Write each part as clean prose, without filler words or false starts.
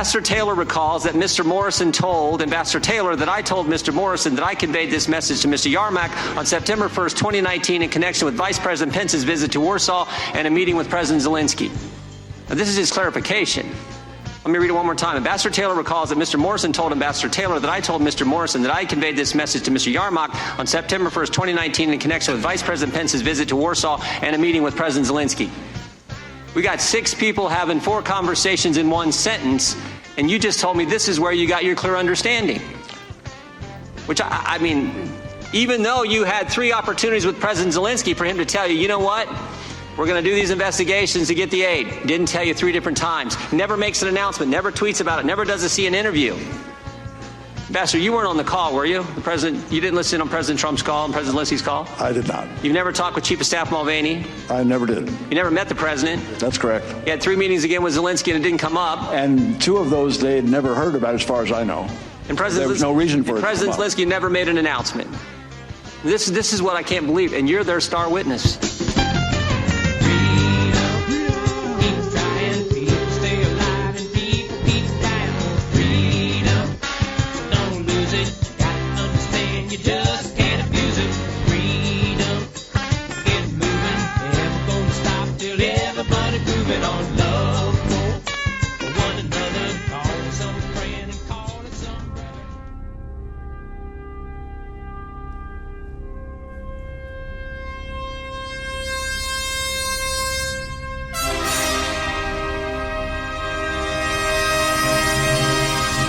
Ambassador Taylor recalls that Mr. Morrison told Ambassador Taylor that I told Mr. Morrison that I conveyed this message to Mr. Yarmak on September 1st, 2019 in connection with Vice President Pence's visit to Warsaw and a meeting with President Zelensky. Now, this is his clarification. Let me read it one more time. Ambassador Taylor recalls that Mr. Morrison told Ambassador Taylor that I told Mr. Morrison that I conveyed this message to Mr. Yarmak on September 1st, 2019 in connection with Vice President Pence's visit to Warsaw and a meeting with President Zelensky. We got 6 people having 4 conversations in one sentence, and you just told me this is where you got your clear understanding. Which, I mean, even though you had 3 opportunities with President Zelensky for him to tell you, you know what? We're going to do these investigations to get the aid. Didn't tell you 3 different times. Never makes an announcement, never tweets about it, never does a CNN interview. Ambassador, you weren't on the call, were you? The president, you didn't listen on President Trump's call and President Zelensky's call? I did not. You've never talked with Chief of Staff Mulvaney? I never did. You never met the president? That's correct. You had 3 meetings again with Zelensky and it didn't come up. And 2 of those they had never heard about as far as I know. And President there was no reason for it. President Zelensky never made an announcement. This is what I can't believe, and you're their star witness.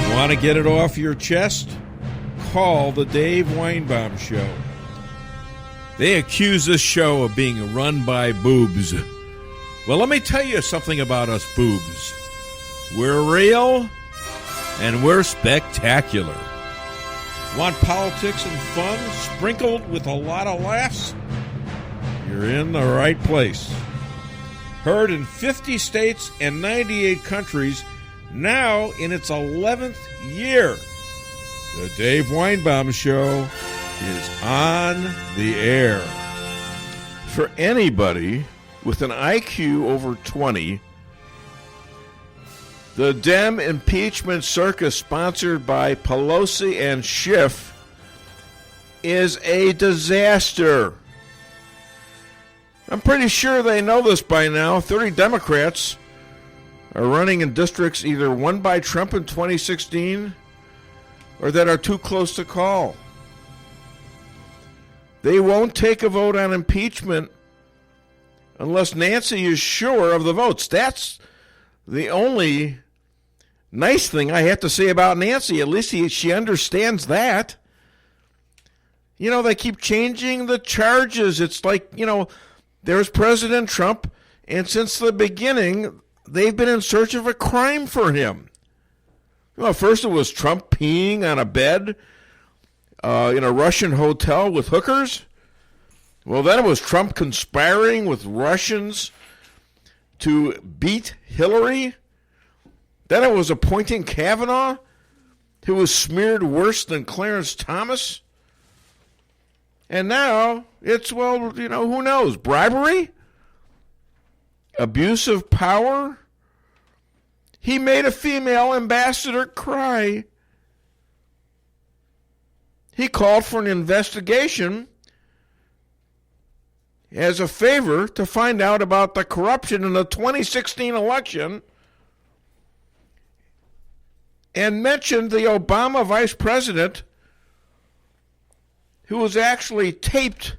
Want to get it off your chest? Call the Dave Weinbaum Show. They accuse this show of being run by boobs. Well, let me tell you something about us boobs. We're real and we're spectacular. Want politics and fun sprinkled with a lot of laughs? You're in the right place. Heard in 50 states and 98 countries, now in its 11th year. The Dave Weinbaum Show is on the air. For anybody with an IQ over 20, the Dem impeachment circus sponsored by Pelosi and Schiff is a disaster. I'm pretty sure they know this by now. 30 Democrats are running in districts either won by Trump in 2016 or that are too close to call. They won't take a vote on impeachment unless Nancy is sure of the votes. That's the only nice thing I have to say about Nancy. At least she understands that. You know, they keep changing the charges. It's like, you know, there's President Trump, and since the beginning, they've been in search of a crime for him. Well, first it was Trump peeing on a bed in a Russian hotel with hookers. Well, then it was Trump conspiring with Russians to beat Hillary. Then it was appointing Kavanaugh, who was smeared worse than Clarence Thomas. And now it's, well, you know, who knows? Bribery? Abuse of power? He made a female ambassador cry. He called for an investigation as a favor to find out about the corruption in the 2016 election and mentioned the Obama vice president who was actually taped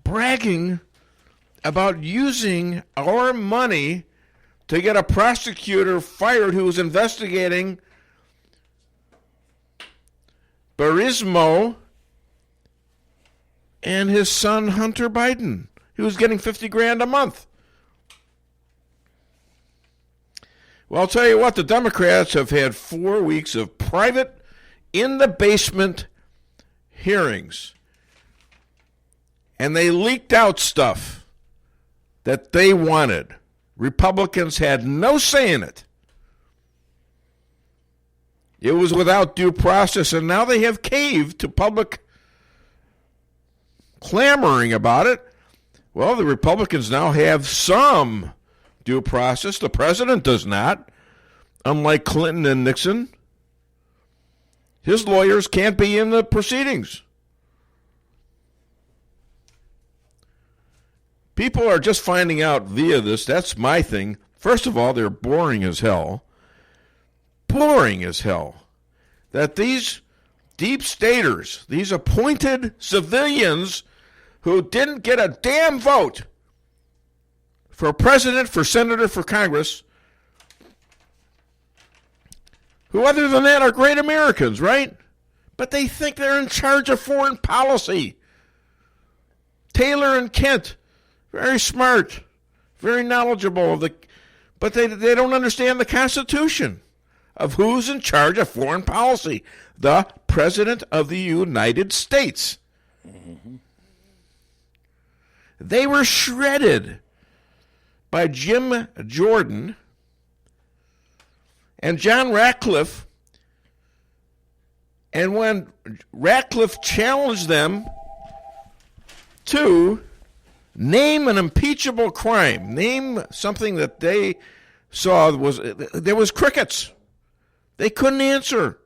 bragging about using our money to get a prosecutor fired who was investigating Burisma and his son Hunter Biden. He was getting $50,000 a month. Well, I'll tell you what, the Democrats have had 4 weeks of private, in-the-basement hearings. And they leaked out stuff that they wanted. Republicans had no say in it. It was without due process, and now they have caved to public clamoring about it. Well, the Republicans now have some due process. The president does not. unlike Clinton and Nixon, his lawyers can't be in the proceedings. People are just finding out via this. That's my thing. First of all, they're boring as hell. Boring as hell. That these deep staters, these appointed civilians who didn't get a damn vote for president, for senator, for Congress, who other than that are great Americans, right? But they think they're in charge of foreign policy. Taylor and Kent, very smart, very knowledgeable of but they don't understand the Constitution of who's in charge of foreign policy. The President of the United States. Mm-hmm. They were shredded by Jim Jordan and John Ratcliffe. And when Ratcliffe challenged them to name an impeachable crime, name something that they saw there was crickets. They couldn't answer.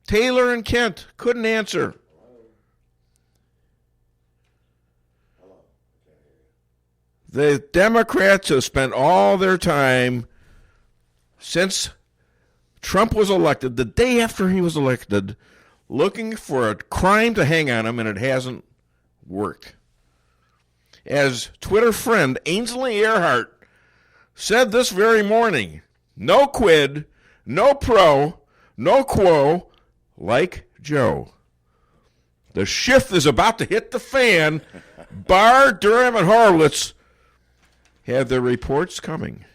Taylor and Kent couldn't answer. The Democrats have spent all their time since Trump was elected, the day after he was elected, looking for a crime to hang on him, and it hasn't worked. As Twitter friend Ainsley Earhart said this very morning, no quid, no pro, no quo, like Joe. The shift is about to hit the fan. Barr, Durham, and Horowitz have their reports coming.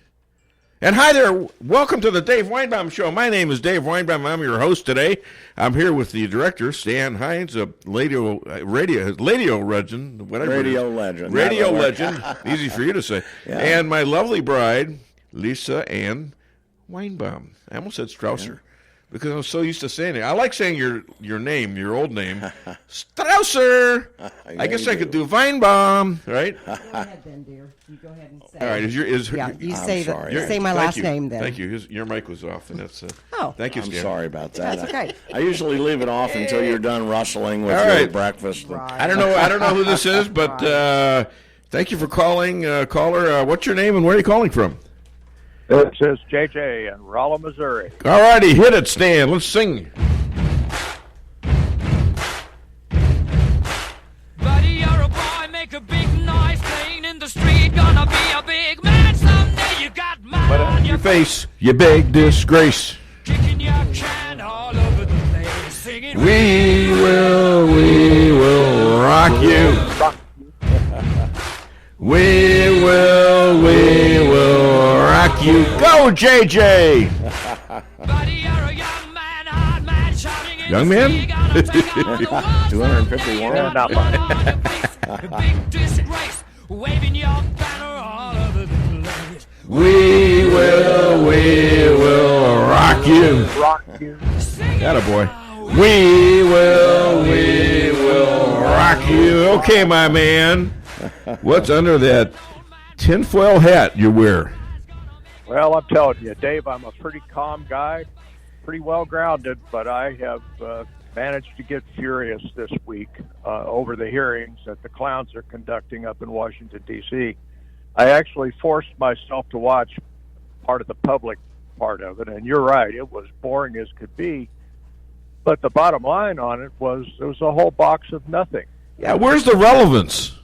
And hi there, welcome to the Dave Weinbaum Show. My name is Dave Weinbaum. I'm your host today. I'm here with the director, Stan Hines, a radio legend, whatever. Radio legend. Radio legend, easy for you to say. Yeah. And my lovely bride, Lisa Ann Weinbaum. I almost said Strausser because I was so used to saying it. I like saying your name, your old name, Strausser. I guess I could do Weinbaum, right? Go ahead then, dear. You go ahead and say. All right, you say my last name then. Thank you. Your mic was off, and that's. Thank you, Stan. I'm sorry about that. That's okay. I usually leave it off until you're done rustling with your breakfast. Right. I don't know who this is, but thank you for calling, caller. What's your name and where are you calling from? This is JJ in Rolla, Missouri. All righty, hit it, Stan. Let's sing. Buddy, you're a boy, make a big noise, playing in the street, gonna be a big man someday. You got mud on your face, you big disgrace. Kicking your can all over the place, singing. We will rock you. We will rock you. Go, JJ. Buddy, you're a young man, hard man, shouting in Young the man? street, gonna take on the walls, 251. you got mud on your face, a big disgrace, waving your banner all over the place. We will rock you. Rock you. Atta boy. We will rock you. Okay, my man. What's under that tinfoil hat you wear? Well, I'm telling you, Dave, I'm a pretty calm guy, pretty well grounded, but I have managed to get furious this week over the hearings that the clowns are conducting up in Washington, D.C. I actually forced myself to watch part of the public part of it, and you're right, it was boring as could be. But the bottom line on it was a whole box of nothing. Yeah, where's the relevance?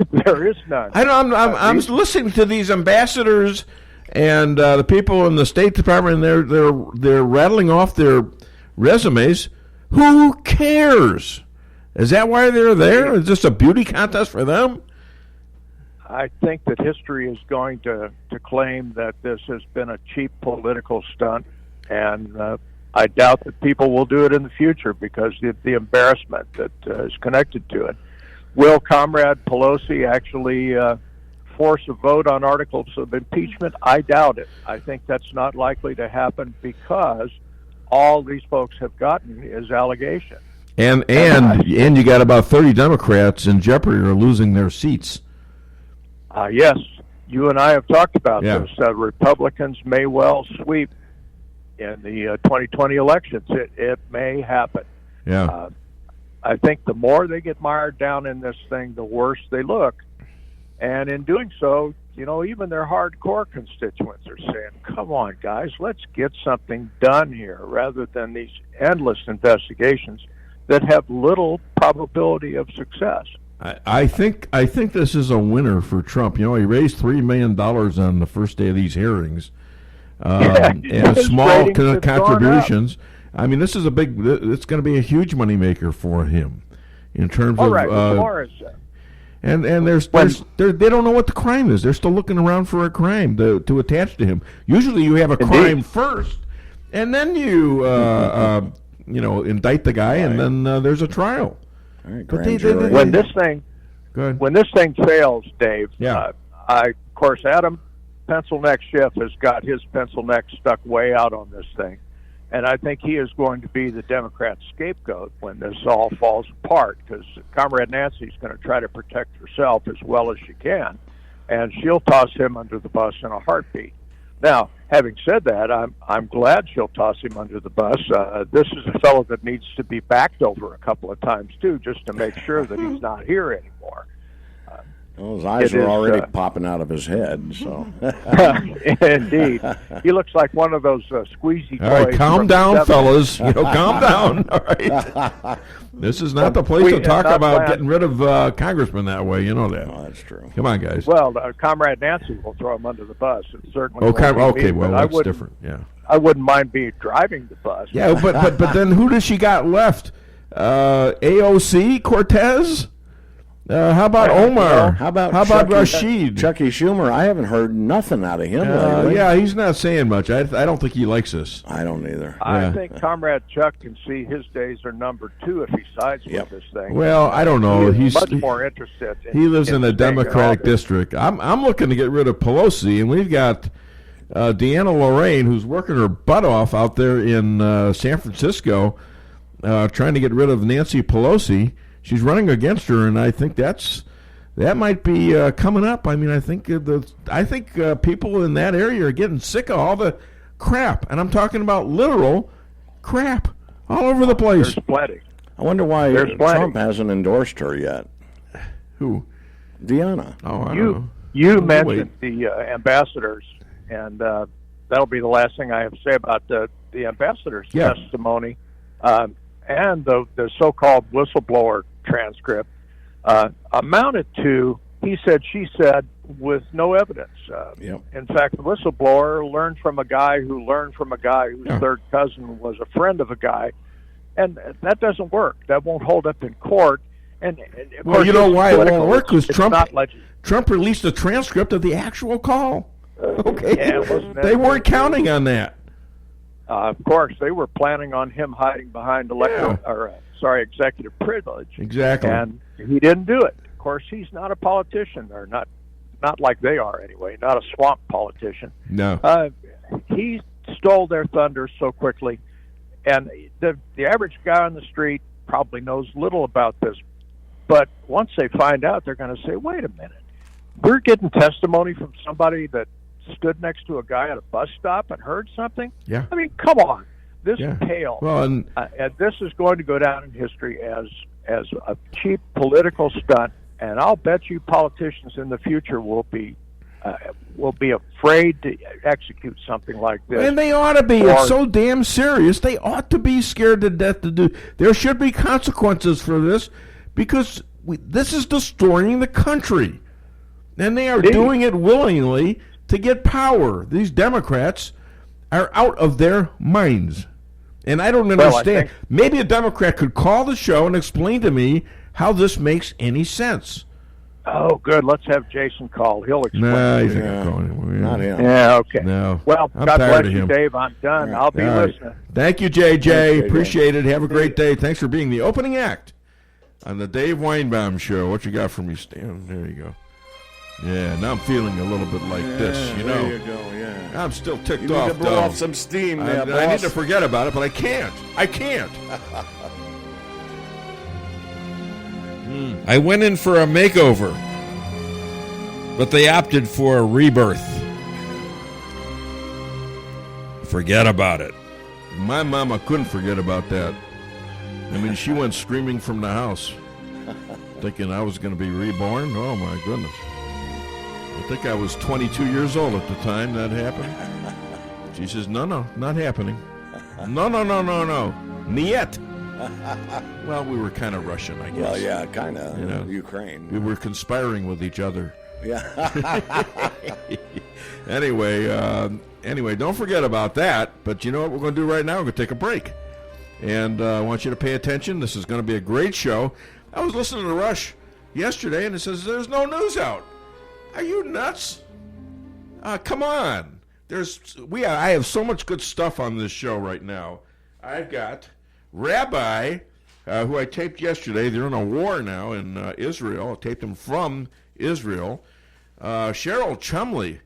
There is none. I'm listening to these ambassadors and the people in the State Department, and they're rattling off their resumes. Who cares? Is that why they're there? Is this a beauty contest for them? I think that history is going to claim that this has been a cheap political stunt, and I doubt that people will do it in the future because the embarrassment that is connected to it. Will Comrade Pelosi actually force a vote on articles of impeachment? I doubt it. I think that's not likely to happen because all these folks have gotten is allegation. And you got about 30 Democrats in jeopardy or losing their seats. Yes, you and I have talked about Yeah. this. Republicans may well sweep in the 2020 elections. It may happen. Yeah. I think the more they get mired down in this thing, the worse they look. And in doing so, even their hardcore constituents are saying, come on, guys, let's get something done here, rather than these endless investigations that have little probability of success. I think this is a winner for Trump. He raised $3 million on the first day of these hearings, and small contributions. I mean, this is it's going to be a huge moneymaker for him in terms of. And they don't know what the crime is. They're still looking around for a crime to attach to him. Usually, you have a crime first, and then you indict the guy, and then there's a trial. All right, when this thing fails, Dave, of course, Adam Pencil Neck Schiff has got his pencil neck stuck way out on this thing, and I think he is going to be the Democrat scapegoat when this all falls apart, because Comrade Nancy's going to try to protect herself as well as she can, and she'll toss him under the bus in a heartbeat. Now, having said that, I'm glad she'll toss him under the bus. This is a fellow that needs to be backed over a couple of times, too, just to make sure that he's not here anymore. Well, his eyes are already popping out of his head. So, indeed, he looks like one of those squeezy toys. All right, calm down, fellas. Calm down. All right, this is not the place to talk about getting rid of congressmen that way. You know that. Oh, that's true. Come on, guys. Well, Comrade Nancy will throw him under the bus. It certainly. Okay. Well, that's different. Yeah. I wouldn't mind driving the bus. Yeah, but then who does she got left? AOC Cortez. How about Omar? How about Rashid? Chucky Schumer? I haven't heard nothing out of him lately. Yeah, he's not saying much. I don't think he likes this. I don't either. I think Comrade Chuck can see his days are numbered too if he sides with this thing. Well, I don't know. He's much more interested. He lives in a Democratic district. I'm looking to get rid of Pelosi, and we've got DeAnna Lorraine, who's working her butt off out there in San Francisco, trying to get rid of Nancy Pelosi. She's running against her, and I think that might be coming up. I mean, I think people in that area are getting sick of all the crap, and I'm talking about literal crap all over the place. There's plenty. I wonder why Trump hasn't endorsed her yet. Who? DeAnna. Oh, I don't know. You mentioned the ambassadors, and that'll be the last thing I have to say about the ambassadors' testimony and the so-called whistleblower transcript amounted to he said, she said, with no evidence. In fact, the whistleblower learned from a guy who learned from a guy whose third cousin was a friend of a guy, and that doesn't work. That won't hold up in court. And of course, you know why it won't work? Because Trump released a transcript of the actual call. Okay, yeah, they weren't counting on that. Of course, they were planning on him hiding behind executive privilege. Exactly. And he didn't do it. Of course, he's not a politician, or not like they are anyway, not a swamp politician. No. He stole their thunder so quickly. And the average guy on the street probably knows little about this. But once they find out, they're going to say, wait a minute. We're getting testimony from somebody that stood next to a guy at a bus stop and heard something? Yeah. I mean, come on. This pales. Well, and this is going to go down in history as a cheap political stunt, and I'll bet you politicians in the future will be afraid to execute something like this. And they ought to be. It's so damn serious. They ought to be scared to death to do. There should be consequences for this, because this is destroying the country. And they are doing it willingly to get power. These Democrats are out of their minds. And I don't understand. Maybe a Democrat could call the show and explain to me how this makes any sense. Oh, good. Let's have Jason call. He'll explain. Nah, he's not going anywhere. Not him. Yeah, okay. No. Well, God bless you, Dave. I'm done. I'll be listening. Thank you, JJ. Appreciate it. Have a great day. Thanks for being the opening act on the Dave Weinbaum Show. What you got for me, Stan? There you go. Yeah, now I'm feeling a little bit like this, you know. There you go, yeah. I'm still ticked you off, need to blow off some steam there, boss. I need to forget about it, but I can't. I went in for a makeover. but they opted for a rebirth. Forget about it. My mama couldn't forget about that. I mean, she went screaming from the house, thinking I was going to be reborn. Oh, my goodness. I think I was 22 years old at the time that happened. She says, no, not happening. No. Niet. Well, we were kind of Russian, I guess. Well, yeah, kind of. You know, Ukraine. We were conspiring with each other. Yeah. Anyway, don't forget about that. But you know what we're going to do right now? We're going to take a break. And I want you to pay attention. This is going to be a great show. I was listening to Rush yesterday, and it says there's no news out. Are you nuts? Come on. I have so much good stuff on this show right now. I've got Rabbi, who I taped yesterday. They're in a war now in Israel. I taped them from Israel. Cheryl Chumley.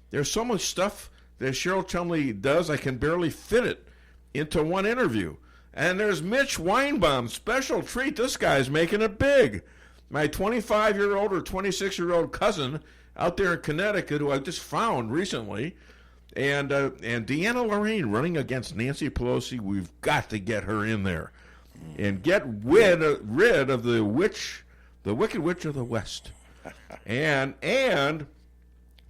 There's so much stuff that Cheryl Chumley does, I can barely fit it into one interview. And there's Mitch Weinbaum, special treat. This guy's making it big. My 25-year-old or 26-year-old cousin out there in Connecticut, who I just found recently, and DeAnna Lorraine running against Nancy Pelosi. We've got to get her in there and get rid of the wicked witch of the West, and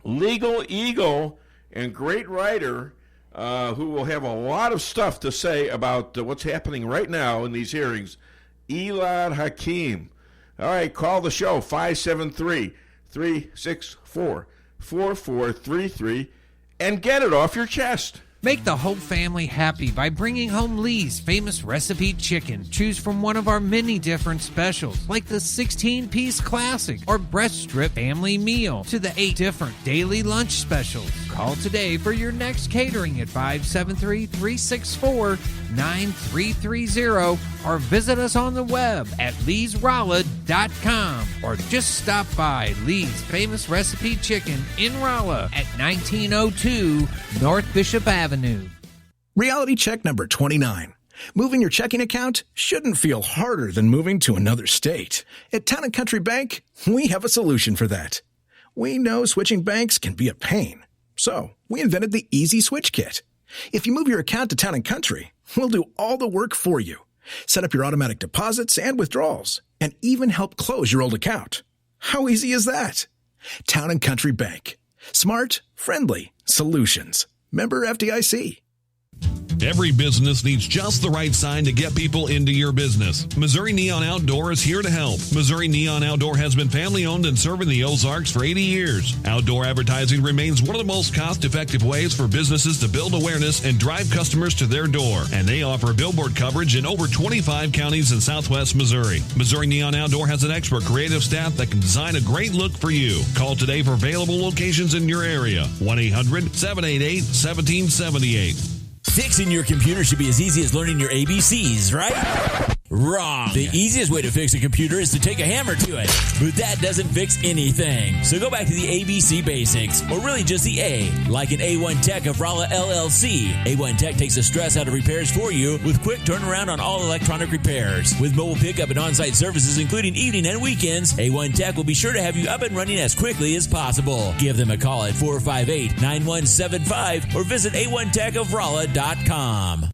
legal eagle and great writer who will have a lot of stuff to say about what's happening right now in these hearings, Elad Hakim. All right, call the show, 573-364-4433, and get it off your chest. Make the whole family happy by bringing home Lee's famous recipe chicken. Choose from one of our many different specials, like the 16-piece classic or breast strip family meal, to the 8 different daily lunch specials. Call today for your next catering at 573-364-9330 or visit us on the web at leesrolla.com or just stop by Lee's Famous Recipe Chicken in Rolla at 1902 North Bishop Avenue. Reality check number 29. Moving your checking account shouldn't feel harder than moving to another state. At Town & Country Bank, we have a solution for that. We know switching banks can be a pain, so we invented the Easy Switch Kit. If you move your account to Town & Country, we'll do all the work for you. Set up your automatic deposits and withdrawals, and even help close your old account. How easy is that? Town & Country Bank. Smart, friendly solutions. Member FDIC. Every business needs just the right sign to get people into your business. Missouri Neon Outdoor is here to help. Missouri Neon Outdoor has been family-owned and serving the Ozarks for 80 years. Outdoor advertising remains one of the most cost-effective ways for businesses to build awareness and drive customers to their door. And they offer billboard coverage in over 25 counties in southwest Missouri. Missouri Neon Outdoor has an expert creative staff that can design a great look for you. Call today for available locations in your area. 1-800-788-1778. Fixing your computer should be as easy as learning your ABCs, right? Wrong. The easiest way to fix a computer is to take a hammer to it, but that doesn't fix anything. So go back to the ABC basics, or really just the A, like an A1 Tech of Rolla LLC. A1 Tech takes the stress out of repairs for you with quick turnaround on all electronic repairs. With mobile pickup and on-site services, including evening and weekends, A1 Tech will be sure to have you up and running as quickly as possible. Give them a call at 458-9175 or visit a1techofrolla.com.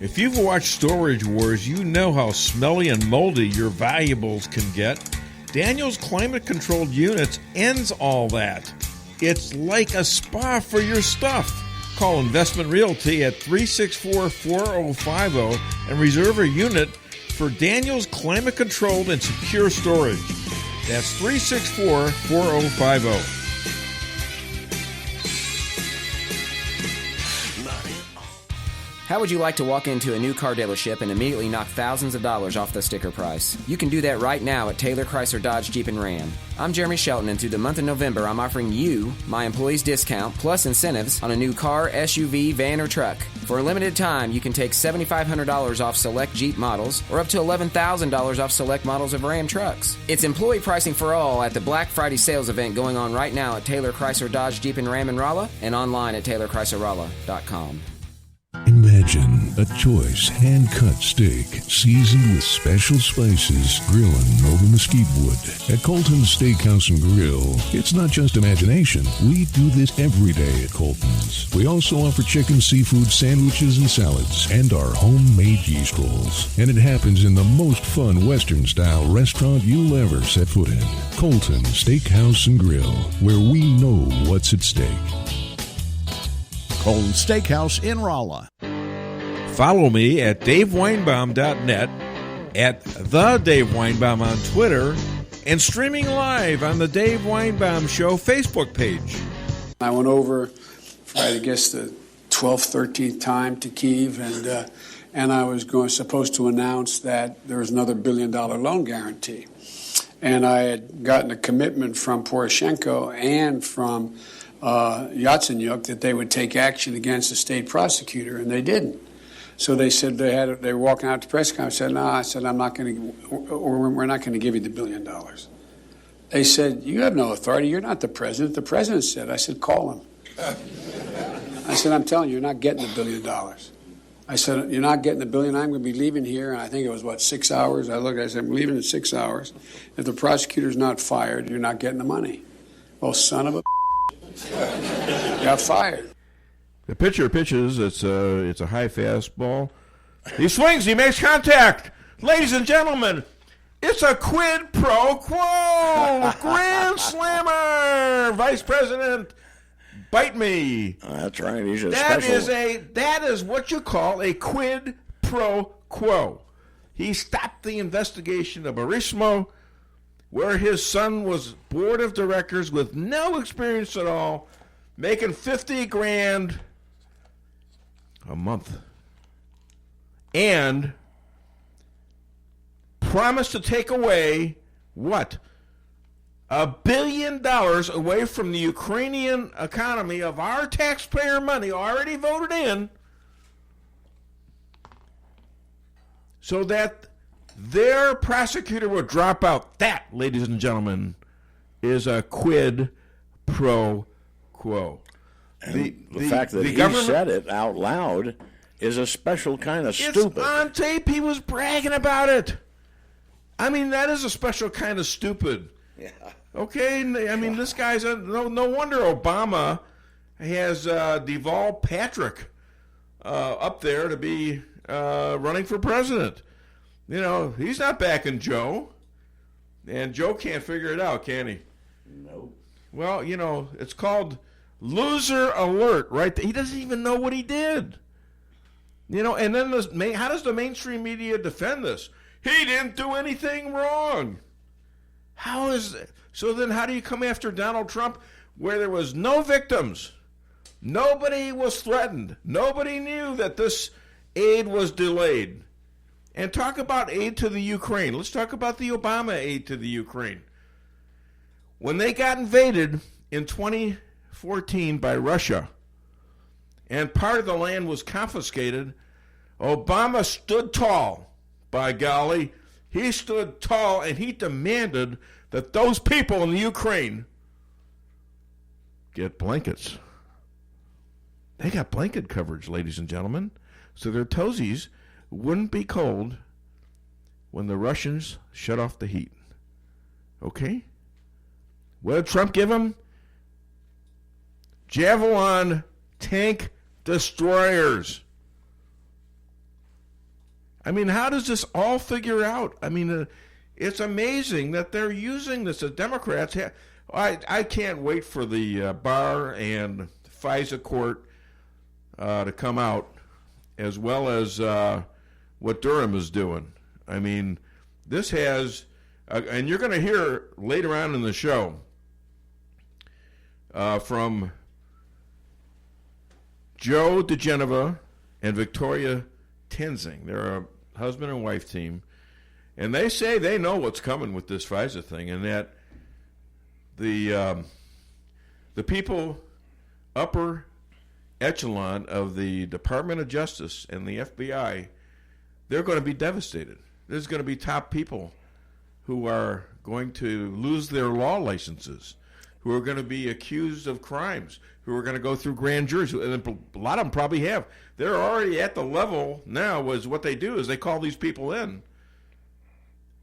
If you've watched Storage Wars, you know how smelly and moldy your valuables can get. Daniel's climate-controlled units ends all that. It's like a spa for your stuff. Call Investment Realty at 364-4050 and reserve a unit for Daniel's climate-controlled and secure storage. That's 364-4050. How would you like to walk into a new car dealership and immediately knock thousands of dollars off the sticker price? You can do that right now at Taylor Chrysler Dodge Jeep and Ram. I'm Jeremy Shelton, and through the month of November, I'm offering you, my employees, discount plus incentives on a new car, SUV, van, or truck. For a limited time, you can take $7,500 off select Jeep models or up to $11,000 off select models of Ram trucks. It's employee pricing for all at the Black Friday sales event going on right now at Taylor Chrysler Dodge Jeep and Ram in Rolla and online at TaylorChryslerRolla.com. Imagine Imagine a choice hand-cut steak seasoned with special spices, grilling over mesquite wood. At Colton's Steakhouse and Grill, it's not just imagination. We do this every day at Colton's. We also offer chicken, seafood, sandwiches, and salads, and our homemade yeast rolls. And it happens in the most fun Western-style restaurant you'll ever set foot in. Colton's Steakhouse and Grill, where we know what's at stake. Colton's Steakhouse in Rolla. Follow me at DaveWeinbaum.net, at The Dave Weinbaum on Twitter, and streaming live on the Dave Weinbaum Show Facebook page. I went over for, I guess, the 12th, 13th time to Kyiv, and I was supposed to announce that there was another $1 billion loan guarantee. And I had gotten a commitment from Poroshenko and from Yatsenyuk that they would take action against the state prosecutor, and they didn't. So they said they were walking out to press conference. I said, no, I said, I'm not going to, or we're not going to give you the $1 billion. They said, you have no authority. You're not the president. The president said. I said, call him. I said, I'm telling you, you're not getting the $1 billion. I said, you're not getting the $1 billion. I'm going to be leaving here. And I think it was, 6 hours? I said, I'm leaving in 6 hours. If the prosecutor's not fired, you're not getting the money. Well, son of a got fired. The pitcher pitches. It's a high fastball. He swings. He makes contact. Ladies and gentlemen, it's a quid pro quo. Grand slammer. Vice President, bite me. That's right. He's a special. That is what you call a quid pro quo. He stopped the investigation of Burisma, where his son was board of directors with no experience at all, making $50,000 a month, and promised to take away what? $1 billion away from the Ukrainian economy of our taxpayer money already voted in, so that their prosecutor would drop out. That, ladies and gentlemen, is a quid pro quo. The fact that he said it out loud is a special kind of stupid. It's on tape. He was bragging about it. I mean, that is a special kind of stupid. Yeah. Okay? I mean, this guy's no wonder Obama has devolved Patrick up there to be running for president. You know, he's not backing Joe. And Joe can't figure it out, can he? No. Well, you know, it's called loser alert, right? He doesn't even know what he did. You know, and then how does the mainstream media defend this? He didn't do anything wrong. How is it? So then how do you come after Donald Trump where there was no victims? Nobody was threatened. Nobody knew that this aid was delayed. And talk about aid to the Ukraine. Let's talk about the Obama aid to the Ukraine. When they got invaded in 2014 by Russia, and part of the land was confiscated, Obama stood tall. By golly, he stood tall, and he demanded that those people in the Ukraine get blankets. They got blanket coverage, ladies and gentlemen, so their toesies wouldn't be cold when the Russians shut off the heat. Okay? What did Trump give them? Javelin tank destroyers. I mean, how does this all figure out? I mean, it's amazing that they're using this. The Democrats I can't wait for the Barr and FISA court to come out, as well as what Durham is doing. I mean, this has, and you're going to hear later on in the show from Joe DeGeneva and Victoria Tenzing. They're a husband and wife team, and they say they know what's coming with this FISA thing, and that the people upper echelon of the Department of Justice and the FBI, they're going to be devastated. There's going to be top people who are going to lose their law licenses, who are going to be accused of crimes, who are going to go through grand juries, and a lot of them probably have. They're already at the level now. Was what they do is they call these people in,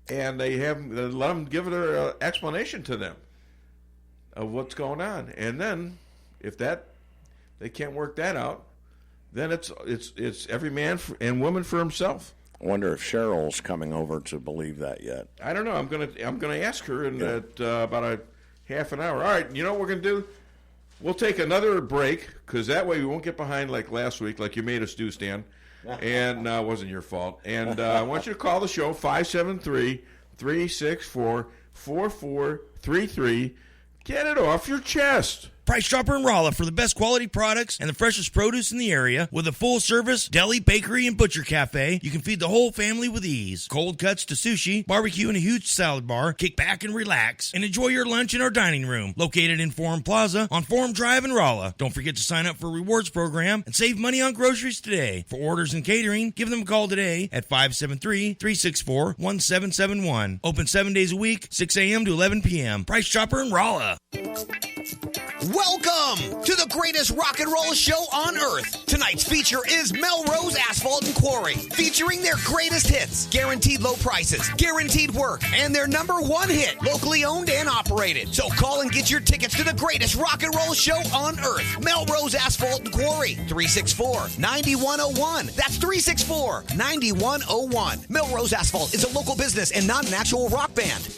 and they let them give their explanation to them of what's going on, and then if they can't work that out, then it's every man and woman for himself. I wonder if Cheryl's coming over to believe that yet. I don't know. I'm gonna ask her in about a half an hour. All right, you know what we're gonna do? We'll take another break because that way we won't get behind like last week, like you made us do, Stan. And it wasn't your fault. And I want you to call the show 573-364-4433. Get it off your chest. Price Chopper in Rolla for the best quality products and the freshest produce in the area. With a full-service deli, bakery, and butcher cafe, you can feed the whole family with ease. Cold cuts to sushi, barbecue, and a huge salad bar. Kick back and relax, and enjoy your lunch in our dining room, located in Forum Plaza on Forum Drive in Rolla. Don't forget to sign up for a rewards program and save money on groceries today. For orders and catering, give them a call today at 573-364-1771. Open 7 days a week, 6 a.m. to 11 p.m. Price Chopper in Rolla. Welcome to the greatest rock and roll show on earth. Tonight's feature is Melrose Asphalt and Quarry, featuring their greatest hits, guaranteed low prices, guaranteed work, and their #1 hit, locally owned and operated. So call and get your tickets to the greatest rock and roll show on earth. Melrose Asphalt and Quarry, 364-9101. That's 364-9101. Melrose Asphalt is a local business and not an actual rock band.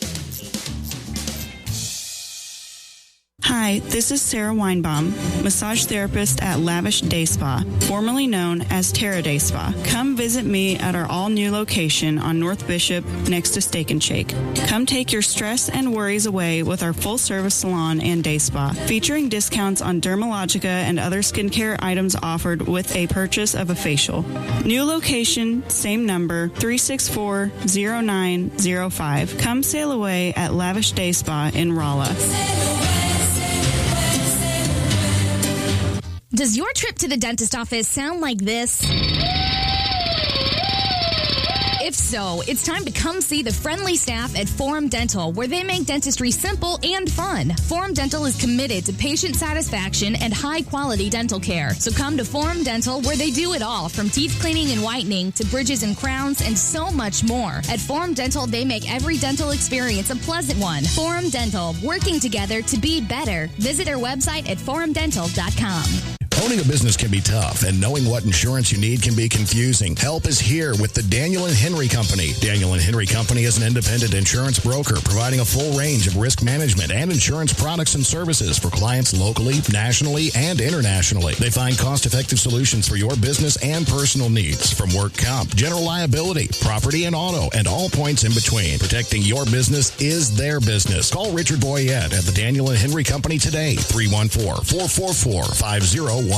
Hi, this is Sarah Weinbaum, massage therapist at Lavish Day Spa, formerly known as Terra Day Spa. Come visit me at our all-new location on North Bishop next to Steak and Shake. Come take your stress and worries away with our full-service salon and day spa, featuring discounts on Dermalogica and other skincare items offered with a purchase of a facial. New location, same number, 364-0905. Come sail away at Lavish Day Spa in Rolla. Does your trip to the dentist office sound like this? If so, it's time to come see the friendly staff at Forum Dental, where they make dentistry simple and fun. Forum Dental is committed to patient satisfaction and high-quality dental care. So come to Forum Dental, where they do it all, from teeth cleaning and whitening to bridges and crowns and so much more. At Forum Dental, they make every dental experience a pleasant one. Forum Dental, working together to be better. Visit our website at forumdental.com. Owning a business can be tough, and knowing what insurance you need can be confusing. Help is here with the Daniel & Henry Company. Daniel & Henry Company is an independent insurance broker providing a full range of risk management and insurance products and services for clients locally, nationally, and internationally. They find cost-effective solutions for your business and personal needs, from work comp, general liability, property and auto, and all points in between. Protecting your business is their business. Call Richard Boyette at the Daniel & Henry Company today, 314-444-5011.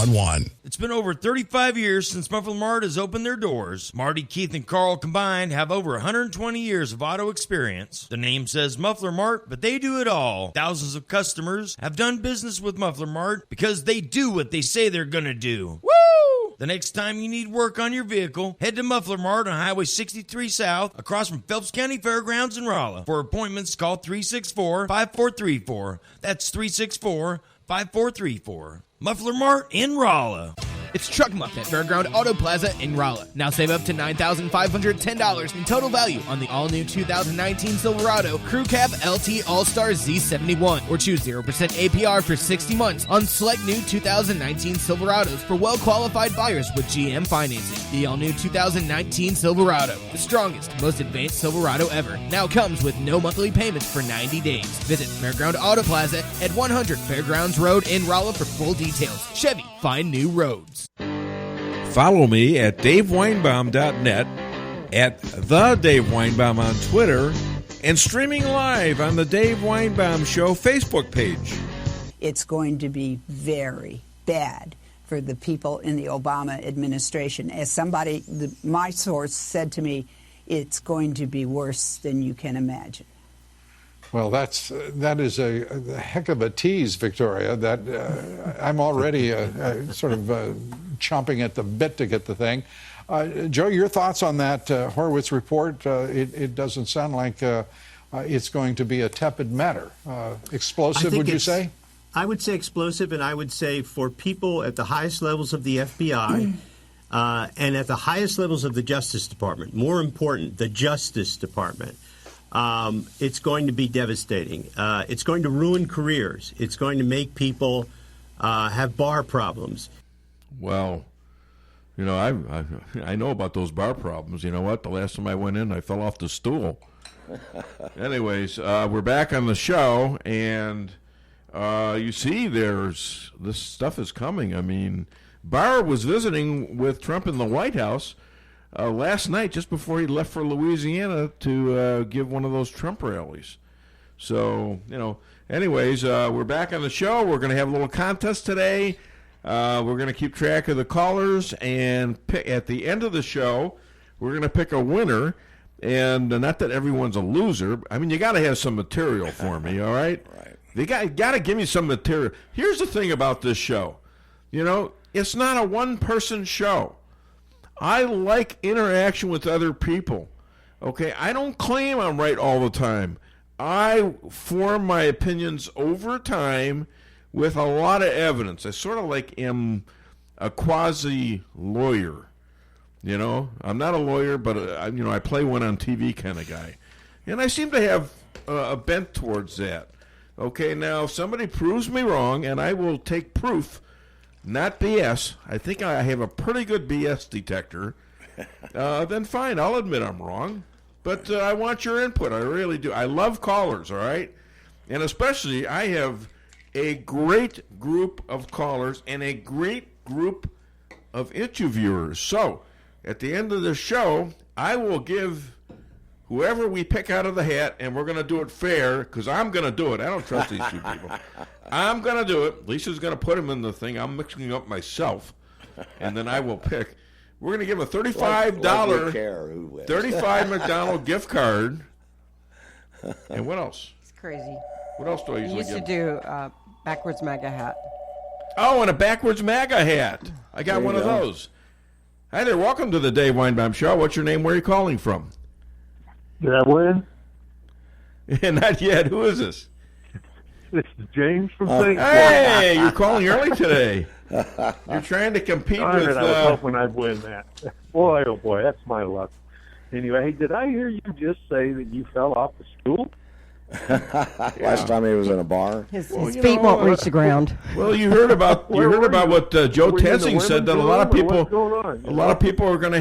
It's been over 35 years since Muffler Mart has opened their doors. Marty, Keith, and Carl combined have over 120 years of auto experience. The name says Muffler Mart, but they do it all. Thousands of customers have done business with Muffler Mart because they do what they say they're going to do. Woo! The next time you need work on your vehicle, head to Muffler Mart on Highway 63 South, across from Phelps County Fairgrounds in Rolla. For appointments, call 364-5434. That's 364-5434. Muffler Mart in Rolla. It's Truck Muff at Fairground Auto Plaza in Rolla. Now save up to $9,510 in total value on the all-new 2019 Silverado Crew Cab LT All-Star Z71. Or choose 0% APR for 60 months on select new 2019 Silverados for well-qualified buyers with GM financing. The all-new 2019 Silverado, the strongest, most advanced Silverado ever, now comes with no monthly payments for 90 days. Visit Fairground Auto Plaza at 100 Fairgrounds Road in Rolla for full details. Chevy, find new roads. Follow me at DaveWeinbaum.net, at The Dave Weinbaum on Twitter, and streaming live on the Dave Weinbaum Show Facebook page. It's going to be very bad for the people in the Obama administration. As somebody, my source said to me, it's going to be worse than you can imagine. Well, that is a heck of a tease, Victoria. That I'm already sort of chomping at the bit to get the thing. Joe, your thoughts on that Horowitz report? It doesn't sound like it's going to be a tepid matter. Explosive, would you say? I would say explosive, and I would say for people at the highest levels of the FBI and at the highest levels of the Justice Department, more important, the Justice Department, it's going to be devastating. It's going to ruin careers. It's going to make people have bar problems. Well, you know, I know about those bar problems. You know what? The last time I went in, I fell off the stool. Anyways, we're back on the show, and you see this stuff is coming. I mean, Barr was visiting with Trump in the White House last night, just before he left for Louisiana to give one of those Trump rallies. So, you know, anyways, we're back on the show. We're going to have a little contest today. We're going to keep track of the callers, and at the end of the show, we're going to pick a winner. And not that everyone's a loser. I mean, you got to have some material for me, all right? Right. You got to give me some material. Here's the thing about this show. You know, it's not a one-person show. I like interaction with other people, okay? I don't claim I'm right all the time. I form my opinions over time with a lot of evidence. I sort of like am a quasi-lawyer. You know, I'm not a lawyer, but, I play one on TV kind of guy. And I seem to have a bent towards that. Okay, now, if somebody proves me wrong, and I will take proof, not BS, I think I have a pretty good BS detector, then fine, I'll admit I'm wrong. But I want your input, I really do. I love callers, all right? And especially, I have a great group of callers and a great group of interviewers. So, at the end of the show, I will give whoever we pick out of the hat, and we're going to do it fair, because I'm going to do it. I don't trust these two people. I'm going to do it. Lisa's going to put them in the thing. I'm mixing up myself, and then I will pick. We're going to give a $35 35 McDonald's gift card. And what else? It's crazy. What else do I usually give? You used to do backwards MAGA hat. Oh, and a backwards MAGA hat. I got one of those. Hi there, welcome to the Dave Weinbaum Show. What's your name? Where are you calling from? Did I win? Not yet. Who is this? This is James from St. Hey, you're calling early today. You're trying to compete with... I was hoping I'd win that. Boy, oh boy, that's my luck. Anyway, hey, did I hear you just say that you fell off the stool? Last time he was in a bar. His feet won't reach the ground. Well, you heard about what Joe Tensing said, that a lot of people are going to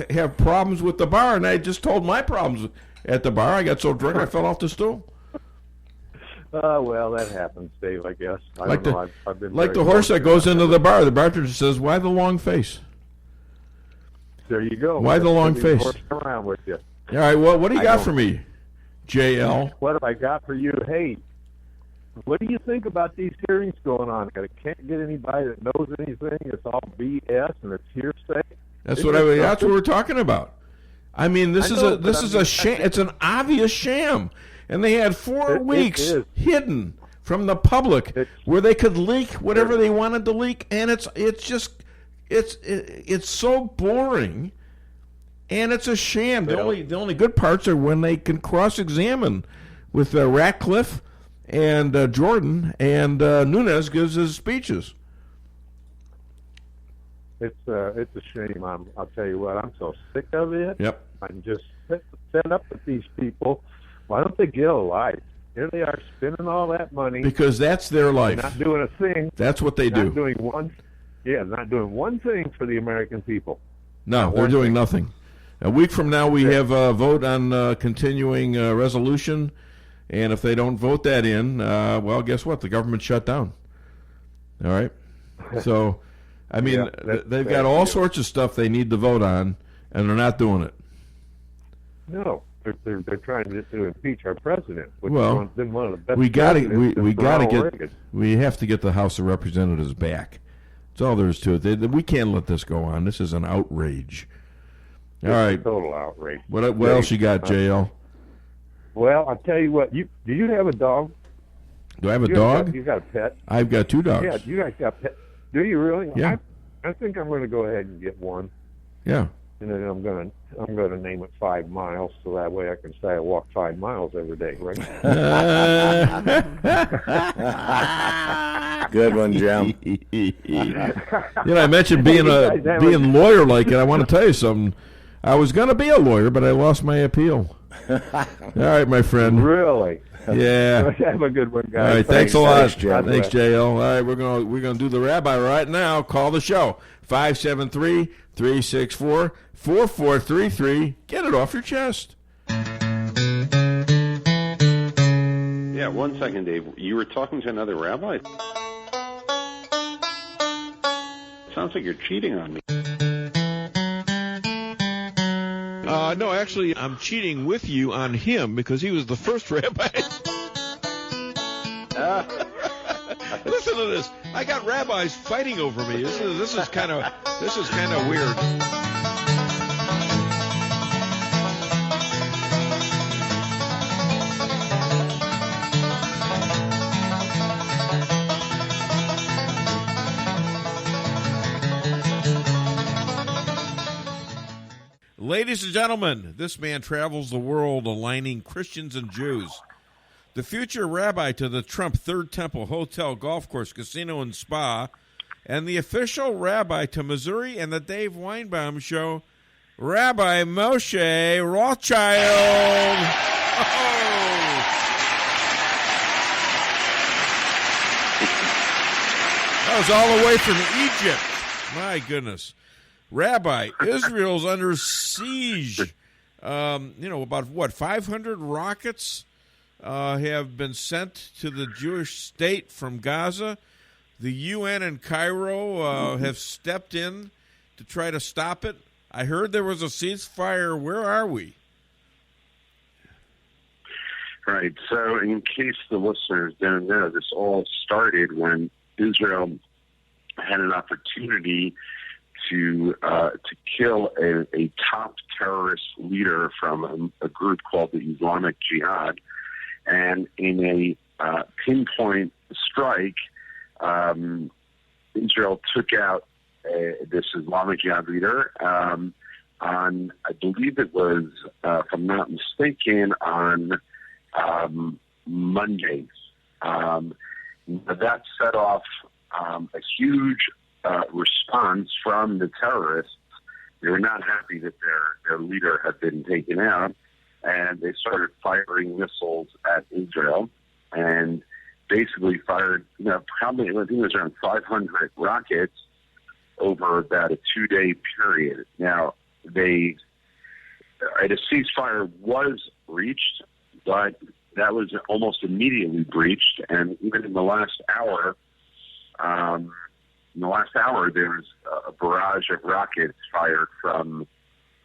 have problems with the bar, and I just told my problems at the bar. I got so drunk I fell off the stool. Well, that happens, Dave, I guess. I've been like the horse that goes into the bar. The bartender says, "Why the long face?" There you go. Why the long face? Around with you. All right, well, what do you got for me, JL? What have I got for you? Hey, what do you think about these hearings going on? I can't get anybody that knows anything. It's all BS and it's hearsay. That's what we're talking about. I mean, this is a sham. It's an obvious sham, and they had 4 weeks hidden from the public where they could leak whatever they wanted to leak, and it's so boring, and it's a sham. The only good parts are when they can cross-examine with Ratcliffe and Jordan, and Nunes gives his speeches. It's a shame. I'll tell you what. I'm so sick of it. Yep. I'm just fed up with these people. Why don't they get a life? Here they are spending all that money because that's their life. Not doing a thing. That's what they do. Not doing one thing for the American people. No, they're doing nothing. A week from now, we have a vote on continuing resolution, and if they don't vote that in, well, guess what? The government shut down. All right? So, I mean, they've got all sorts of stuff they need to vote on, and they're not doing it. No, they're trying to impeach our president, which well, has been one of the best. We have to get the House of Representatives back. That's all there is to it. We can't let this go on. This is an outrage. All right, a total outrage. What else you got, JL? Well, I'll tell you what. Do you have a dog? Do I have a dog? You got a pet? I've got 2 dogs. Yeah, you guys got pet. Do you really? Yeah. I think I'm going to go ahead and get one. Yeah. and then I'm gonna name it 5 miles, so that way I can say I walk 5 miles every day, right? Good one, Jim. I mentioned being lawyer-like, and I want to tell you something. I was going to be a lawyer, but I lost my appeal. All right, my friend. Really? Yeah. Have a good one, guys. All right, thanks a lot. Thanks, JL. All right, we're gonna do the Rabbi right now. Call the show 573-364-4433. Get it off your chest. Yeah, 1 second, Dave. You were talking to another rabbi? Sounds like you're cheating on me. No, actually, I'm cheating with you on him because he was the first rabbi. Listen to this. I got rabbis fighting over me. This is kind of weird. Ladies and gentlemen, this man travels the world aligning Christians and Jews. The future rabbi to the Trump Third Temple Hotel, Golf Course, Casino, and Spa, and the official rabbi to Missouri and the Dave Weinbaum Show, Rabbi Moshe Rothchild. That was all the way from Egypt. My goodness. Rabbi, Israel's under siege. About 500 rockets have been sent to the Jewish state from Gaza. The UN and Cairo have stepped in to try to stop it. I heard there was a ceasefire. Where are we? Right. So in case the listeners don't know, this all started when Israel had an opportunity to kill a top terrorist leader from a group called the Islamic Jihad. And in a pinpoint strike, Israel took out this Islamic Jihad leader on, I believe it was, if I'm not mistaken, on Monday. That set off a huge response from the terrorists. They were not happy that their leader had been taken out, and they started firing missiles at Israel and basically fired, probably, I think it was around 500 rockets over about a 2-day period. Now, a ceasefire was reached, but that was almost immediately breached, and even in the last hour, there was a barrage of rockets fired from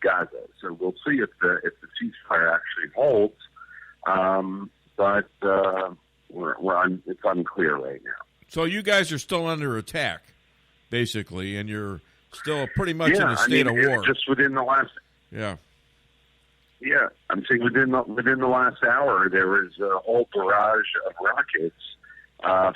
Gaza. So we'll see if the ceasefire actually holds, but it's unclear right now. So you guys are still under attack, basically, and you're still pretty much in a state of war. Just within the last. Yeah. Yeah, I'm saying within the last hour, there was a whole barrage of rockets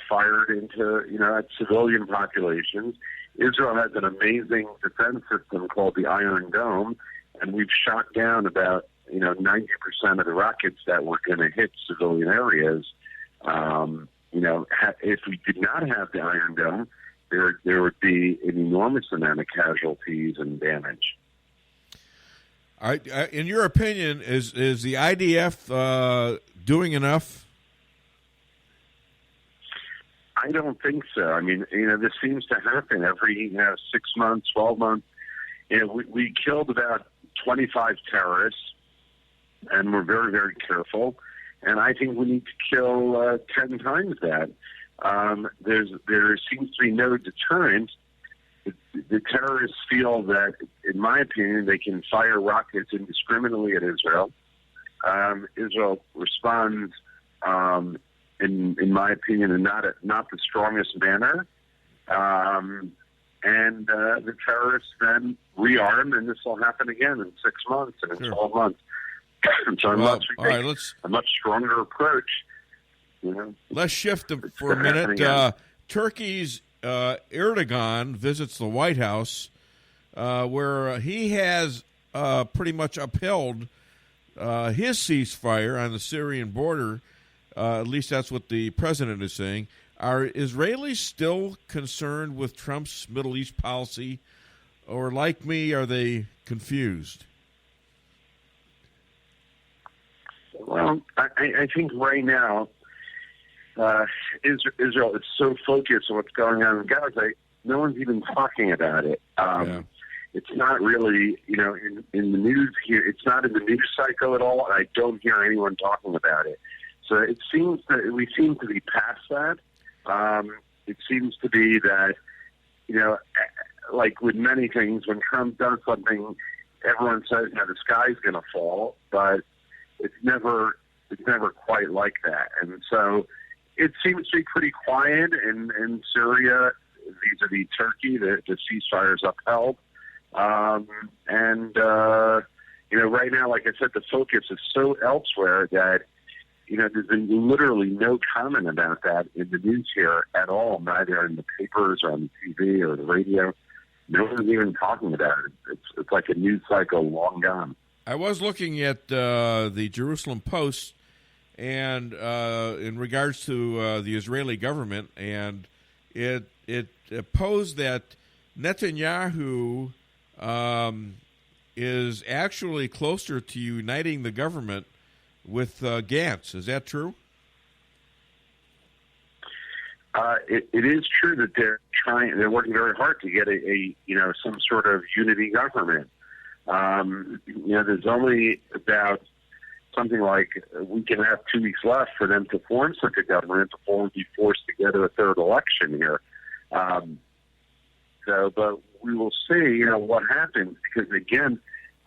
fired into, at civilian populations. Israel has an amazing defense system called the Iron Dome, and we've shot down about, 90% of the rockets that were going to hit civilian areas. If we did not have the Iron Dome, there would be an enormous amount of casualties and damage. In your opinion, is the IDF doing enough? I don't think so. I mean, this seems to happen every 6 months, 12 months. We killed about 25 terrorists, and we're very, very careful. And I think we need to kill 10 times that. There seems to be no deterrent. The terrorists feel that, in my opinion, they can fire rockets indiscriminately at Israel. Israel responds, in my opinion, in not the strongest manner. And the terrorists then rearm, and this will happen again in 6 months and in 12 months. So unless we take a much stronger approach, Let's shift for a minute. Turkey's Erdogan visits the White House, where he has pretty much upheld his ceasefire on the Syrian border. At least that's what the president is saying. Are Israelis still concerned with Trump's Middle East policy, or like me, are they confused? Well, I think right now Israel is so focused on what's going on in Gaza, no one's even talking about it. It's not really, in the news here. It's not in the news cycle at all, and I don't hear anyone talking about it. So it seems that we seem to be past that. It seems to be that, like with many things, when Trump does something, everyone says, the sky's going to fall, but it's never quite like that. And so it seems to be pretty quiet in Syria vis-a-vis Turkey. The ceasefire is upheld. Right now, like I said, the focus is so elsewhere that, there's been literally no comment about that in the news here at all, neither in the papers or on the TV or the radio. No one's even talking about it. It's like a news cycle long gone. I was looking at the Jerusalem Post and in regards to the Israeli government, and it posed that Netanyahu is actually closer to uniting the government with Gantz. Is that true? It is true that they're working very hard to get some sort of unity government. There's only about something like a week and a half, 2 weeks left for them to form such a government before we'll be forced to go to a third election here. But we will see, what happens, because again,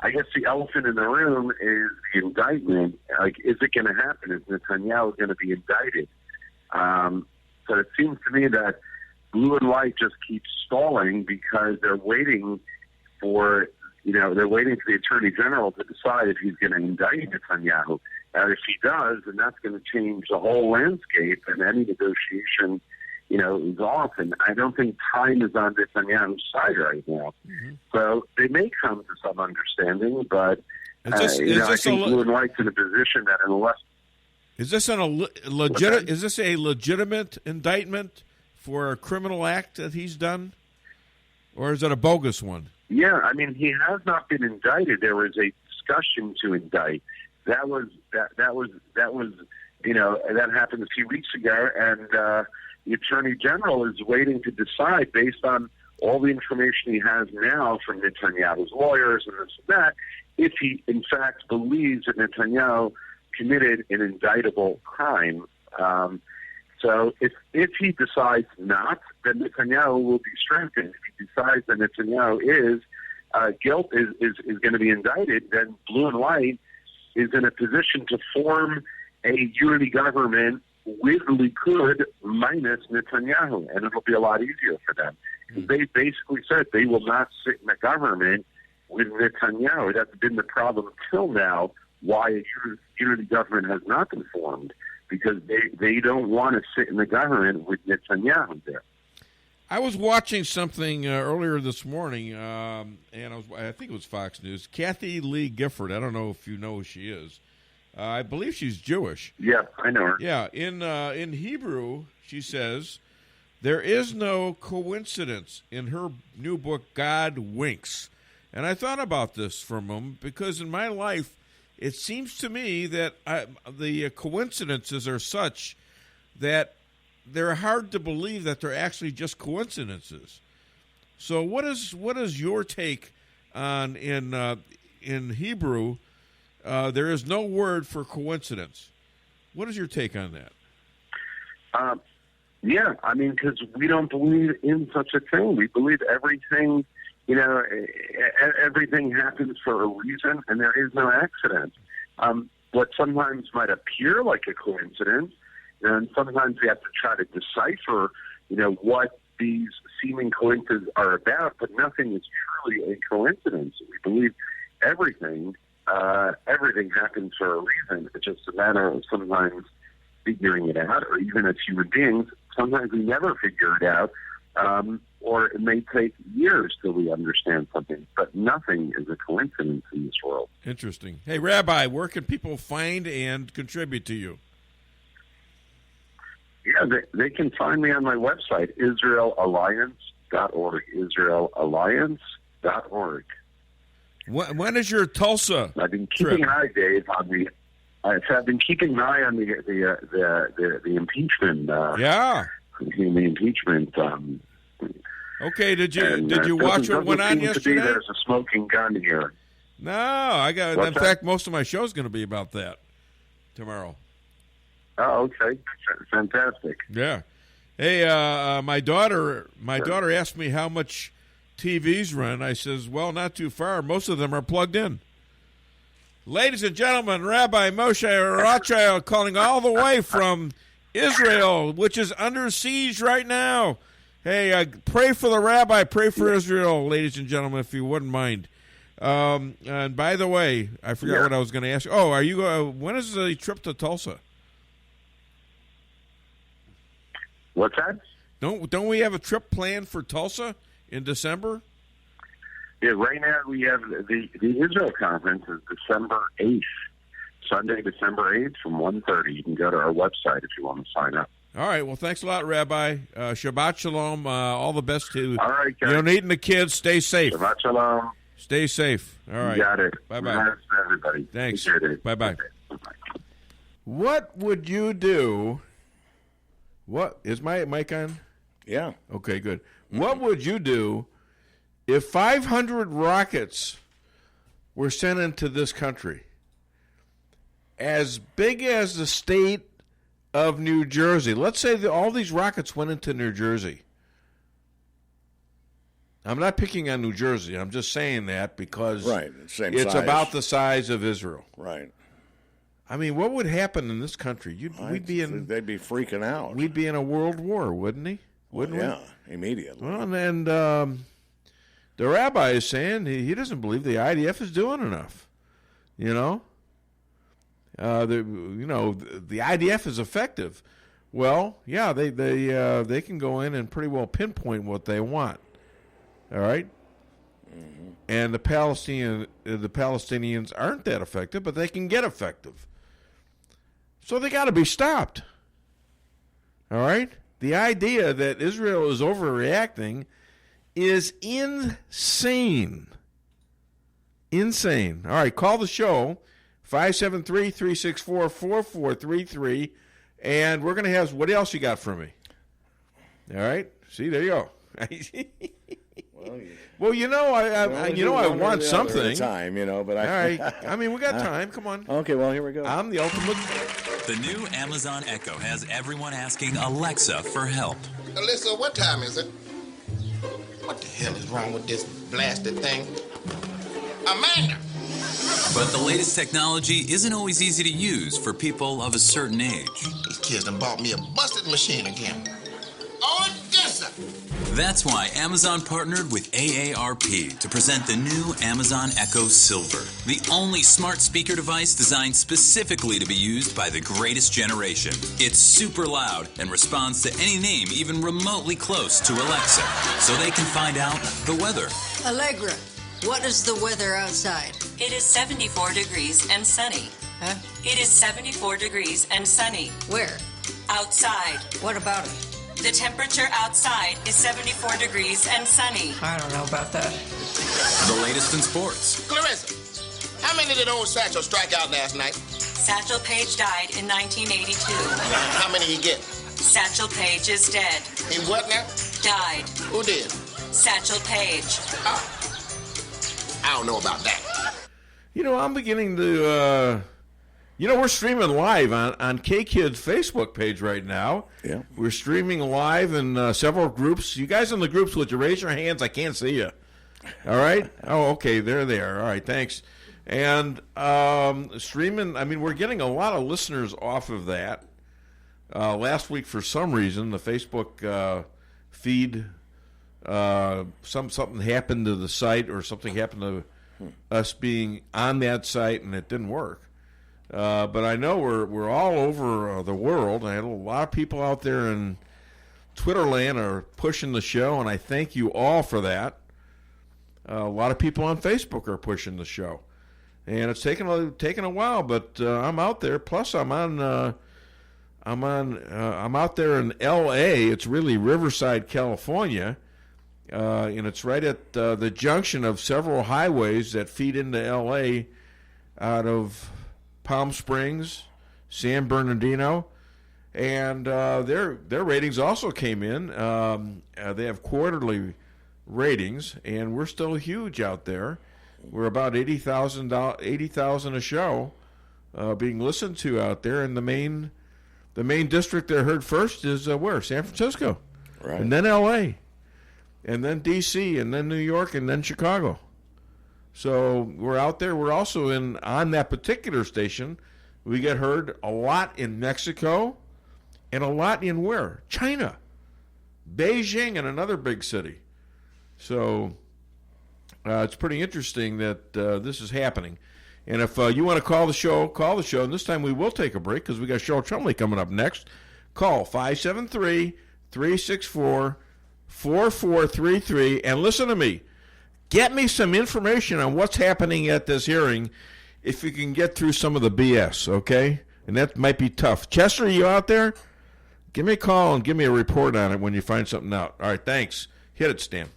I guess the elephant in the room is the indictment. Like, is it going to happen? Is Netanyahu going to be indicted? So it seems to me that blue and white just keep stalling because they're waiting for the Attorney General to decide if he's going to indict Netanyahu. And if he does, then that's going to change the whole landscape, and any negotiation, is off. And I don't think time is on Netanyahu's side right now. Mm-hmm. So they may come to some understanding, but I think blue and white's in a position that unless... Is this a legitimate indictment for a criminal act that he's done, or is it a bogus one? Yeah, I mean, he has not been indicted. There was a discussion to indict. That happened a few weeks ago, and the Attorney General is waiting to decide, based on all the information he has now from Netanyahu's lawyers and this and that, if he in fact believes that Netanyahu committed an indictable crime. So if he decides not, then Netanyahu will be strengthened. If he decides that Netanyahu is going to be indicted, then blue and white is in a position to form a unity government with Likud minus Netanyahu, and it'll be a lot easier for them. They basically said they will not sit in a government with Netanyahu. That's been the problem till now, why a unity government has not been formed, because they don't want to sit in the government with Netanyahu there. I was watching something earlier this morning, and I think it was Fox News. Kathy Lee Gifford, I don't know if you know who she is. I believe she's Jewish. Yeah, I know her. Yeah, in Hebrew, she says, there is no coincidence. In her new book, God Winks. And I thought about this for a moment, because in my life, it seems to me that the coincidences are such that they're hard to believe that they're actually just coincidences. So what is your take on in Hebrew? There is no word for coincidence. What is your take on that? Yeah, I mean, because we don't believe in such a thing. We believe everything, everything happens for a reason, and there is no accident. What sometimes might appear like a coincidence, and sometimes we have to try to decipher, what these seeming coincidences are about, but nothing is truly a coincidence. We believe everything happens for a reason. It's just a matter of sometimes figuring it out, or even as human beings, sometimes we never figure it out. or it may take years till we understand something. But nothing is a coincidence in this world. Interesting. Hey, Rabbi, where can people find and contribute to you? Yeah, they can find me on my website, IsraelAlliance.org. IsraelAlliance.org. When is your Tulsa? I've been keeping an eye, Dave, on the. I've been keeping an eye on the impeachment. Yeah. The impeachment. Okay. Did you watch what went on yesterday? There's a smoking gun here. No, I got. What's in that? fact, most of my show is going to be about that tomorrow. Oh, okay, fantastic. Yeah. Hey, my daughter asked me how much TVs run. I says, well, not too far. Most of them are plugged in. Ladies and gentlemen, Rabbi Moshe Rothchild calling all the way from Israel, which is under siege right now. Hey, pray for the rabbi, pray for Israel, ladies and gentlemen, if you wouldn't mind. And by the way, I forgot what I was going to ask you. Oh, are you? When is the trip to Tulsa? What's that? Don't we have a trip planned for Tulsa in December? Yeah, right now we have the Israel conference is December 8th, Sunday, December 8th from 1:30. You can go to our website if you want to sign up. All right. Well, thanks a lot, Rabbi. Shabbat shalom. All the best to all right, guys. Neat and the kids. Stay safe. Shabbat shalom. Stay safe. All right. You got it. Bye-bye. Everybody. Thanks. Bye-bye. What would you do? What is my mic on? Yeah. Okay, good. What would you do if 500 rockets were sent into this country, as big as the state of New Jersey? Let's say that all these rockets went into New Jersey. I'm not picking on New Jersey. I'm just saying that because it's size. About the size of Israel. Right. I mean, what would happen in this country? They'd be freaking out. We'd be in a world war, wouldn't we? Yeah, immediately. Well, and the rabbi is saying he doesn't believe the IDF is doing enough. You know, the IDF is effective. Well, yeah, they can go in and pretty well pinpoint what they want. All right. Mm-hmm. And the Palestinians aren't that effective, but they can get effective. So they got to be stopped. All right? The idea that Israel is overreacting is insane. Insane. All right, call the show, 573-364-4433, and we're going to have, what else you got for me? All right? See, there you go. Well, I want something. Time, but all right. I mean, we got time. Come on. Okay, well, here we go. I'm the ultimate. The new Amazon Echo has everyone asking Alexa for help. Alyssa, what time is it? What the hell is wrong with this blasted thing? Amanda! But the latest technology isn't always easy to use for people of a certain age. These kids done bought me a busted machine again. Odessa! That's why Amazon partnered with AARP to present the new Amazon Echo Silver, the only smart speaker device designed specifically to be used by the greatest generation. It's super loud and responds to any name even remotely close to Alexa, so they can find out the weather. Allegra, what is the weather outside? It is 74 degrees and sunny. Huh? It is 74 degrees and sunny. Where? Outside. What about it? The temperature outside is 74 degrees and sunny. I don't know about that. The latest in sports. Clarissa, how many did old Satchel strike out last night? Satchel Paige died in 1982. How many he get? Satchel Paige is dead. He what now? Died. Who did? Satchel Paige. Oh. I don't know about that. I'm beginning to... we're streaming live on KKID's Facebook page right now. Yeah. We're streaming live in several groups. You guys in the groups, would you raise your hands? I can't see you. All right? Oh, okay. There they are. All right. Thanks. And streaming, we're getting a lot of listeners off of that. Last week, for some reason, the Facebook feed, something happened to the site or something happened to us being on that site, and it didn't work. But I know we're all over the world. I had a lot of people out there in Twitter land are pushing the show, and I thank you all for that. A lot of people on Facebook are pushing the show, and it's taken a while, but I'm out there. Plus, I'm out there in L.A. It's really Riverside, California, and it's right at the junction of several highways that feed into L.A. out of Palm Springs, San Bernardino. And their ratings also came in. They have quarterly ratings, and we're still huge out there. We're about 80,000 a show being listened to out there. And the main district they're heard first is where? San Francisco, right? And then L.A., and then D.C., and then New York, and then Chicago. So we're out there. We're also on that particular station. We get heard a lot in Mexico. And a lot in where? China. Beijing and another big city. So it's pretty interesting that this is happening. And if you want to call the show. And this time we will take a break because we got Cheryl Chumley coming up next. Call 573-364-4433. And listen to me. Get me some information on what's happening at this hearing if you can get through some of the BS, okay? And that might be tough. Chester, are you out there? Give me a call and give me a report on it when you find something out. All right, thanks. Hit it, Stan.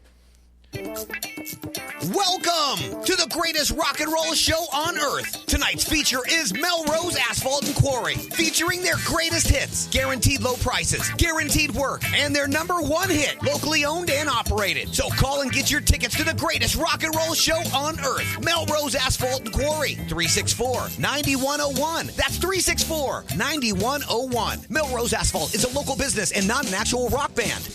Welcome to the greatest rock and roll show on earth. Tonight's feature is Melrose Asphalt and Quarry, featuring their greatest hits, guaranteed low prices, guaranteed work, and their #1 hit, locally owned and operated. So call and get your tickets to the greatest rock and roll show on earth. Melrose Asphalt and Quarry, 364-9101. That's 364-9101. Melrose Asphalt is a local business and not an actual rock band.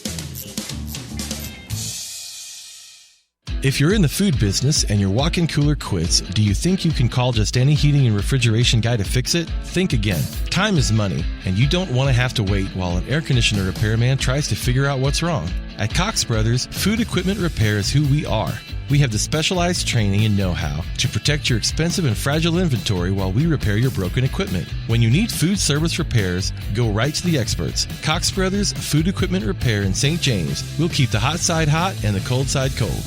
If you're in the food business and your walk-in cooler quits, do you think you can call just any heating and refrigeration guy to fix it? Think again. Time is money, and you don't want to have to wait while an air conditioner repairman tries to figure out what's wrong. At Cox Brothers, food equipment repair is who we are. We have the specialized training and know-how to protect your expensive and fragile inventory while we repair your broken equipment. When you need food service repairs, go right to the experts. Cox Brothers Food Equipment Repair in St. James. We'll keep the hot side hot and the cold side cold.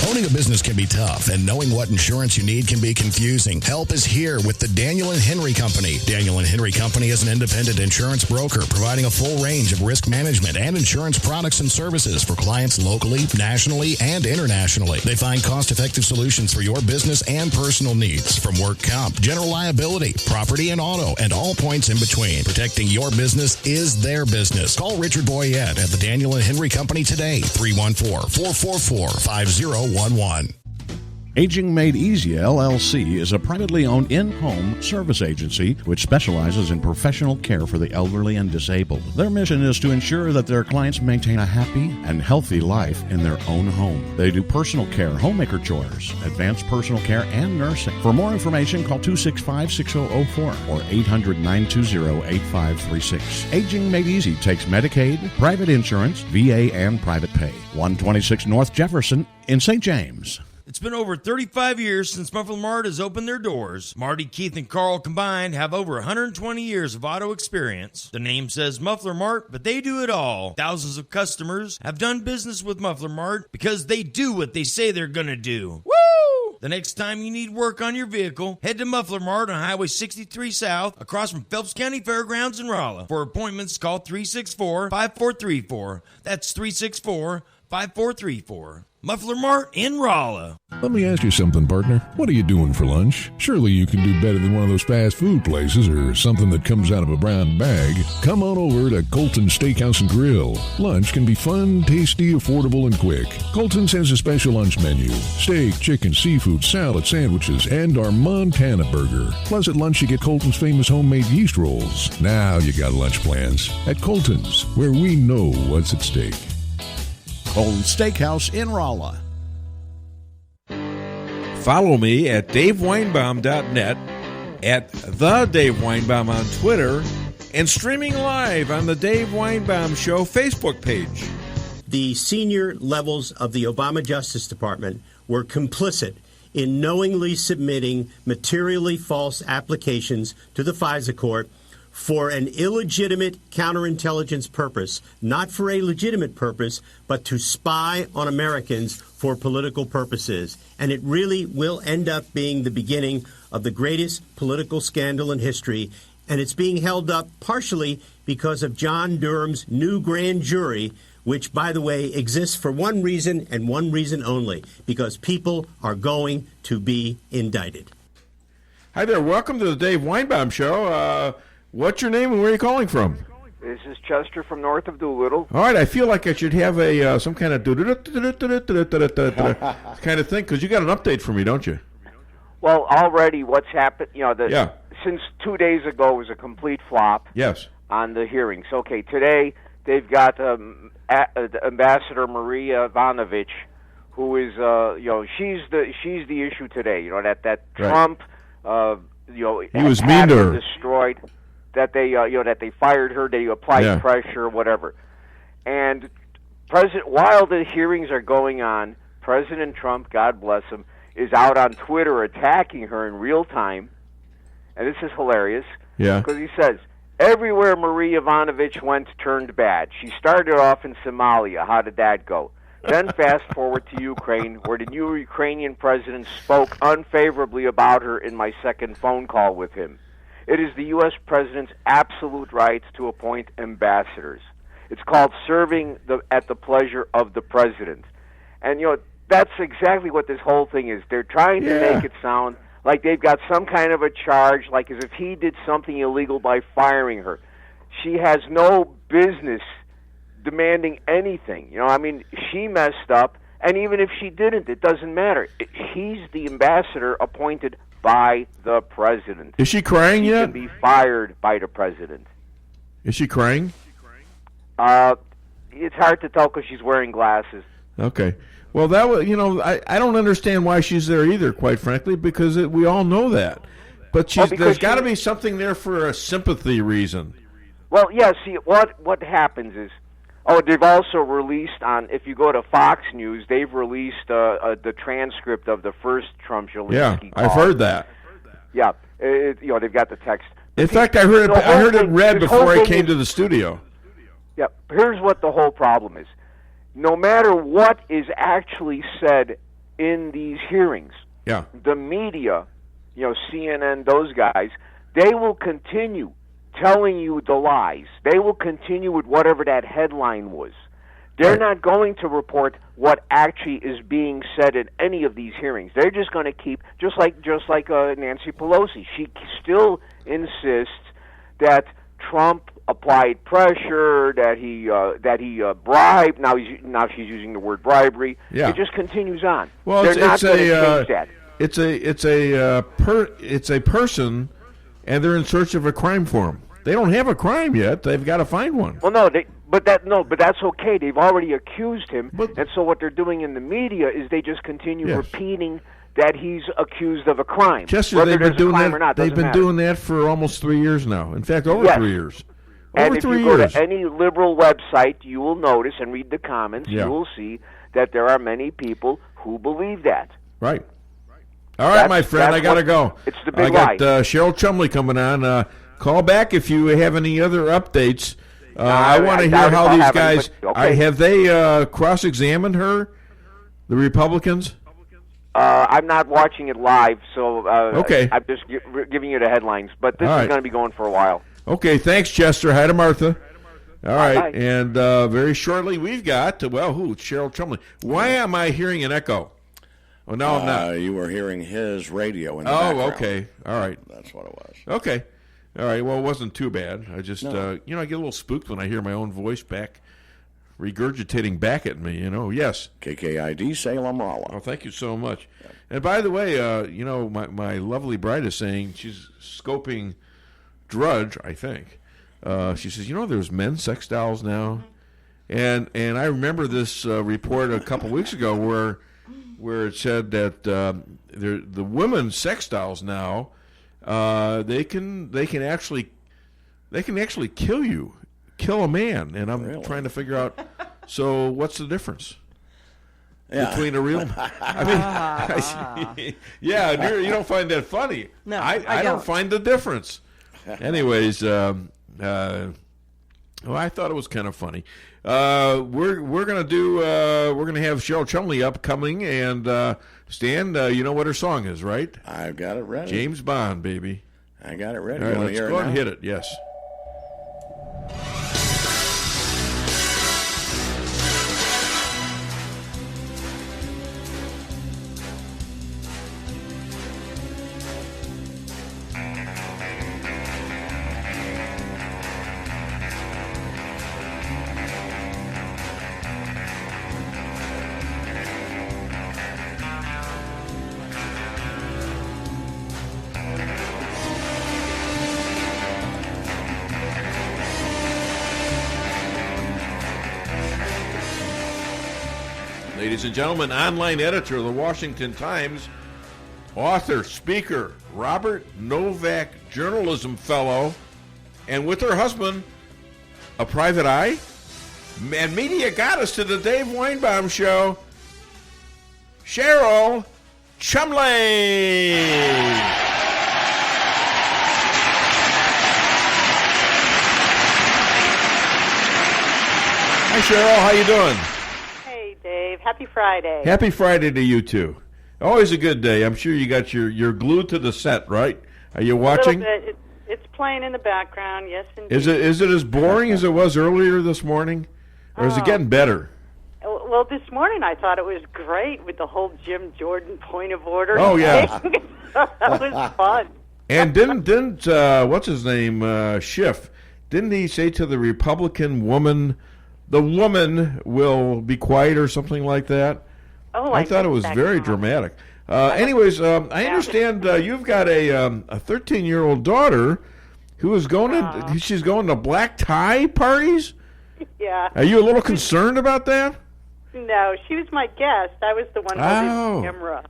Owning a business can be tough, and knowing what insurance you need can be confusing. Help is here with the Daniel and Henry Company. Daniel and Henry Company is an independent insurance broker providing a full range of risk management and insurance products and services for clients locally, nationally, and internationally. They find cost-effective solutions for your business and personal needs, from work comp, general liability, property and auto, and all points in between. Protecting your business is their business. Call Richard Boyette at the Daniel and Henry Company today, 314-444-5011. Aging Made Easy LLC is a privately owned in-home service agency which specializes in professional care for the elderly and disabled. Their mission is to ensure that their clients maintain a happy and healthy life in their own home. They do personal care, homemaker chores, advanced personal care, and nursing. For more information, call 265-6004 or 800-920-8536. Aging Made Easy takes Medicaid, private insurance, VA, and private pay. 126 North Jefferson in St. James. It's been over 35 years since Muffler Mart has opened their doors. Marty, Keith, and Carl combined have over 120 years of auto experience. The name says Muffler Mart, but they do it all. Thousands of customers have done business with Muffler Mart because they do what they say they're going to do. Woo! The next time you need work on your vehicle, head to Muffler Mart on Highway 63 South, across from Phelps County Fairgrounds in Rolla. For appointments, call 364-5434. That's 364-5434. Muffler Mart in Rolla. Let me ask you something, partner. What are you doing for lunch? Surely you can do better than one of those fast food places or something that comes out of a brown bag. Come on over to Colton's Steakhouse and Grill. Lunch can be fun, tasty, affordable, and quick. Colton's has a special lunch menu. Steak, chicken, seafood, salad, sandwiches, and our Montana burger. Plus at lunch you get Colton's famous homemade yeast rolls. Now you got lunch plans. At Colton's, where we know what's at stake. Colton's Steakhouse in Rolla. Follow me at DaveWeinbaum.net, at The Dave Weinbaum on Twitter, and streaming live on the Dave Weinbaum Show Facebook page. The senior levels of the Obama Justice Department were complicit in knowingly submitting materially false applications to the FISA court for an illegitimate counterintelligence purpose, not for a legitimate purpose, but to spy on Americans for political purposes. And it really will end up being the beginning of the greatest political scandal in history. And it's being held up partially because of John Durham's new grand jury, which, by the way, exists for one reason and one reason only, because people are going to be indicted. Hi there. Welcome to the Dave Weinbaum Show. What's your name and where are you calling from? This is Chester from north of Doolittle. All right. I feel like I should have a some kind of kind of thing, because you got an update for me, don't you? Well, already what's happened, since 2 days ago was a complete flop. Yes. On the hearings. Okay, today they've got Ambassador Maria Ivanovich, who is, she's the issue today. That Trump, he was mean to her. Destroyed. That they fired her. They applied pressure, whatever. And while the hearings are going on, President Trump, God bless him, is out on Twitter attacking her in real time. And this is hilarious. Yeah. Because he says, everywhere Marie Ivanovich went turned bad. She started off in Somalia. How did that go? Then fast forward to Ukraine, where the new Ukrainian president spoke unfavorably about her in my second phone call with him. It is the U.S. president's absolute right to appoint ambassadors. It's called serving at the pleasure of the president. And, that's exactly what this whole thing is. They're trying to make it sound like they've got some kind of a charge, like as if he did something illegal by firing her. She has no business demanding anything. She messed up, and even if she didn't, it doesn't matter. He's the ambassador appointed by the president. Is she crying yet? She can be fired by the president. Is she crying? It's hard to tell because she's wearing glasses. Okay. Well, that was, I don't understand why she's there either, quite frankly, because we all know that. But there's got to be something there for a sympathy reason. Well, yeah, see, what happens is, they've also released if you go to Fox News, they've released the transcript of the first Trump-Zelensky call. I've heard that. Yeah, they've got the text. In fact, I heard it read before I came to the studio. Yeah, here's what the whole problem is. No matter what is actually said in these hearings, the media, CNN, those guys, they will continue telling you the lies. They will continue with whatever that headline was. They're not going to report what actually is being said in any of these hearings. They're just going to keep, just like Nancy Pelosi. She still insists that Trump applied pressure, that he bribed. Now she's using the word bribery. Yeah. It just continues on. Well, They're not going to change that. It's a person, and they're in search of a crime for him. They don't have a crime yet. They've got to find one. Well, but that's okay. They've already accused him, and so what they're doing in the media is they just continue repeating that he's accused of a crime. Chester, whether they've been doing that. Or not, they've been doing that for almost 3 years now. In fact, over 3 years. And if you go to any liberal website, you will notice and read the comments. You will see that there are many people who believe that. Right. All right, my friend, I got to go. It's the big lie. I got Cheryl Chumley coming on. Call back if you have any other updates. I want to hear how these guys have they cross-examined her, the Republicans. I'm not watching it live, so okay. I'm just giving you the headlines. But this is going to be going for a while. Okay, thanks, Chester. Hi to Martha. All right, bye. And very shortly we've got, Cheryl Chumley. Why am I hearing an echo? Oh, no, I'm not. You were hearing his radio in the background. Okay. All right. That's what it was. Okay. All right. Well, it wasn't too bad. I just, I get a little spooked when I hear my own voice back, regurgitating back at me, Yes. KKID, Salem, Rolla. Oh, thank you so much. Yeah. And by the way, my lovely bride is saying she's scoping Drudge, I think. She says, there's men's sex dolls now. And I remember this report a couple weeks ago where it said that the women's sex dolls now, they can actually kill a man. And I'm trying to figure out, so what's the difference? Between a real, you don't find that funny. No, I don't find the difference. Anyways, well, I thought it was kind of funny. We're gonna have Cheryl Chumley upcoming, and Stan, you know what her song is, right? I've got it ready. James Bond, baby. I got it ready. All right, let's go ahead and hit it. Yes. Ladies and gentlemen, online editor of the Washington Times, author, speaker, Robert Novak Journalism Fellow, and with her husband, a private eye, and media goddess to the Dave Weinbaum Show, Cheryl Chumley. Hi, Cheryl. How you doing? Dave, happy Friday. Happy Friday to you too. Always a good day. I'm sure you got you're glued to the set, right? Are you watching? A little bit. It's playing in the background. Yes, indeed. Is it as boring as it was earlier this morning, or is it getting better? Well, this morning I thought it was great with the whole Jim Jordan point of order. Oh yeah, that was fun. And didn't what's his name Schiff? Didn't he say to the Republican woman, the woman will be quiet or something like that? Oh, I thought it was very dramatic. Anyways, I understand you've got a 13-year-old daughter who is going to she's going to black tie parties. Yeah. Are you a little concerned about that? No, she was my guest. I was the one holding the camera.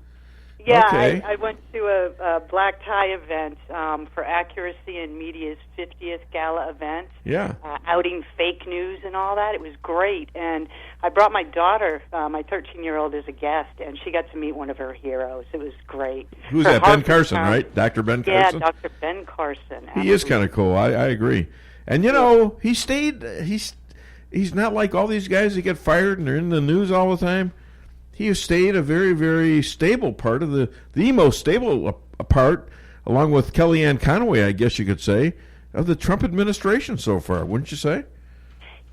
Yeah, okay. I went to a black tie event for Accuracy in Media's 50th gala event. Yeah. Outing fake news and all that. It was great. And I brought my daughter, my 13-year-old, as a guest, and she got to meet one of her heroes. It was great. Who's that? Ben Carson, right? Dr. Ben Carson? Yeah, Dr. Ben Carson. He is kind of cool. I agree. And, you know, he stayed, he's not like all these guys that get fired and they're in the news all the time. He has stayed a very, very stable part of the most stable part, along with Kellyanne Conway, I guess you could say, of the Trump administration so far, wouldn't you say?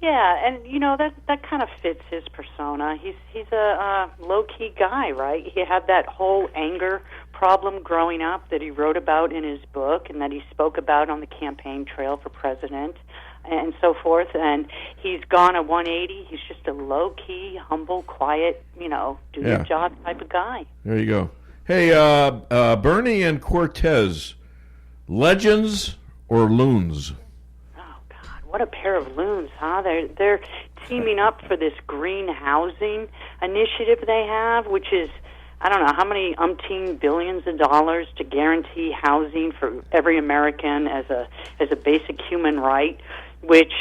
Yeah, and you know that kind of fits his persona. He's a low-key guy, right? He had that whole anger problem growing up that he wrote about in his book and that he spoke about on the campaign trail for president and so forth, and he's gone a 180. He's just a low-key, humble, quiet, do your job type of guy. There you go. Hey, Bernie and Cortez, legends or loons? Oh, God, what a pair of loons, huh? They're teaming up for this green housing initiative they have, which is, I don't know how many umpteen billions of dollars to guarantee housing for every American as a basic human right, which,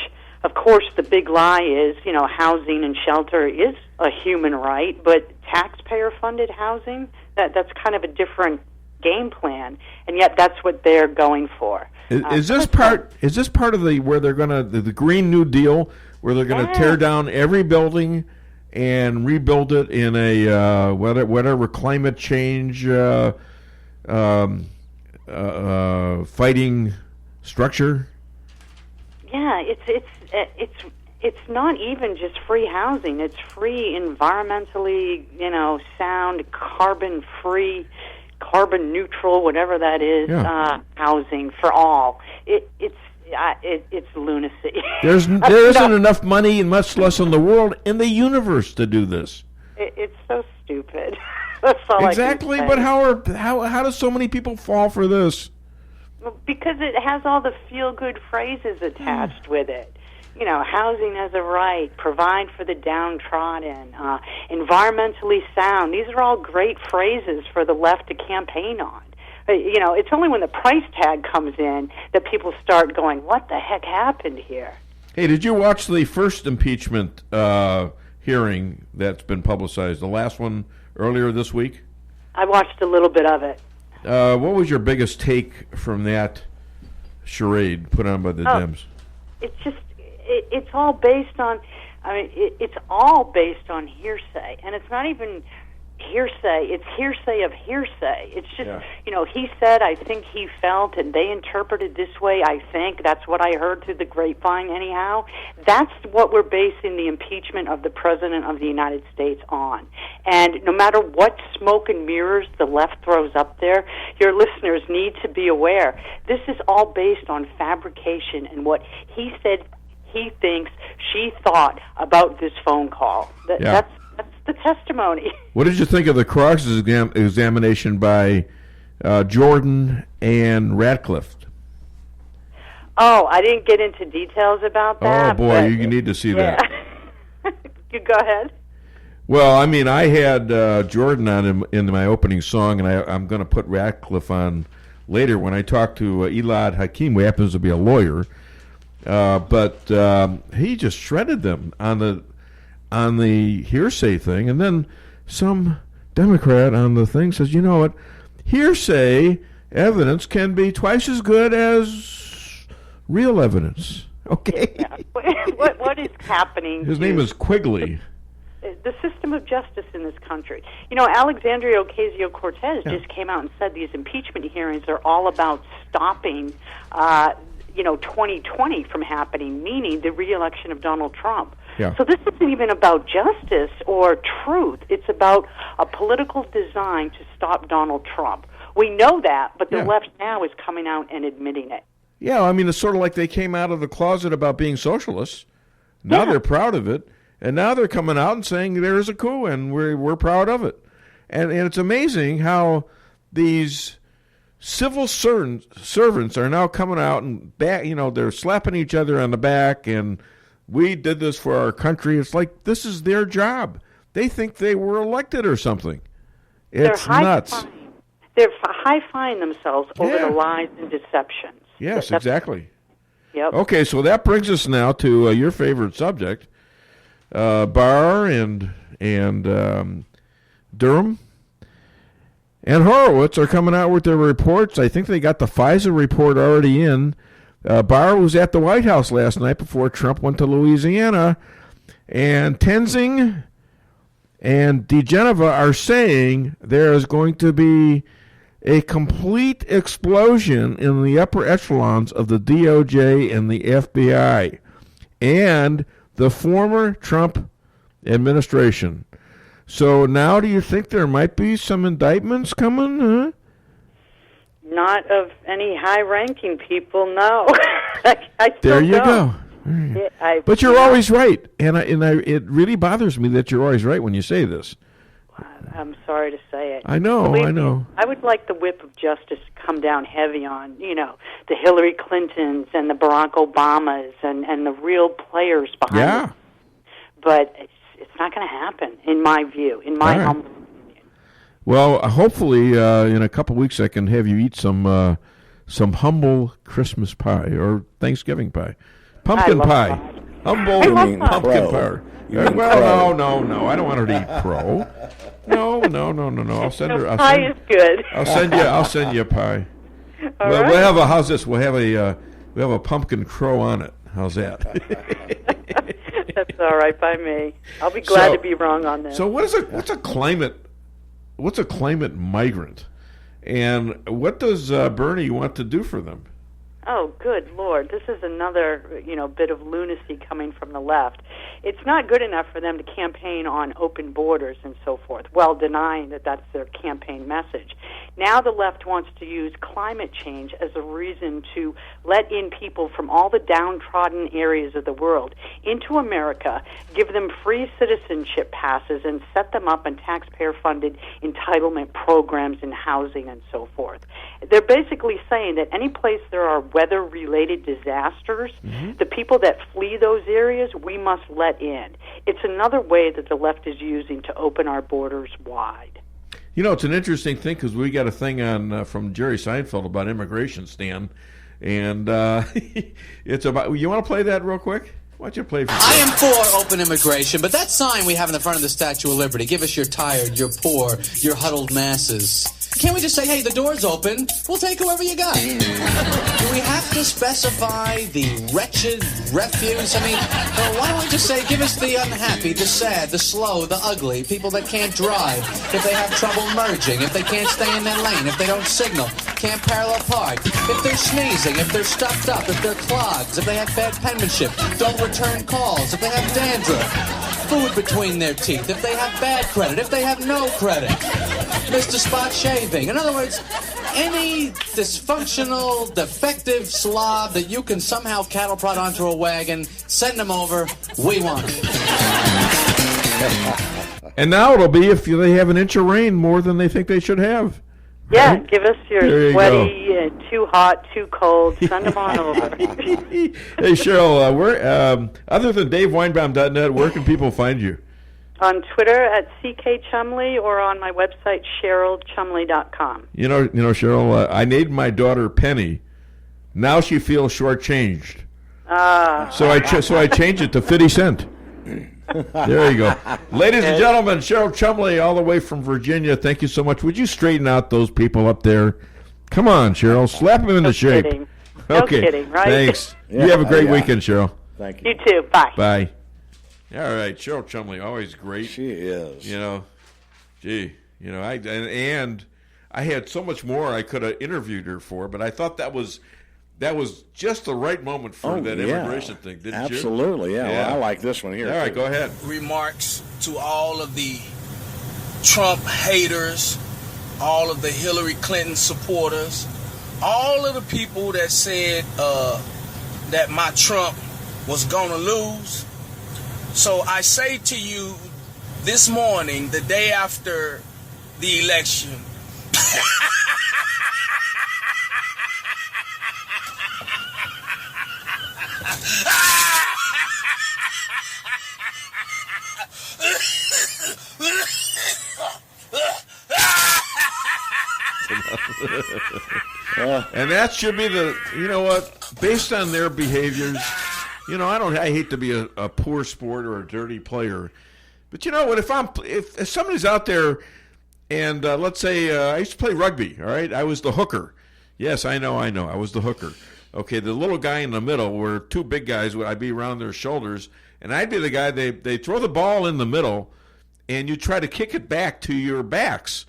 of course, the big lie is, housing and shelter is a human right, but taxpayer-funded housing, that's kind of a different game plan, and yet that's what they're going for. Is this part of the where they're going to the Green New Deal, where they're going to tear down every building and rebuild it in a whatever climate change fighting structure? Yeah, it's not even just free housing. It's free, environmentally, sound, carbon-free, carbon neutral, whatever that is, housing for all. It's lunacy. There isn't enough money, and much less in the world, in the universe, to do this. It's so stupid. That's all exactly. I can say. But how do so many people fall for this? Well, because it has all the feel-good phrases attached with it. Housing as a right, provide for the downtrodden, environmentally sound. These are all great phrases for the left to campaign on. It's only when the price tag comes in that people start going, what the heck happened here? Hey, did you watch the first impeachment hearing that's been publicized, the last one earlier this week? I watched a little bit of it. What was your biggest take from that charade put on by the Dems. It's just, it's all based on, it's all based on hearsay. And it's not even hearsay. It's hearsay of hearsay. It's just, he said, I think he felt, and they interpreted this way, I think. That's what I heard through the grapevine anyhow. That's what we're basing the impeachment of the President of the United States on. And no matter what smoke and mirrors the left throws up there, your listeners need to be aware. This is all based on fabrication and what he said he thinks she thought about this phone call. That's the testimony. What did you think of the cross-examination by Jordan and Ratcliffe? Oh, I didn't get into details about that. Oh, boy, you need to see that. You go ahead. Well, I mean, I had Jordan on in my opening song, and I'm going to put Ratcliffe on later when I talk to Elad Hakim, who happens to be a lawyer. But he just shredded them on the hearsay thing, and then some Democrat on the thing says, you know what, hearsay evidence can be twice as good as real evidence. Okay. Yeah. What is happening? His name is Quigley. The system of justice in this country. Alexandria Ocasio-Cortez just came out and said these impeachment hearings are all about stopping 2020 from happening, meaning the re-election of Donald Trump. Yeah. So this isn't even about justice or truth. It's about a political design to stop Donald Trump. We know that, but the left now is coming out and admitting it. Yeah, I mean, it's sort of like they came out of the closet about being socialists. Now they're proud of it, and now they're coming out and saying there's a coup, and we're proud of it. And it's amazing how these civil servants are now coming out and back. They're slapping each other on the back, and we did this for our country. It's like this is their job. They think they were elected or something. It's nuts. They're high-fiving themselves over the lies and deceptions. Yes, exactly. Yep. Okay, so that brings us now to your favorite subject, Barr and Durham. And Horowitz are coming out with their reports. I think they got the FISA report already in. Barr was at the White House last night before Trump went to Louisiana. And Tenzing and DeGeneva are saying there is going to be a complete explosion in the upper echelons of the DOJ and the FBI and the former Trump administration. So now do you think there might be some indictments coming? Huh? Not of any high-ranking people, no. I there you don't. Go. Right. But you're always right, and it really bothers me that you're always right when you say this. I'm sorry to say it. I know. I would like the whip of justice to come down heavy on, the Hillary Clintons and the Barack Obamas and the real players behind it. But it's not going to happen, in my view, in my humble opinion. Well, hopefully in a couple weeks I can have you eat some humble Christmas pie or Thanksgiving pie. Pumpkin pie. Humble pumpkin pie. Well, no. I don't want her to eat crow. No. I'll send her. Pie is good. I'll send you a pie. We'll have a. How's this? We'll have a pumpkin crow on it. How's that? That's all right by me. I'll be glad to be wrong on this. So what's a climate migrant, and what does Bernie want to do for them? Oh, good Lord. This is another, bit of lunacy coming from the left. It's not good enough for them to campaign on open borders and so forth, while denying that that's their campaign message. Now the left wants to use climate change as a reason to let in people from all the downtrodden areas of the world into America, give them free citizenship passes, and set them up in taxpayer-funded entitlement programs in housing and so forth. They're basically saying that any place there are weather-related disasters, the people that flee those areas, we must let in. It's another way that the left is using to open our borders wide. It's an interesting thing because we got a thing on from Jerry Seinfeld about immigration, Stan, and it's about. You want to play that real quick? Why don't you play for I am for open immigration, but that sign we have in the front of the Statue of Liberty, give us your tired, your poor, your huddled masses. Can't we just say, hey, the door's open, we'll take whoever you got? Do we have to specify the wretched refuse? I mean, why don't we just say, give us the unhappy, the sad, the slow, the ugly, people that can't drive, if they have trouble merging, if they can't stay in their lane, if they don't signal, can't parallel park, if they're sneezing, if they're stuffed up, if they're clogs, if they have bad penmanship, don't return calls, if they have dandruff, food between their teeth, if they have bad credit, if they have no credit, Mr. Spot Shaving. In other words, any dysfunctional, defective slob that you can somehow cattle prod onto a wagon, send them over. We want it. And now it'll be if they have an inch of rain more than they think they should have. Yeah, right? Give us your sweaty, too hot, too cold. Send them on over. Hey, Cheryl, other than DaveWeinbaum.net, where can people find you? On Twitter at CK Chumley or on my website, CherylChumley.com. You know, Cheryl, I named my daughter Penny. Now she feels shortchanged. So I changed it to 50 Cent. There you go. Ladies and gentlemen, Cheryl Chumley, all the way from Virginia, thank you so much. Would you straighten out those people up there? Come on, Cheryl. Slap them into shape. Kidding. Okay. No kidding, right? Thanks. You have a great weekend, Cheryl. Thank you. You too. Bye. Bye. All right, Cheryl Chumley, always great. She is. I had so much more I could have interviewed her for, but I thought that was just the right moment for that immigration thing, didn't you? Absolutely, yeah. Well, I like this one here. All right, go ahead. Remarks to all of the Trump haters, all of the Hillary Clinton supporters, all of the people that said that my Trump was going to lose. So I say to you this morning, the day after the election, and that should be based on their behaviors. I hate to be a poor sport or a dirty player, but you know what? If somebody's out there, and let's say I used to play rugby, all right? I was the hooker. Yes, I know. I was the hooker. Okay, the little guy in the middle were two big guys. I'd be around their shoulders, and I'd be the guy. They throw the ball in the middle, and you try to kick it back to your backs.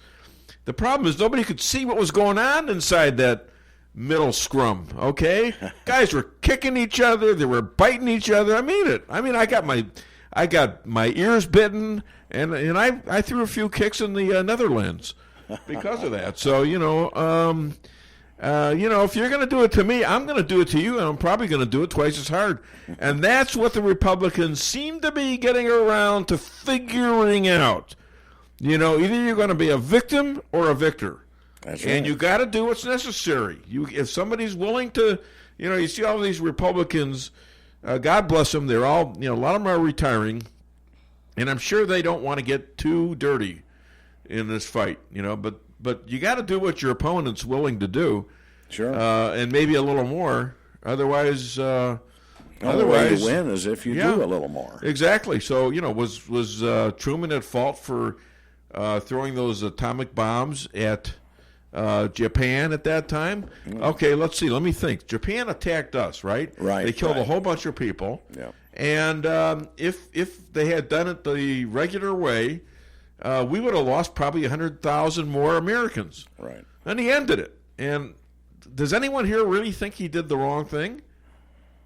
The problem is nobody could see what was going on inside that middle scrum, okay? Guys were kicking each other. They were biting each other. I mean it. I got my ears bitten, and I threw a few kicks in the Netherlands because of that. So, if you're going to do it to me, I'm going to do it to you, and I'm probably going to do it twice as hard. And that's what the Republicans seem to be getting around to figuring out. Either you're going to be a victim or a victor. That's and right. you got to do what's necessary. If somebody's willing to, you see all these Republicans, God bless them, they're all, a lot of them are retiring, and I'm sure they don't want to get too dirty in this fight, but you got to do what your opponent's willing to do. Sure. And maybe a little more. Otherwise, the way to win is if you do a little more. Exactly. So, was Truman at fault for throwing those atomic bombs at Japan at that time? Okay, let's see. Let me think. Japan attacked us, right? Right. They killed a whole bunch of people. Yeah. And if they had done it the regular way, we would have lost probably 100,000 more Americans. Right. And he ended it. And does anyone here really think he did the wrong thing?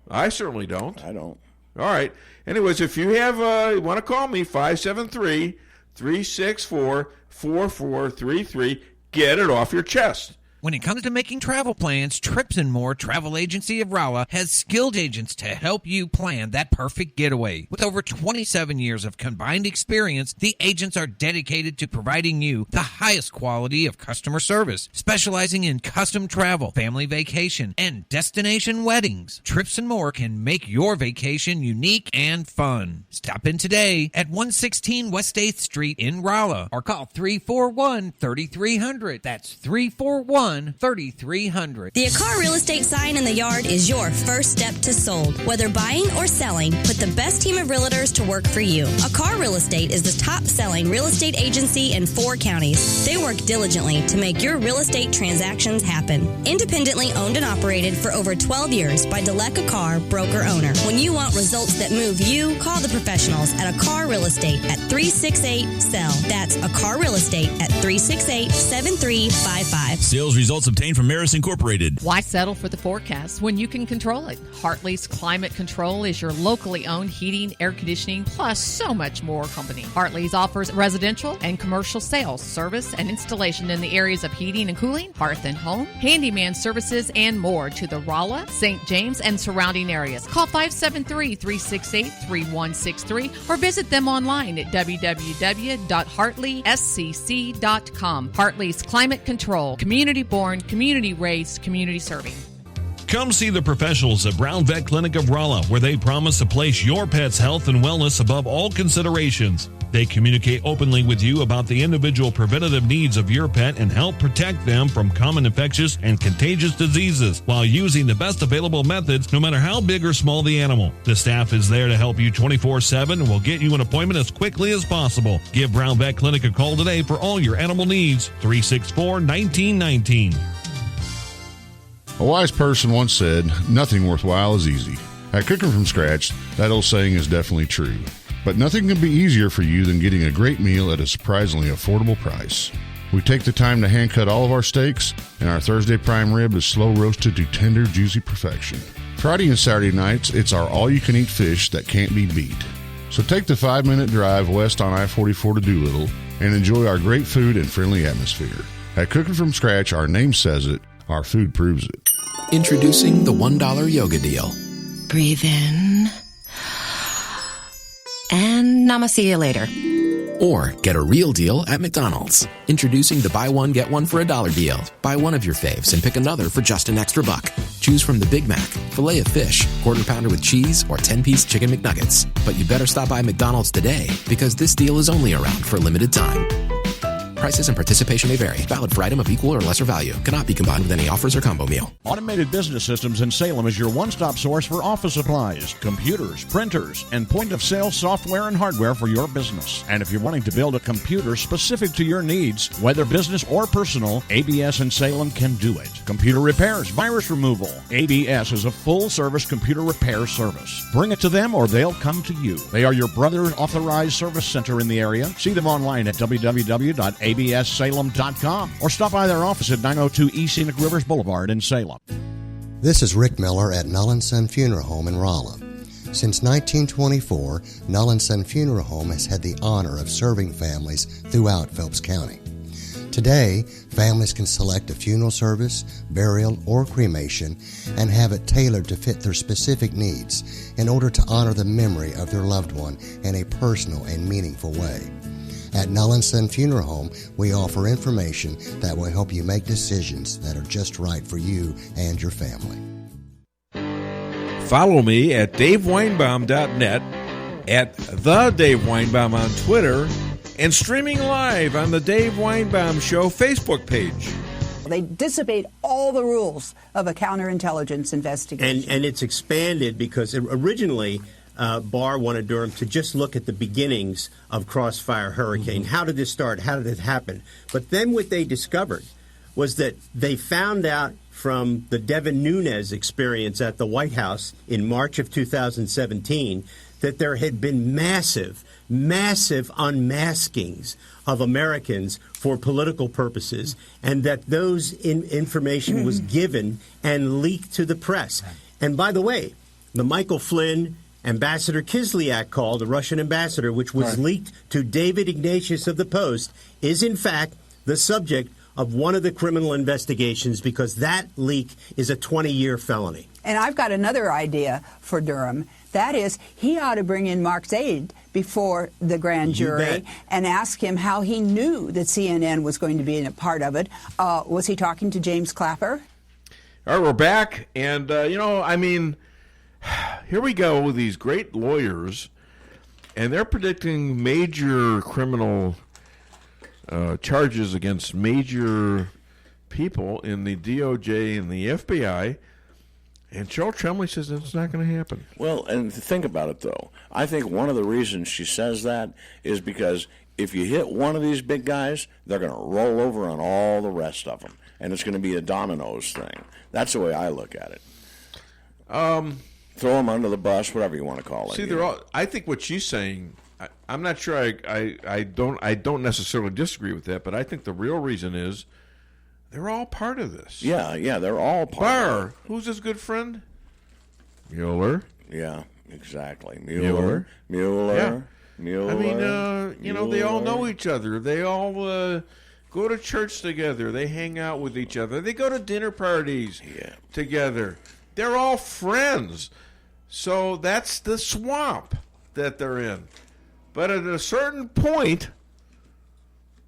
I certainly don't. I don't. All right. Anyways, if you you want to call me, 573-364-4433, get it off your chest. When it comes to making travel plans, Trips & More Travel Agency of Rolla has skilled agents to help you plan that perfect getaway. With over 27 years of combined experience, the agents are dedicated to providing you the highest quality of customer service, specializing in custom travel, family vacation, and destination weddings. Trips & More can make your vacation unique and fun. Stop in today at 116 West 8th Street in Rolla or call 341-3300. That's 341 801-3300. The Akar Real Estate sign in the yard is your first step to sold. Whether buying or selling, put the best team of realtors to work for you. Akar Real Estate is the top-selling real estate agency in 4 counties. They work diligently to make your real estate transactions happen. Independently owned and operated for over 12 years by Delek Akar, broker-owner. When you want results that move you, call the professionals at Akar Real Estate at 368-SELL. That's Akar Real Estate at 368-7355. Sales results obtained from Maris Incorporated. Why settle for the forecast when you can control it? Hartley's Climate Control is your locally owned heating, air conditioning, plus so much more company. Hartley's offers residential and commercial sales, service, and installation in the areas of heating and cooling, hearth and home, handyman services, and more to the Rolla, St. James, and surrounding areas. Call 573-368-3163 or visit them online at www.hartleyscc.com. Hartley's Climate Control. Community born, community raised, community serving. Come see the professionals at Brown Vet Clinic of Rolla, where they promise to place your pet's health and wellness above all considerations. They communicate openly with you about the individual preventative needs of your pet and help protect them from common infectious and contagious diseases while using the best available methods, no matter how big or small the animal. The staff is there to help you 24/7 and will get you an appointment as quickly as possible. Give Brown Vet Clinic a call today for all your animal needs. 364-1919. A wise person once said, nothing worthwhile is easy. At Cooking From Scratch, that old saying is definitely true. But nothing can be easier for you than getting a great meal at a surprisingly affordable price. We take the time to hand-cut all of our steaks, and our Thursday prime rib is slow-roasted to tender, juicy perfection. Friday and Saturday nights, it's our all-you-can-eat fish that can't be beat. So take the 5-minute drive west on I-44 to Doolittle and enjoy our great food and friendly atmosphere. At Cooking From Scratch, our name says it, our food proves it. Introducing the $1 yoga deal. Breathe in. And I'ma see you later. Or get a real deal at McDonald's. Introducing the buy one, get one for $1 deal. Buy one of your faves and pick another for just an extra $1. Choose from the Big Mac, filet of fish, quarter pounder with cheese, or 10-piece chicken McNuggets. But you better stop by McDonald's today because this deal is only around for a limited time. Prices and participation may vary. Valid for item of equal or lesser value. Cannot be combined with any offers or combo meal. Automated Business Systems in Salem is your one-stop source for office supplies, computers, printers, and point-of-sale software and hardware for your business. And if you're wanting to build a computer specific to your needs, whether business or personal, ABS in Salem can do it. Computer repairs, virus removal. ABS is a full-service computer repair service. Bring it to them or they'll come to you. They are your brother authorized service center in the area. See them online at www.abssalem.com or stop by their office at 902 East Scenic Rivers Boulevard in Salem. This is Rick Miller at Null & Son Funeral Home in Rolla. Since 1924, Null & Son Funeral Home has had the honor of serving families throughout Phelps County. Today, families can select a funeral service, burial, or cremation and have it tailored to fit their specific needs in order to honor the memory of their loved one in a personal and meaningful way. At Null & Son Funeral Home, we offer information that will help you make decisions that are just right for you and your family. Follow me at DaveWeinbaum.net, at The Dave Weinbaum on Twitter, and streaming live on the Dave Weinbaum Show Facebook page. They dissipate all the rules of a counterintelligence investigation. And it's expanded because originally Barr wanted Durham to just look at the beginnings of Crossfire Hurricane. Mm-hmm. How did this start? How did it happen? But then what they discovered was that they found out from the Devin Nunes experience at the White House in March of 2017 that there had been massive unmaskings of Americans for political purposes, and that those information was given and leaked to the press. And by the way, the Michael Flynn Ambassador Kislyak call, the Russian ambassador, which was leaked to David Ignatius of the Post, is in fact the subject of one of the criminal investigations because that leak is a 20-year felony. And I've got another idea for Durham. That is, he ought to bring in Mark Zaid before the grand jury and ask him how he knew that CNN was going to be a part of it. Was he talking to James Clapper? All right, we're back. And, here we go with these great lawyers, and they're predicting major criminal charges against major people in the DOJ and the FBI, and Cheryl Chumley says it's not going to happen. Well, and think about it, though. I think one of the reasons she says that is because if you hit one of these big guys, they're going to roll over on all the rest of them, and it's going to be a dominoes thing. That's the way I look at it. Throw them under the bus, whatever you want to call it. See, they're all. I think what she's saying. I'm not sure. I don't necessarily disagree with that, but I think the real reason is they're all part of this. Yeah, they're all part. Barr, of it. who's his good friend? Mueller. Yeah, exactly. Mueller. Yeah. Mueller. I mean, they all know each other. They all go to church together. They hang out with each other. They go to dinner parties together. They're all friends. So that's the swamp that they're in. But at a certain point,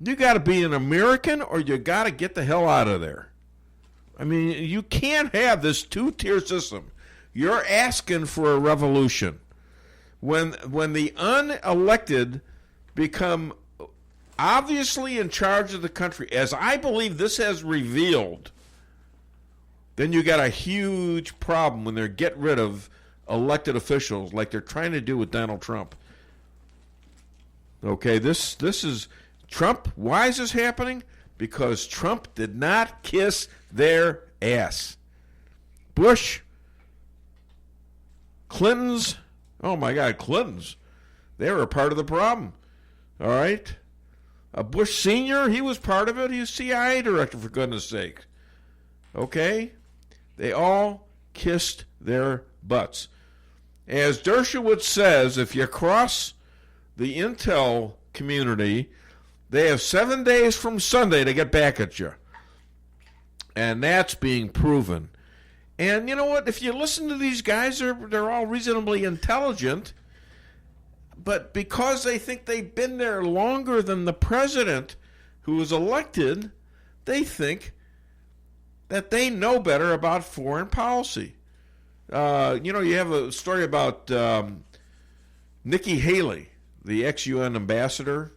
you got to be an American or you got to get the hell out of there. I mean, you can't have this two-tier system. You're asking for a revolution. When the unelected become obviously in charge of the country, as I believe this has revealed, then you got a huge problem when they get rid of elected officials like they're trying to do with Donald Trump. Okay, this is Trump. Why is this happening? Because Trump did not kiss their ass. Bush, Clinton's, oh my God, Clinton's, they were a part of the problem. All right? Bush Sr., he was part of it. He was CIA director, for goodness sake. Okay? They all kissed their butts. As Dershowitz says, if you cross the intel community, they have 7 days from Sunday to get back at you. And that's being proven. And you know what? If you listen to these guys, they're all reasonably intelligent. But because they think they've been there longer than the president who was elected, they think that they know better about foreign policy. You have a story about Nikki Haley, the ex-UN ambassador,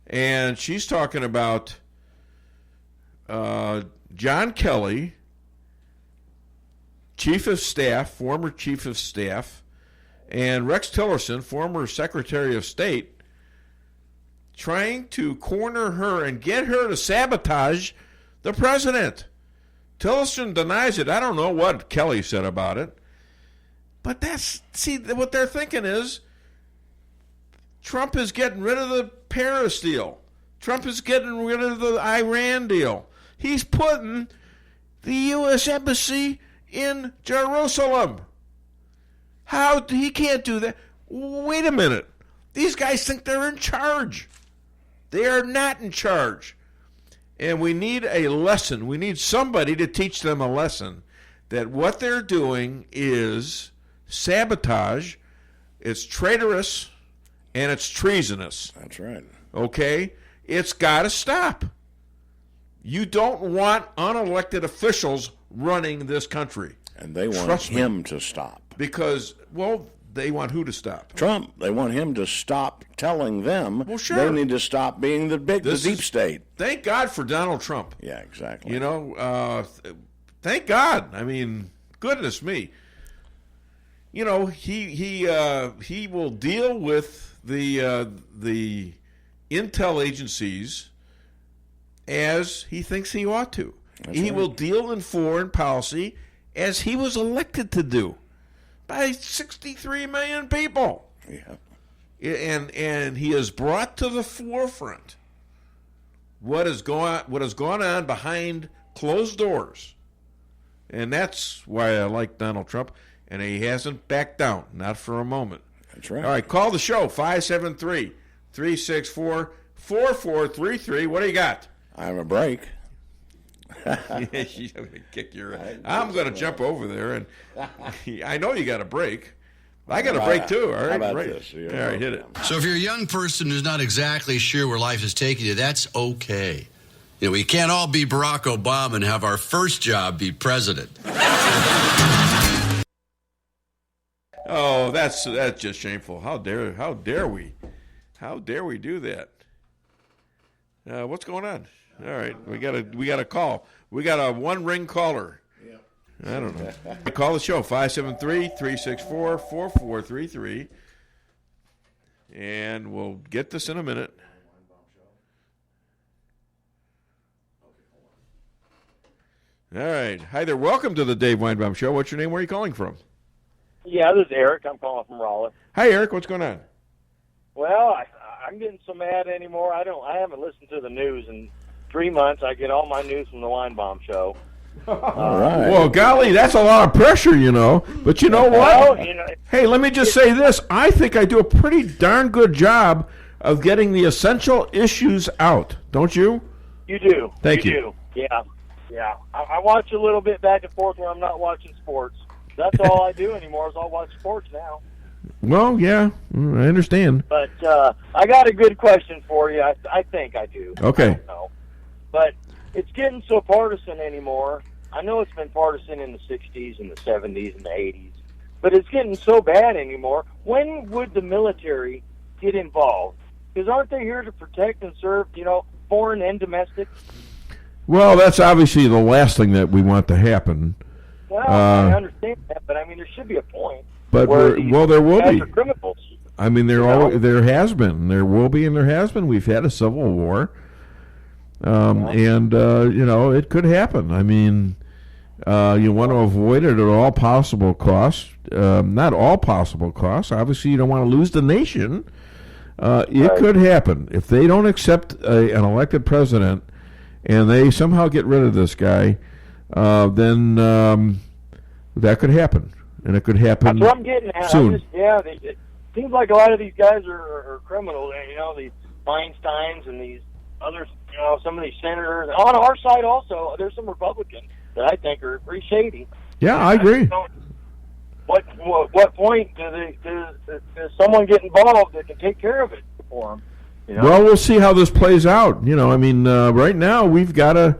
and she's talking about John Kelly, chief of staff, former chief of staff, and Rex Tillerson, former Secretary of State, trying to corner her and get her to sabotage the president. Tillerson denies it. I don't know what Kelly said about it. But what they're thinking is Trump is getting rid of the Paris deal. Trump is getting rid of the Iran deal. He's putting the U.S. Embassy in Jerusalem. How? He can't do that. Wait a minute. These guys think they're in charge. They are not in charge. And we need a lesson. We need somebody to teach them a lesson that what they're doing is sabotage, it's traitorous, and it's treasonous. That's right. Okay? It's got to stop. You don't want unelected officials running this country. And they want him to stop. Because, they want who to stop? Trump. They want him to stop telling them they need to stop being the deep state. Thank God for Donald Trump. Yeah, exactly. Thank God. I mean, goodness me. He will deal with the intel agencies as he thinks he ought to. He will deal in foreign policy as he was elected to do by 63 million people. Yeah. And he has brought to the forefront what has gone on behind closed doors. And that's why I like Donald Trump. And he hasn't backed down, not for a moment. That's right. All right, call the show, 573-364-4433. What do you got? I have a break. Kick your ass. I'm going to jump over there, and I know you got a break. I got a break too. All right, how about right. this? All right, hit it. So if you're a young person who's not exactly sure where life is taking you, that's okay. We can't all be Barack Obama and have our first job be president. Oh, that's just shameful. How dare we? How dare we do that? What's going on? All right, we got a call. We got a one-ring caller. Yeah. I don't know. Call the show, 573-364-4433. And we'll get this in a minute. All right. Hi there. Welcome to the Dave Weinbaum Show. What's your name? Where are you calling from? Yeah, this is Eric. I'm calling from Raleigh. Hi, Eric. What's going on? Well, I'm getting so mad anymore. I haven't listened to the news in 3 months. I get all my news from the Weinbaum Show. All right. Well, golly, that's a lot of pressure, you know. But you know what? Well, hey, let me just say this. I think I do a pretty darn good job of getting the essential issues out. Don't you? You do. Thank you. Do. Yeah. I watch a little bit back and forth when I'm not watching sports. That's all I do anymore is I'll watch sports now. Well, yeah, I understand. But I got a good question for you. I think I do. Okay. I don't know. But it's getting so partisan anymore. I know it's been partisan in the 60s and the 70s and the 80s, but it's getting so bad anymore. When would the military get involved? Because aren't they here to protect and serve, foreign and domestic? Well, that's obviously the last thing that we want to happen. Well, I understand that, but I mean, there should be a point. But there will be. Criminals. I mean, there has been, there will be, and there has been. We've had a civil war, and it could happen. I mean, you want to avoid it at all possible costs. Not all possible costs. Obviously, you don't want to lose the nation. It could happen if they don't accept an elected president, and they somehow get rid of this guy. Then that could happen, and it could happen. That's what I'm getting at. Soon. It seems like a lot of these guys are criminals. These Feinsteins and these others. Some of these senators. On our side, also, there's some Republicans that I think are pretty shady. Yeah, I agree. What point does someone get involved that can take care of it for them? Well, we'll see how this plays out. Right now we've got to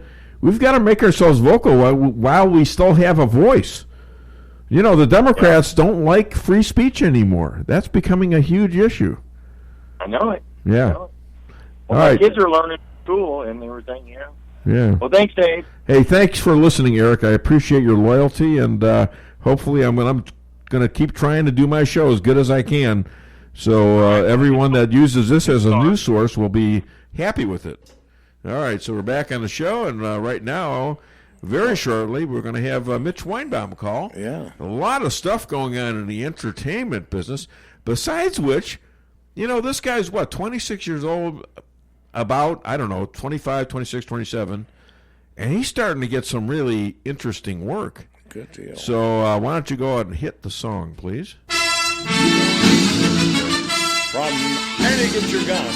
make ourselves vocal while we still have a voice. The Democrats don't like free speech anymore. That's becoming a huge issue. I know it. Yeah. Well, all right. Kids are learning in school and everything. Yeah. Yeah. Well, thanks, Dave. Hey, thanks for listening, Eric. I appreciate your loyalty, and hopefully I'm going to keep trying to do my show as good as I can. So everyone that uses this as a news source will be happy with it. All right, so we're back on the show, and right now, very shortly, we're going to have Mitch Weinbaum call. Yeah. A lot of stuff going on in the entertainment business, besides which, this guy's, 26 years old, about, 25, 26, 27, and he's starting to get some really interesting work. Good deal. So why don't you go ahead and hit the song, please? From Annie Get Your Gun.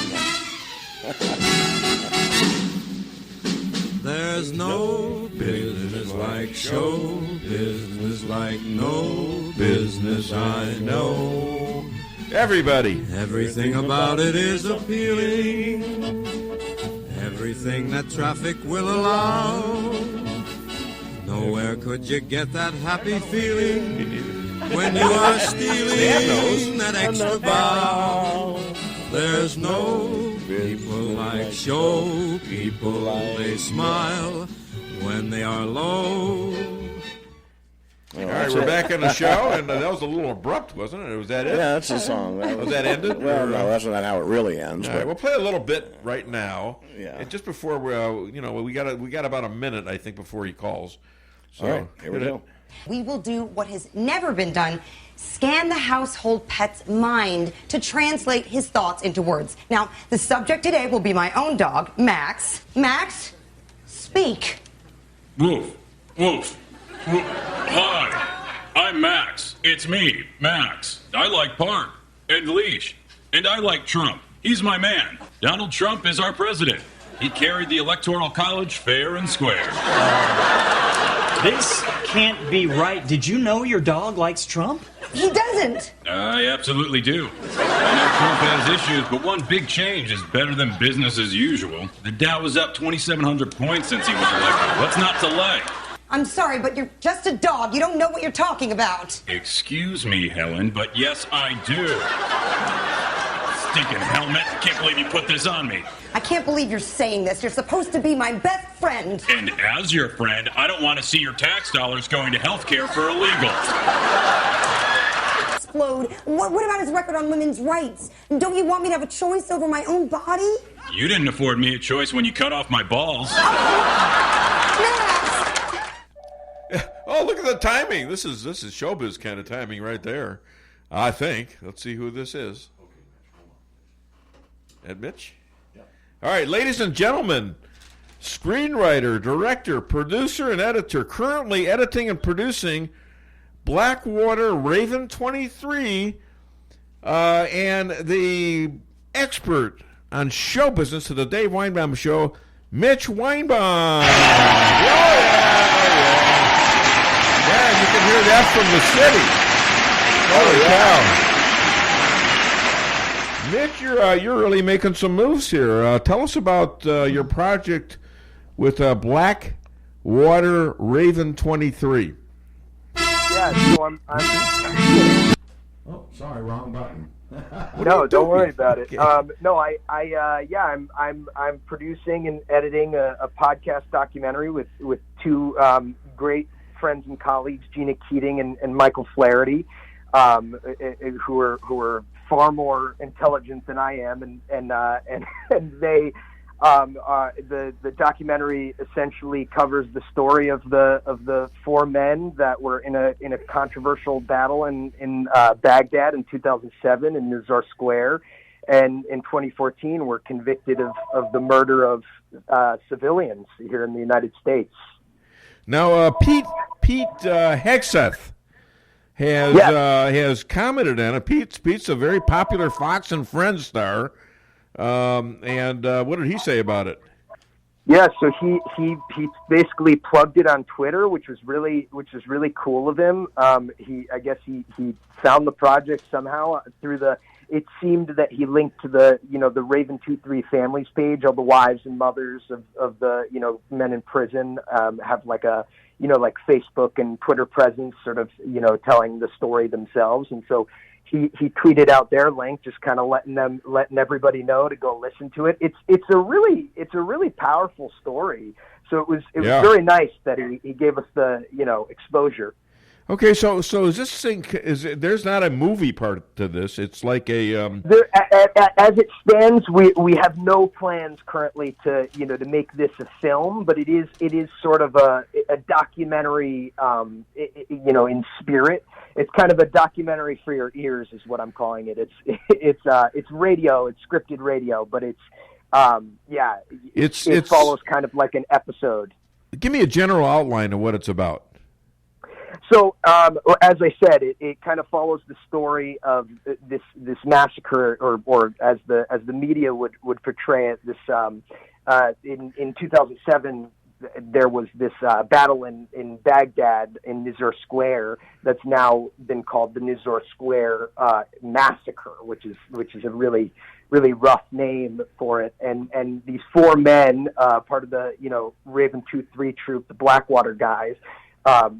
There's no business like show business, like no business I know. Everybody. Everything about it is appealing. Everything that traffic will allow. Nowhere could you get that happy feeling when you are stealing that extra bow. There's no people like show people. They smile when they are low. All right, we're back on the show, and that was a little abrupt, wasn't it? Was that it? Yeah, that's the song. Was that ended? Well, no, that's not how it really ends. All right, we'll play a little bit right now. Yeah. And just before we got about a minute, I think, before he calls. So, all right, here we go. We will do what has never been done. Scan the household pet's mind to translate his thoughts into words. Now, the subject today will be my own dog, Max. Max, speak. Woof, woof, woof. Hi, I'm Max. It's me, Max. I like Park and Leash, and I like Trump. He's my man. Donald Trump is our president. He carried the Electoral College fair and square. This can't be right. Did you know your dog likes Trump? He doesn't. I absolutely do. I know Trump has issues, but one big change is better than business as usual. The Dow is up 2,700 points since he was elected. What's not to like? I'm sorry, but you're just a dog. You don't know what you're talking about. Excuse me, Helen, but yes, I do. stinking helmet. Can't believe you put this on me. I can't believe you're saying this. You're supposed to be my best friend. And as your friend, I don't want to see your tax dollars going to health care for illegals. Explode. What about his record on women's rights? Don't you want me to have a choice over my own body? You didn't afford me a choice when you cut off my balls. Oh, look at the timing. This is showbiz kind of timing right there, I think. Let's see who this is. And Mitch? Yeah. All right, ladies and gentlemen, screenwriter, director, producer, and editor, currently editing and producing Blackwater Raven 23, and the expert on show business of the Dave Weinbaum Show, Mitch Weinbaum. Man, you can hear that from the city. Holy cow. Mitch, you're really making some moves here. Tell us about your project with Blackwater Raven 23. Yeah, so I'm Oh, sorry, wrong button. No, don't worry about it. I'm producing and editing a podcast documentary with two great friends and colleagues, Gina Keating and Michael Flaherty, who are far more intelligent than I am, and they the documentary essentially covers the story of the four men that were in a controversial battle in Baghdad in 2007 in Nizar Square, and in 2014 were convicted of the murder of civilians here in the United States. Now, Pete Hegseth has commented on it. Pete's a very popular Fox and Friends star, and what did he say about it? Yeah, so he basically plugged it on Twitter, which was really cool of him. I guess he found the project somehow through it seemed that he linked to the Raven 23 families page. All the wives and mothers of the men in prison have like a Facebook and Twitter presence, sort of telling the story themselves. And so he tweeted out their link, just kind of letting everybody know to go listen to it. It's a really powerful story. So it was very nice that he gave us the exposure. Okay, so is this thing? There's not a movie part to this? It's like a. As it stands, we have no plans currently to make this a film, but it is sort of a documentary, in spirit. It's kind of a documentary for your ears, is what I'm calling it. It's radio, it's scripted radio, but it follows kind of like an episode. Give me a general outline of what it's about. So, as I said, it kind of follows the story of this massacre, or as the media would portray it. This in 2007, there was this battle in Baghdad in Nizar Square that's now been called the Nizar Square massacre, which is a really rough name for it. And these four men, part of the Raven 2-3 troop, the Blackwater guys.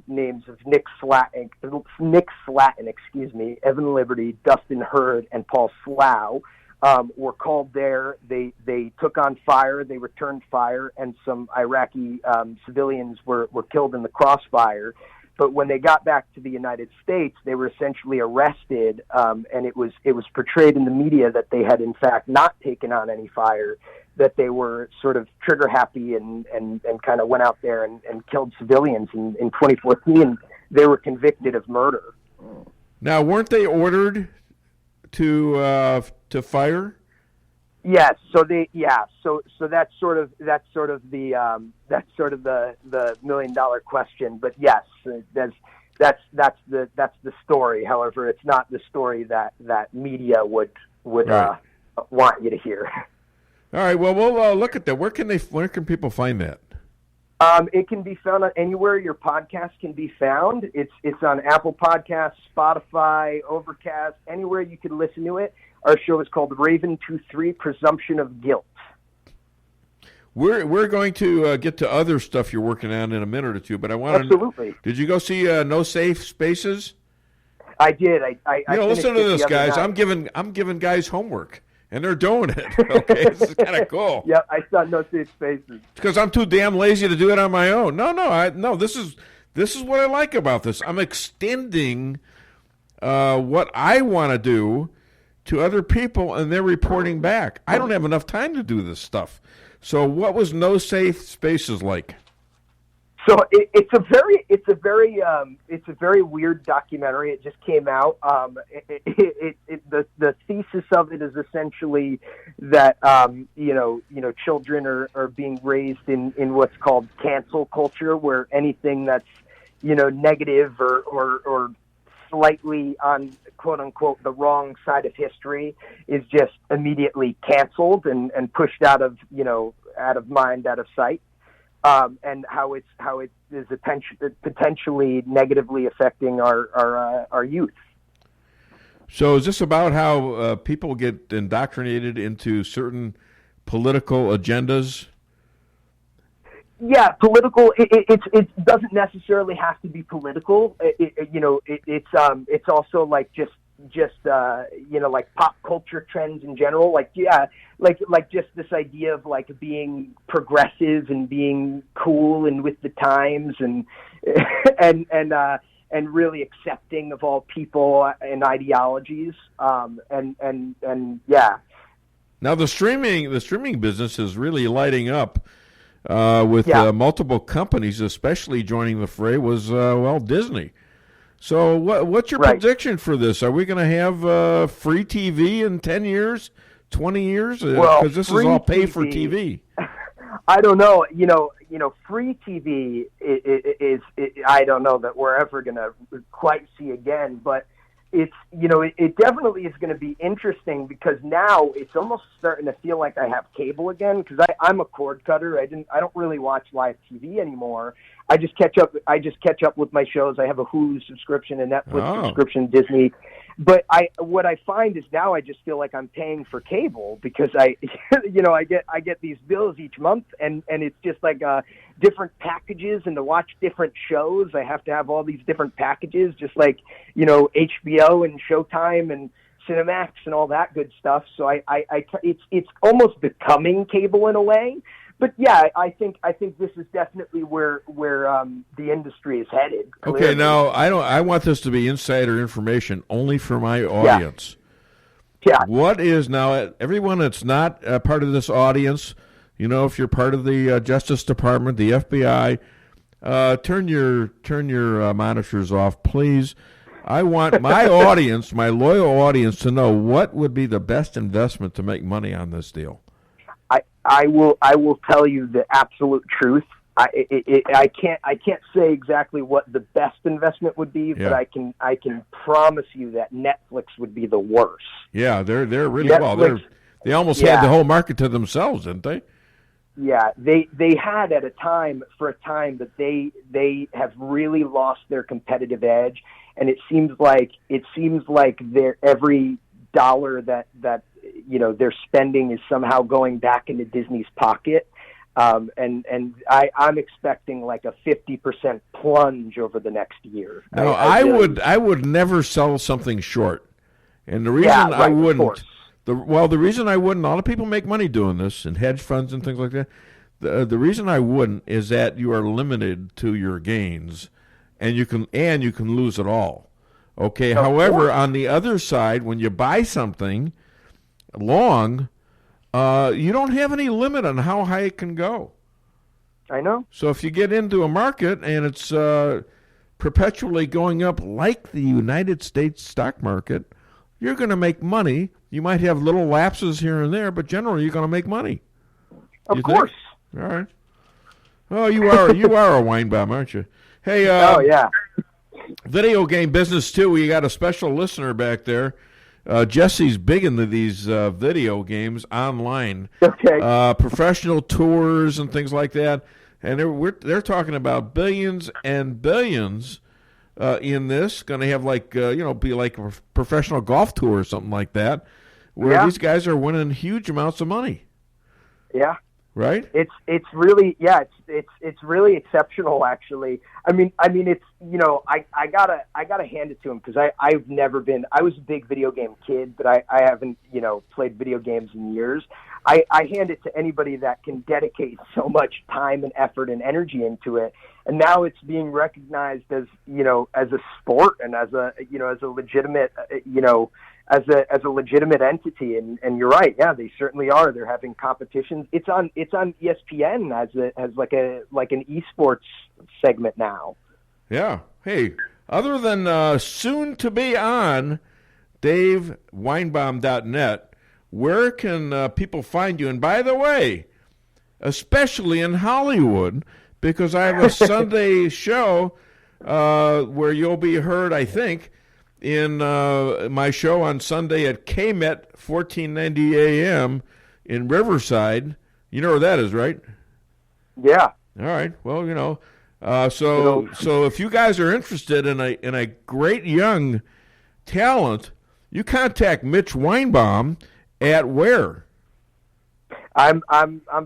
Names of Nick Slatton, Evan Liberty, Dustin Hurd, and Paul Slough were called there. They took on fire, they returned fire, and some Iraqi civilians were killed in the crossfire. But when they got back to the United States, they were essentially arrested, and it was portrayed in the media that they had in fact not taken on any fire, that they were sort of trigger happy and kind of went out there and killed civilians. In 2014, they were convicted of murder. Now, weren't they ordered to fire? Yes. So that's sort of the $1 million question. But yes, that's the story. However, it's not the story that media would right. Want you to hear. All right. Well, we'll look at that. Where can people find that? It can be found on anywhere your podcast can be found. It's on Apple Podcasts, Spotify, Overcast, anywhere you can listen to it. Our show is called Raven 2-3 Presumption of Guilt. We're going to get to other stuff you're working on in a minute or two, but I want to. Absolutely. Did you go see No Safe Spaces? I did. I listen to this, guys. Night. I'm giving guys homework. and they're doing it. Okay, this is kind of cool. Yeah, I saw No Safe Spaces. Because I'm too damn lazy to do it on my own. No. This is what I like about this. I'm extending what I want to do to other people, and they're reporting back. I don't have enough time to do this stuff. So, what was No Safe Spaces like? So it's a very weird documentary. It just came out. The thesis of it is essentially that children are being raised in what's called cancel culture, where anything that's negative or slightly on quote unquote the wrong side of history is just immediately canceled and pushed out of mind, out of sight. And how it is potentially negatively affecting our youth. So is this about how people get indoctrinated into certain political agendas? Yeah, political. It doesn't necessarily have to be political. It's also like just like pop culture trends in general. Like just this idea of like being progressive and being cool and with the times and really accepting of all people and ideologies. And yeah. Now the streaming business is really lighting up. With multiple companies, especially joining the fray, was Disney. So what's your prediction for this? Are we going to have free TV in 10 years, 20 years? Because this is all pay for TV. I don't know. Free TV is I don't know that we're ever going to quite see again, but it's it definitely is going to be interesting because now it's almost starting to feel like I have cable again because I'm a cord cutter. I don't really watch live TV anymore. I just catch up with my shows. I have a Hulu subscription, a Netflix subscription, Disney. But what I find is now I just feel like I'm paying for cable because I get these bills each month and it's just like different packages, and to watch different shows I have to have all these different packages, just like HBO and Showtime and Cinemax and all that good stuff. So it's almost becoming cable in a way. But yeah, I think this is definitely where the industry is headed. Clearly. Okay, now I want this to be insider information only for my audience. Yeah. What is now everyone that's not part of this audience? If you're part of the Justice Department, the FBI, turn your monitors off, please. I want my audience, my loyal audience, to know what would be the best investment to make money on this deal. I will tell you the absolute truth. I can't say exactly what the best investment would be, but I can promise you that Netflix would be the worst. Yeah, they're really Netflix, they almost had the whole market to themselves, didn't they? Yeah, they had for a time, but they have really lost their competitive edge, and it seems like their every dollar that they're spending is somehow going back into Disney's pocket. And I'm expecting like a 50% plunge over the next year. No, I would never sell something short. And the reason I wouldn't, the reason I wouldn't, a lot of people make money doing this and hedge funds and things like that. The reason I wouldn't is that you are limited to your gains and you can lose it all. Okay. However, on the other side, when you buy something long, you don't have any limit on how high it can go. I know. So if you get into a market and it's perpetually going up like the United States stock market, you're going to make money. You might have little lapses here and there, but generally you're going to make money. Of course. All right. Oh, you are a Weinbaum, aren't you? Hey. Yeah. Video game business too. We got a special listener back there. Jesse's big into these video games online, professional tours and things like that, and they're talking about billions and billions in this. Going to have be like a professional golf tour or something like that, where these guys are winning huge amounts of money. Yeah, right? It's really it's really exceptional, actually. I mean it's, you know, I gotta hand it to him, because I've never been. I was a big video game kid, but I haven't, you know, played video games in years. I hand it to anybody that can dedicate so much time and effort and energy into it, and now it's being recognized as, you know, as a sport and as a, you know, as a legitimate, you know, as a legitimate entity. And you're right, yeah, they certainly are. They're having competitions. It's on ESPN as like an esports segment now. Yeah. Hey, other than soon to be on DaveWeinbaum.net, where can people find you? And by the way, especially in Hollywood, because I have a Sunday show where you'll be heard, I think, in my show on Sunday at KMET 1490 AM in Riverside. You know where that is, right? Yeah. All right. Well, you know, so if you guys are interested in a great young talent, you contact Mitch Weinbaum at where? I'm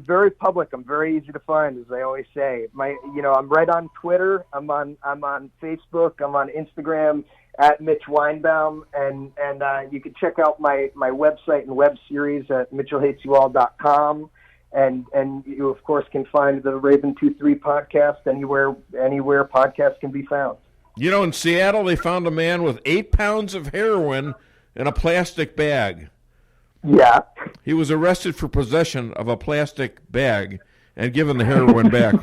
very public. I'm very easy to find, as I always say. I'm right on Twitter. I'm on Facebook. I'm on Instagram at Mitch Weinbaum, and you can check out my website and web series at mitchellhatesyouall.com. And you, of course, can find the Raven 23 podcast anywhere podcasts can be found. You know, in Seattle, they found a man with 8 pounds of heroin in a plastic bag. Yeah. He was arrested for possession of a plastic bag and given the heroin back.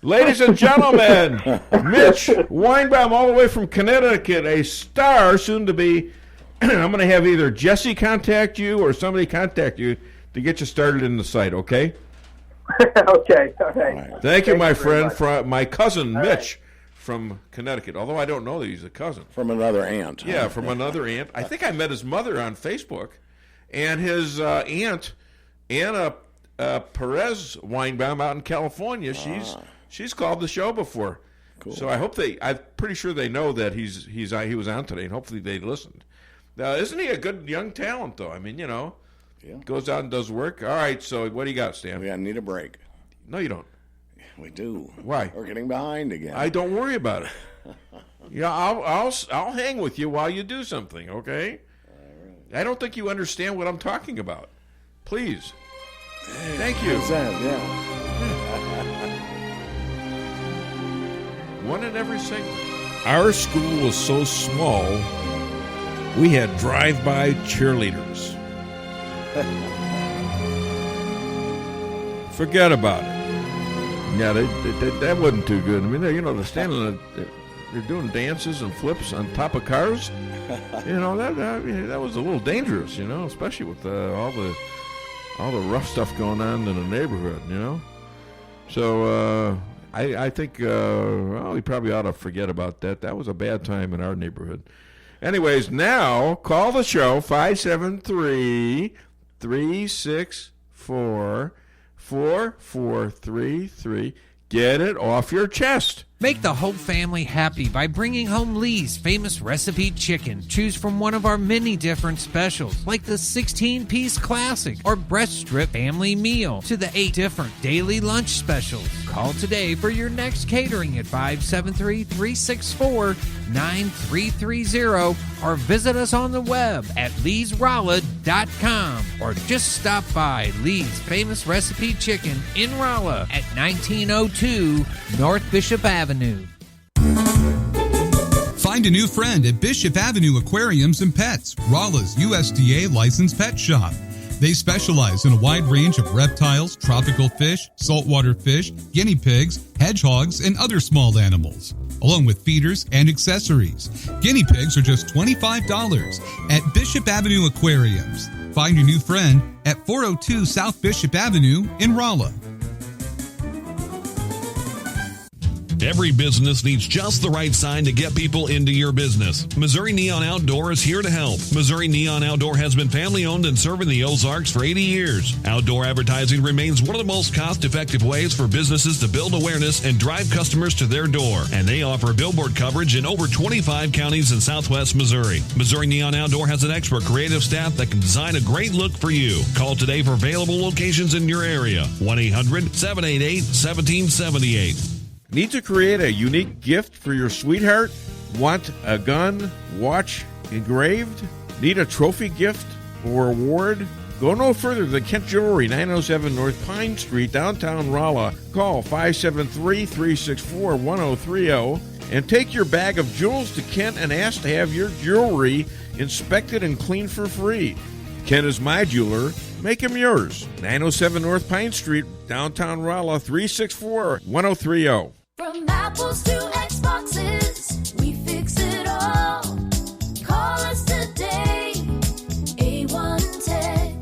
Ladies and gentlemen, Mitch Weinbaum, all the way from Connecticut, a star, soon to be. I'm going to have either Jesse contact you or somebody contact you to get you started in the site, okay? Okay, all right. Thank you, my friend, from my cousin Mitch from Connecticut, although I don't know that he's a cousin. From another aunt. Yeah, from another aunt. I think I met his mother on Facebook, and his aunt, Anna Perez Weinbaum out in California, she's called the show before. Cool. So I hope I'm pretty sure they know that he was on today, and hopefully they listened. Isn't he a good young talent, though? I mean, you know, goes out and does work. All right, so what do you got, Stan? We need a break. No, you don't. We do. Why? We're getting behind again. I don't worry about it. Yeah, I'll hang with you while you do something, okay? I don't think you understand what I'm talking about. Please. Hey, thank you. Yeah. One in every segment. Our school was so small, we had drive-by cheerleaders. Forget about it. Yeah, that wasn't too good. I mean, they're standing, they're doing dances and flips on top of cars. You know, that was a little dangerous, you know, especially with all the rough stuff going on in the neighborhood, you know. So I think we probably ought to forget about that. That was a bad time in our neighborhood. Anyways, now call the show 573-364-4433. Get it off your chest. Make the whole family happy by bringing home Lee's famous recipe chicken. Choose from one of our many different specials, like the 16-piece classic or breast strip family meal, to the 8 different daily lunch specials. Call today for your next catering at 573-364-9330 or visit us on the web at leesrolla.com or just stop by Lee's famous recipe chicken in Rolla at 1902 North Bishop Avenue. Find a new friend at Bishop Avenue Aquariums and Pets, Rolla's USDA licensed pet shop. They specialize in a wide range of reptiles, tropical fish, saltwater fish, guinea pigs, hedgehogs, and other small animals, along with feeders and accessories. Guinea pigs are just $25 at Bishop Avenue Aquariums. Find your new friend at 402 South Bishop Avenue in Rolla. Every business needs just the right sign to get people into your business. Missouri Neon Outdoor is here to help. Missouri Neon Outdoor has been family-owned and serving the Ozarks for 80 years. Outdoor advertising remains one of the most cost-effective ways for businesses to build awareness and drive customers to their door. And they offer billboard coverage in over 25 counties in southwest Missouri. Missouri Neon Outdoor has an expert creative staff that can design a great look for you. Call today for available locations in your area. 1-800-788-1778. Need to create a unique gift for your sweetheart? Want a gun, watch engraved? Need a trophy gift or award? Go no further than Kent Jewelry, 907 North Pine Street, downtown Rolla. Call 573-364-1030 and take your bag of jewels to Kent and ask to have your jewelry inspected and cleaned for free. Kent is my jeweler. Make him yours. 907 North Pine Street, downtown Rolla, 364-1030. From apples to Xboxes, we fix it all. Call us today, A1 Tech.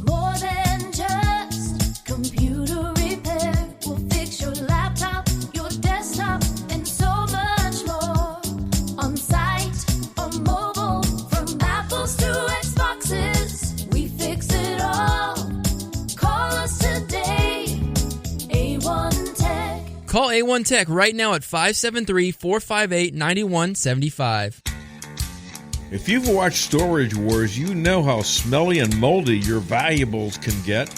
More than just computer repair. We'll fix your laptop, your desktop, and so much more. On site or mobile, from apples to Xboxes, we fix it all. Call us today, A1 Tech. Call A1 Tech right now at 573-458-9175. If you've watched Storage Wars, you know how smelly and moldy your valuables can get.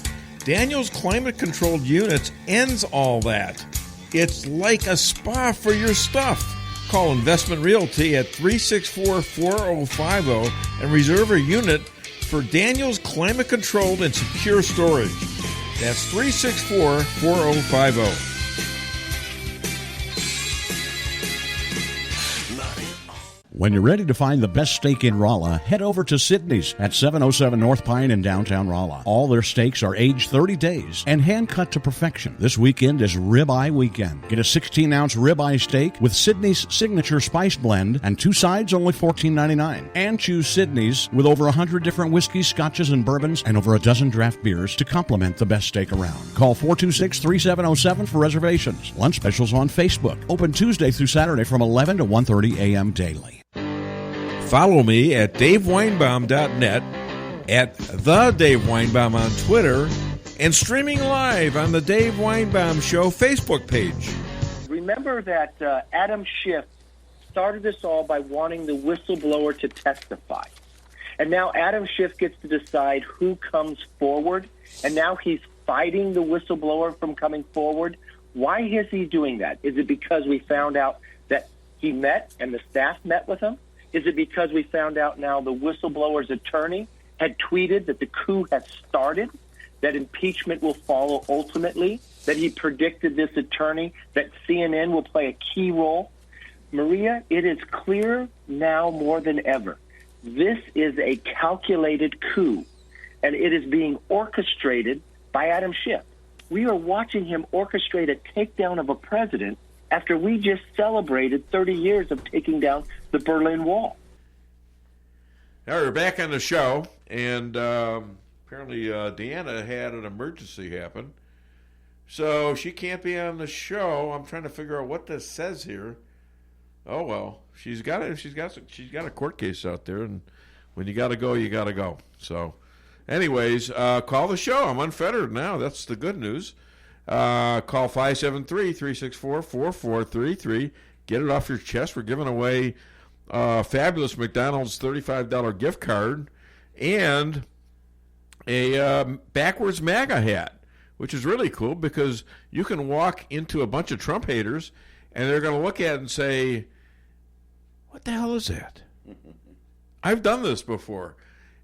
Daniel's climate-controlled units ends all that. It's like a spa for your stuff. Call Investment Realty at 364-4050 and reserve a unit for Daniel's climate-controlled and secure storage. That's 364-4050. When you're ready to find the best steak in Rolla, head over to Sydney's at 707 North Pine in downtown Rolla. All their steaks are aged 30 days and hand-cut to perfection. This weekend is Ribeye Weekend. Get a 16-ounce ribeye steak with Sydney's signature spice blend and 2 sides only $14.99. And choose Sydney's with over 100 different whiskeys, scotches, and bourbons and over a dozen draft beers to complement the best steak around. Call 426-3707 for reservations. Lunch specials on Facebook. Open Tuesday through Saturday from 11 to 1:30 a.m. daily. Follow me at DaveWeinbaum.net, at The Dave Weinbaum on Twitter, and streaming live on the Dave Weinbaum Show Facebook page. Remember that Adam Schiff started this all by wanting the whistleblower to testify. And now Adam Schiff gets to decide who comes forward, and now he's fighting the whistleblower from coming forward. Why is he doing that? Is it because we found out that he met and the staff met with him? Is it because we found out now the whistleblower's attorney had tweeted that the coup has started, that impeachment will follow ultimately, that he predicted this attorney, that CNN will play a key role? Maria, it is clear now more than ever. This is a calculated coup, and it is being orchestrated by Adam Schiff. We are watching him orchestrate a takedown of a president after we just celebrated 30 years of taking down the Berlin Wall. All right, we're back on the show, and apparently DeAnna had an emergency happen, so she can't be on the show. I'm trying to figure out what this says here. Oh well, she's got a court case out there, and when you got to go, you got to go. So, anyways, call the show. I'm unfettered now. That's the good news. Call 573-364-4433. Get it off your chest. We're giving away a fabulous McDonald's $35 gift card and a backwards MAGA hat, which is really cool because you can walk into a bunch of Trump haters and they're going to look at it and say, what the hell is that? I've done this before.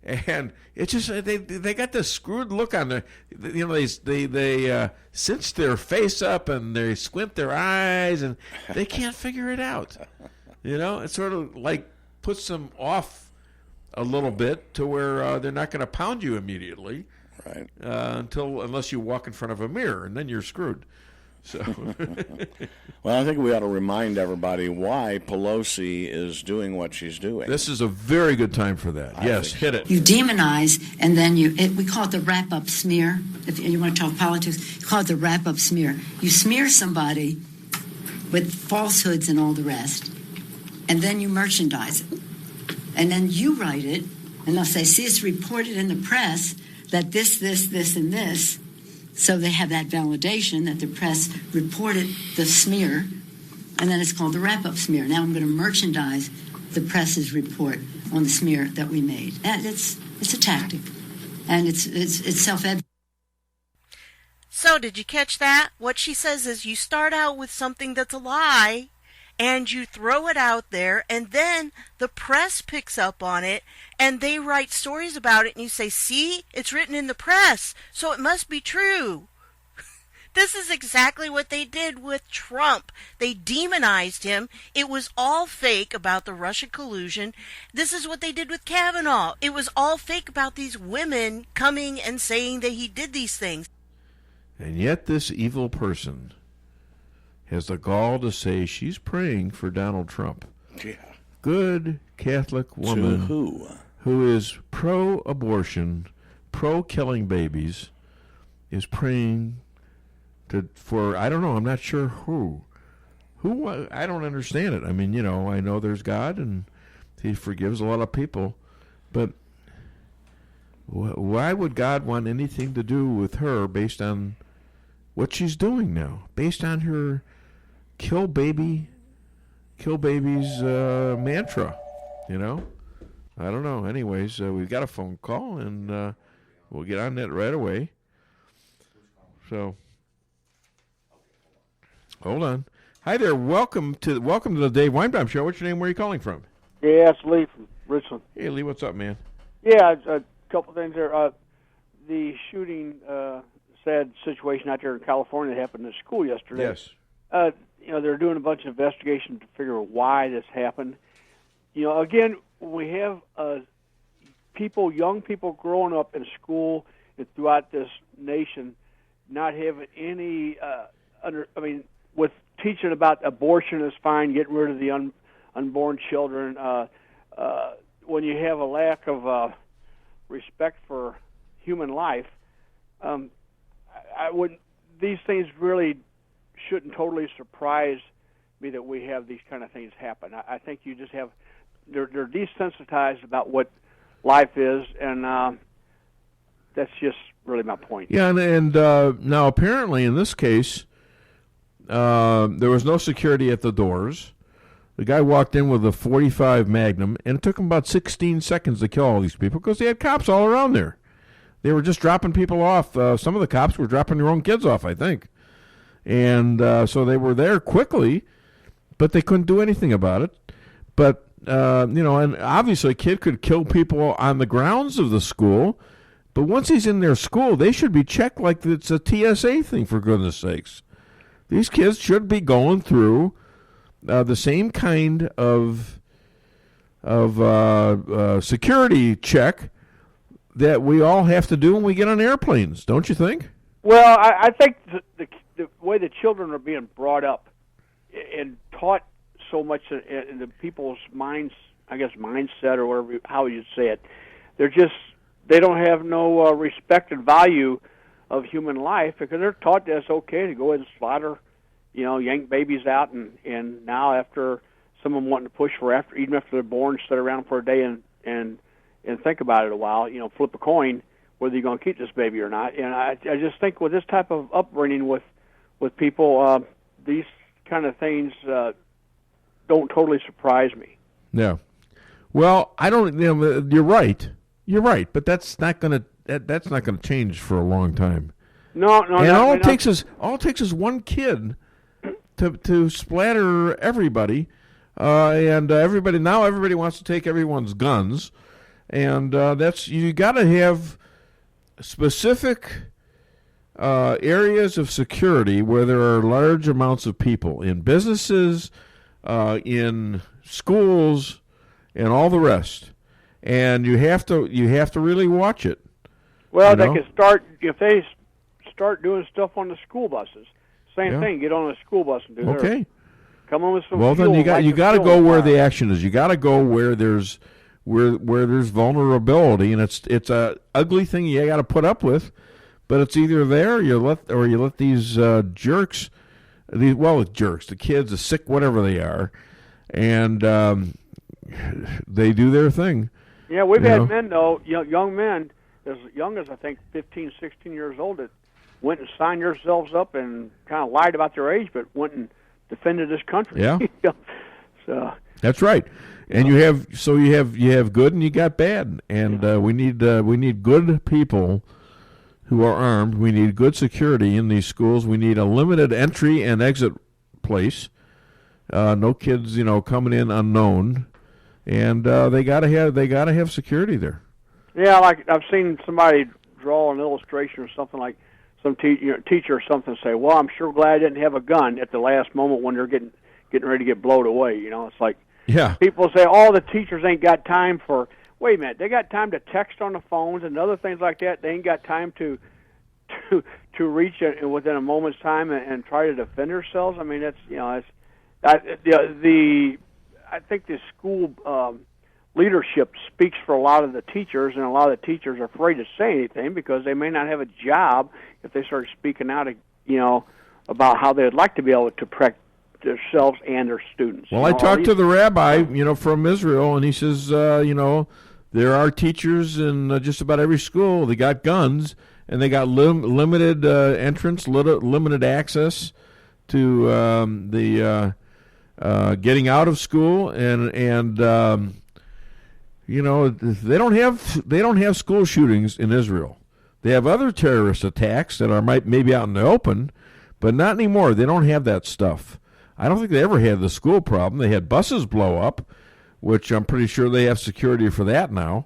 And it's just they got this screwed look on their, they cinch their face up and they squint their eyes and they can't figure it out. It sort of like puts them off a little bit to where they're not going to pound you immediately, right? Unless you walk in front of a mirror and then you're screwed. So, well, I think we ought to remind everybody why Pelosi is doing what she's doing. This is a very good time for that. Yes, hit it. You demonize, and then we call it the wrap-up smear. If you want to talk politics, you call it the wrap-up smear. You smear somebody, with falsehoods and all the rest, and then you merchandise it. And then you write it, and they'll say, see, it's reported in the press that this, and this. So they have that validation that the press reported the smear, and then it's called the wrap-up smear. Now I'm going to merchandise the press's report on the smear that we made. And it's a tactic, and it's self-evident. So did you catch that? What she says is you start out with something that's a lie, and you throw it out there, and then the press picks up on it, and they write stories about it, and you say, see, it's written in the press, so it must be true. This is exactly what they did with Trump. They demonized him. It was all fake about the Russia collusion. This is what they did with Kavanaugh. It was all fake about these women coming and saying that he did these things. And yet this evil person has the gall to say she's praying for Donald Trump. Yeah. Good Catholic woman who is pro-abortion, pro-killing babies, is praying for, I don't know, I'm not sure who. I don't understand it. I mean, I know there's God and he forgives a lot of people, but why would God want anything to do with her based on what she's doing now, based on her kill babies mantra, I don't know. Anyways, we've got a phone call, and we'll get on that right away. So, hold on. Hi there. Welcome to the Dave Weinbaum Show. What's your name? Where are you calling from? Yeah, it's Lee from Richland. Hey, Lee. What's up, man? Yeah, a couple things there. The shooting, sad situation out there in California that happened at school yesterday. Yes. They're doing a bunch of investigation to figure out why this happened. Again, we have young people growing up in school and throughout this nation not having any, with teaching about abortion is fine, getting rid of the unborn children. When you have a lack of respect for human life, these things really shouldn't totally surprise me that we have these kind of things happen. I think you just have they're desensitized about what life is, and that's just really my point. Yeah, and now apparently in this case, there was no security at the doors. The guy walked in with a .45 Magnum, and it took him about 16 seconds to kill all these people because they had cops all around there. They were just dropping people off. Some of the cops were dropping their own kids off, I think. And so they were there quickly, but they couldn't do anything about it. But, and obviously a kid could kill people on the grounds of the school, but once he's in their school, they should be checked like it's a TSA thing, for goodness sakes. These kids should be going through the same kind of security check that we all have to do when we get on airplanes, don't you think? Well, I think the way the children are being brought up and taught so much in the people's minds, I guess mindset or whatever, how you say it, they don't have no respect and value of human life because they're taught that it's okay to go ahead and slaughter, yank babies out, and now after someone wanting to push for even after they're born, sit around for a day and think about it a while, flip a coin whether you're going to keep this baby or not. And I just think with this type of upbringing with people, these kind of things don't totally surprise me. Yeah. Well, I don't. You're right. You're right, but that's not going to change for a long time. No. And all it takes is one kid to splatter everybody, and everybody wants to take everyone's guns, and you got to have specific areas of security where there are large amounts of people in businesses, in schools, and all the rest. And you have to really watch it. Well, they can start if they start doing stuff on the school buses. Same thing. Get on a school bus and do okay. Come on with some. Well, then you got to go where the action is. You got to go where there's vulnerability, and it's a ugly thing you got to put up with. But it's either there or you let these jerks jerks, the kids, the sick, whatever they are, and they do their thing. Yeah, we've had men, though, young men, as young as, I think, 15, 16 years old, that went and signed themselves up and kind of lied about their age, but went and defended this country. Yeah. So That's right. And you have good and you got bad, and we need good people who are armed. We need good security in these schools. We need a limited entry and exit place. No kids, coming in unknown, and they gotta have security there. Yeah, like I've seen somebody draw an illustration or something, like some teacher or something, say, "Well, I'm sure glad I didn't have a gun at the last moment when they're getting ready to get blown away." It's like. Yeah. People say, "Oh, the teachers ain't got time for." Wait a minute, they got time to text on the phones and other things like that. They ain't got time to reach it within a moment's time and try to defend themselves. I mean, that's I think the school leadership speaks for a lot of the teachers, and a lot of the teachers are afraid to say anything because they may not have a job if they start speaking out, about how they'd like to be able to protect themselves and their students. Well, I talked to the rabbi, from Israel, and he says, there are teachers in just about every school. They got guns, and they got limited entrance, limited access to the getting out of school, and they don't have school shootings in Israel. They have other terrorist attacks that are maybe out in the open, but not anymore. They don't have that stuff. I don't think they ever had the school problem. They had buses blow up, which I'm pretty sure they have security for that now.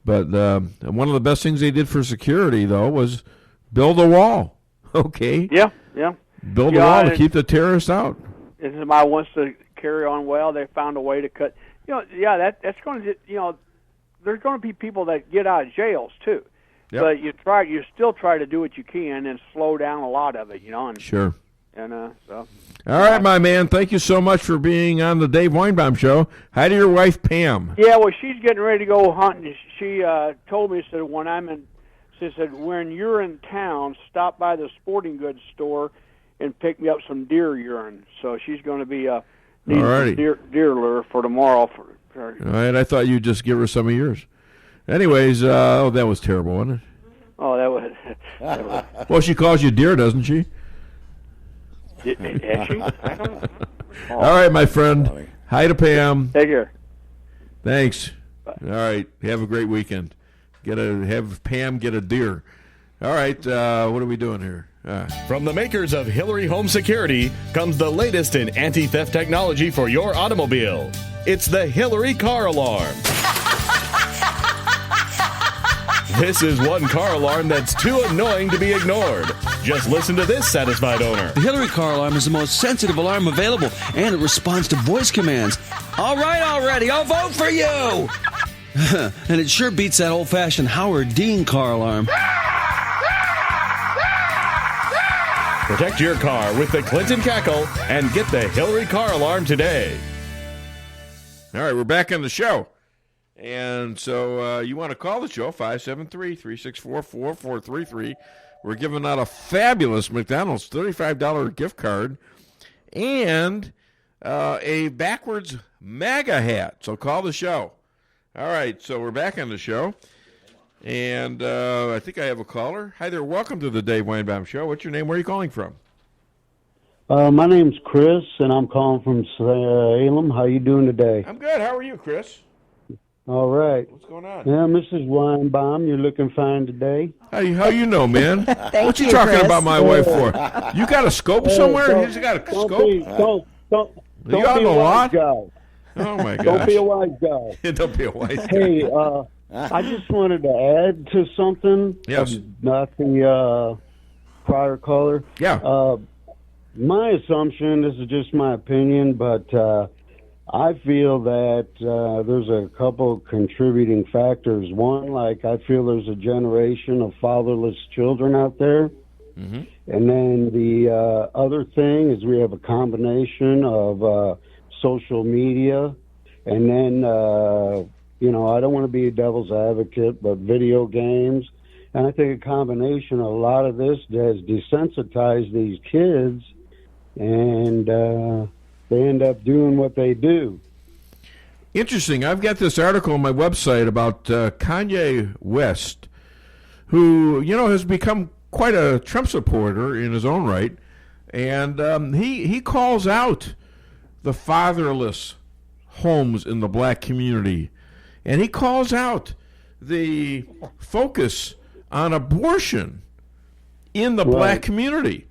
But one of the best things they did for security, though, was build a wall. Okay? Yeah. Build a wall to keep the terrorists out. If somebody wants to carry on well, they found a way to cut. That's going to, there's going to be people that get out of jails, too. Yep. But you still try to do what you can and slow down a lot of it, And, sure. And so. All right, my man. Thank you so much for being on the Dave Weinbaum Show. Hi to your wife, Pam. Yeah, well, she's getting ready to go hunting. She told me, said, she said, when you're in town, stop by the sporting goods store and pick me up some deer urine. So she's going to be needing some deer lure for tomorrow. All right, I thought you'd just give her some of yours. Anyways, that was terrible, wasn't it? Oh, that was. Well, she calls you dear, doesn't she? Has she? I don't know. All right, my friend. Hi to Pam. Take care. Thanks. Bye. All right. Have a great weekend. Have Pam get a deer. All right. What are we doing here? From the makers of Hillary Home Security comes the latest in anti-theft technology for your automobile. It's the Hillary Car Alarm. This is one car alarm that's too annoying to be ignored. Just listen to this satisfied owner. The Hillary Car Alarm is the most sensitive alarm available, and it responds to voice commands. All right already, I'll vote for you! And it sure beats that old-fashioned Howard Dean car alarm. Protect your car with the Clinton Cackle and get the Hillary Car Alarm today. All right, we're back on the show. And so you want to call the show, 573-364-4433. We're giving out a fabulous McDonald's $35 gift card and a backwards MAGA hat. So call the show. All right, so we're back on the show. And I think I have a caller. Hi there. Welcome to the Dave Weinbaum Show. What's your name? Where are you calling from? My name's Chris, and I'm calling from Salem. How you doing today? I'm good. How are you, Chris? All right. What's going on? Yeah, Mrs. Weinbaum, you're looking fine today. How you know, man? What you you, talking Chris. about my wife for? You got a scope somewhere? Don't- You just got a don't scope? be- don't You got be a a lot? wise guy. Oh, my gosh. Don't be a wise guy. Don't be a wise guy. Hey, I just wanted to add to something. Yes. Not the prior caller. Yeah. My assumption, this is just my opinion, but I feel that there's a couple contributing factors. One, like I feel there's a generation of fatherless children out there. Mm-hmm. And then the other thing is we have a combination of social media, and then, I don't want to be a devil's advocate, but video games. And I think a combination of a lot of this has desensitized these kids and they end up doing what they do. Interesting. I've got this article on my website about Kanye West, who, has become quite a Trump supporter in his own right. And he calls out the fatherless homes in the black community. And he calls out the focus on abortion in the black community.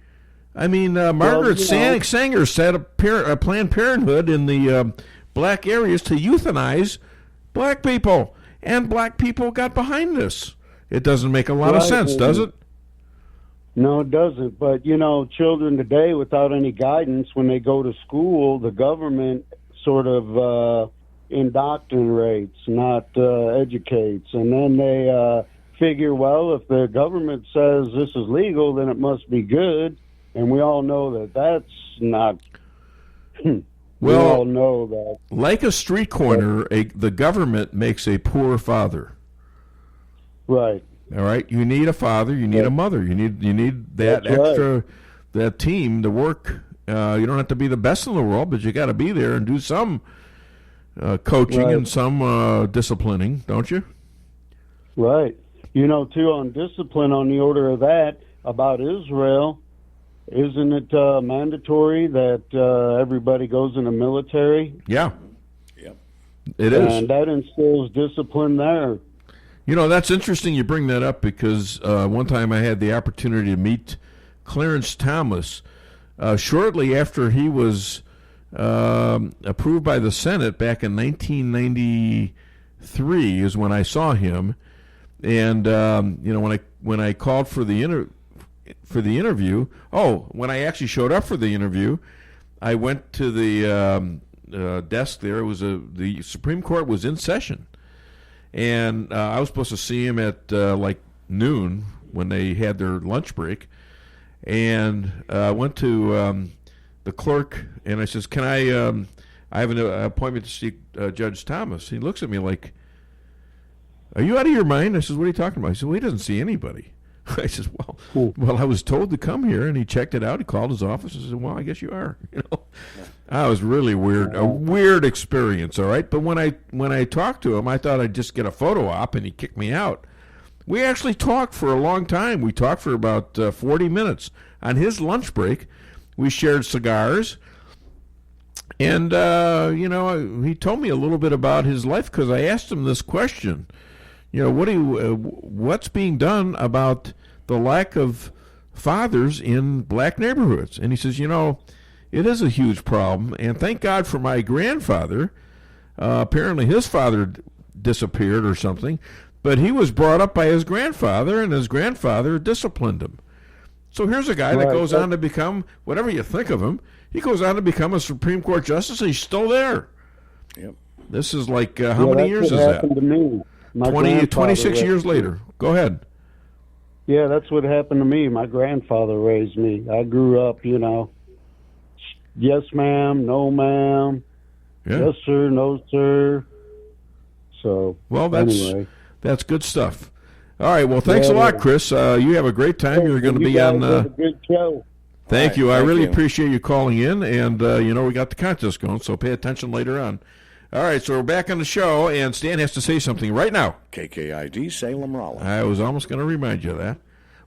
I mean, Margaret Sanger set up Planned Parenthood in the black areas to euthanize black people. And black people got behind this. It doesn't make a lot of sense, does it? No, it doesn't. But, children today, without any guidance, when they go to school, the government sort of indoctrinates, not educates. And then they figure, well, if the government says this is legal, then it must be good. And we all know that that's not... We all know that. Like a street corner, the government makes a poor father. Right. All right. You need a father. You need a mother. You need that That's extra, that team to work. You don't have to be the best in the world, but you got to be there and do some coaching and some disciplining, don't you? Right. Too, on discipline, on the order of that, about Israel, isn't it mandatory that everybody goes in the military? Yeah. Yep. It is. And that instills discipline there. That's interesting you bring that up because one time I had the opportunity to meet Clarence Thomas shortly after he was approved by the Senate back in 1993 is when I saw him. And, when I called for the interview, when I actually showed up for the interview, I went to the desk there. It was the Supreme Court was in session. And I was supposed to see him at noon when they had their lunch break. And I went to the clerk, and I says, "Can I have an appointment to see Judge Thomas?" He looks at me like, "Are you out of your mind?" I says, "What are you talking about?" He said, "Well, he doesn't see anybody." I says, well, I was told to come here, and he checked it out. He called his office and said, "Well, I guess you are." I was really weird, a weird experience. All right, but when I talked to him, I thought I'd just get a photo op, and he kicked me out. We actually talked for a long time. We talked for about 40 minutes. On his lunch break, we shared cigars, and he told me a little bit about his life because I asked him this question. What's being done about the lack of fathers in black neighborhoods? And he says, it is a huge problem, and thank God for my grandfather. Apparently his father disappeared or something, but he was brought up by his grandfather, and his grandfather disciplined him. So here's a guy that goes on to become, whatever you think of him, he goes on to become a Supreme Court justice, and he's still there. Yep. This is like, how many years is that? Happened to me. 26 years later. Go ahead. Yeah, that's what happened to me. My grandfather raised me. I grew up, yes, ma'am, no, ma'am, yes, sir, no, sir. So, that's good stuff. All right, well, thanks a lot, Chris. You have a great time. You're going to be on... a good show. Thank you. I really appreciate you calling in, and, we got the contest going, so pay attention later on. All right, so we're back on the show, and Stan has to say something right now. KKID, Salem, Raleigh. I was almost going to remind you of that.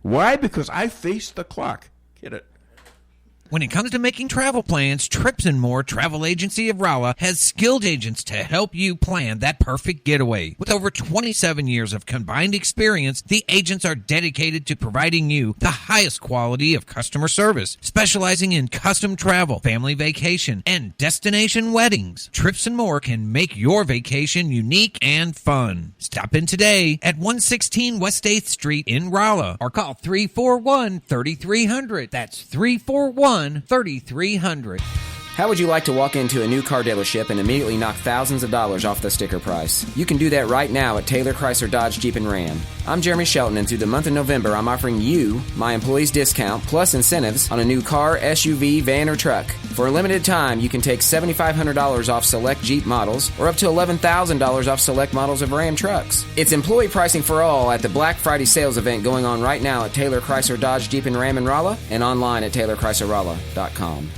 Why? Because I faced the clock. Get it? When it comes to making travel plans, Trips and More Travel Agency of Rolla has skilled agents to help you plan that perfect getaway. With over 27 years of combined experience, the agents are dedicated to providing you the highest quality of customer service, specializing in custom travel, family vacation, and destination weddings. Trips and More can make your vacation unique and fun. Stop in today at 116 West 8th Street in Rolla or call 341-3300. That's 341-3300. How would you like to walk into a new car dealership and immediately knock thousands of dollars off the sticker price? You can do that right now at Taylor Chrysler Dodge Jeep and Ram. I'm Jeremy Shelton, and through the month of November, I'm offering you, my employees, discount plus incentives on a new car, SUV, van, or truck. For a limited time, you can take $7,500 off select Jeep models or up to $11,000 off select models of Ram trucks. It's employee pricing for all at the Black Friday sales event going on right now at Taylor Chrysler Dodge Jeep and Ram in Rolla and online at TaylorChryslerRolla.com.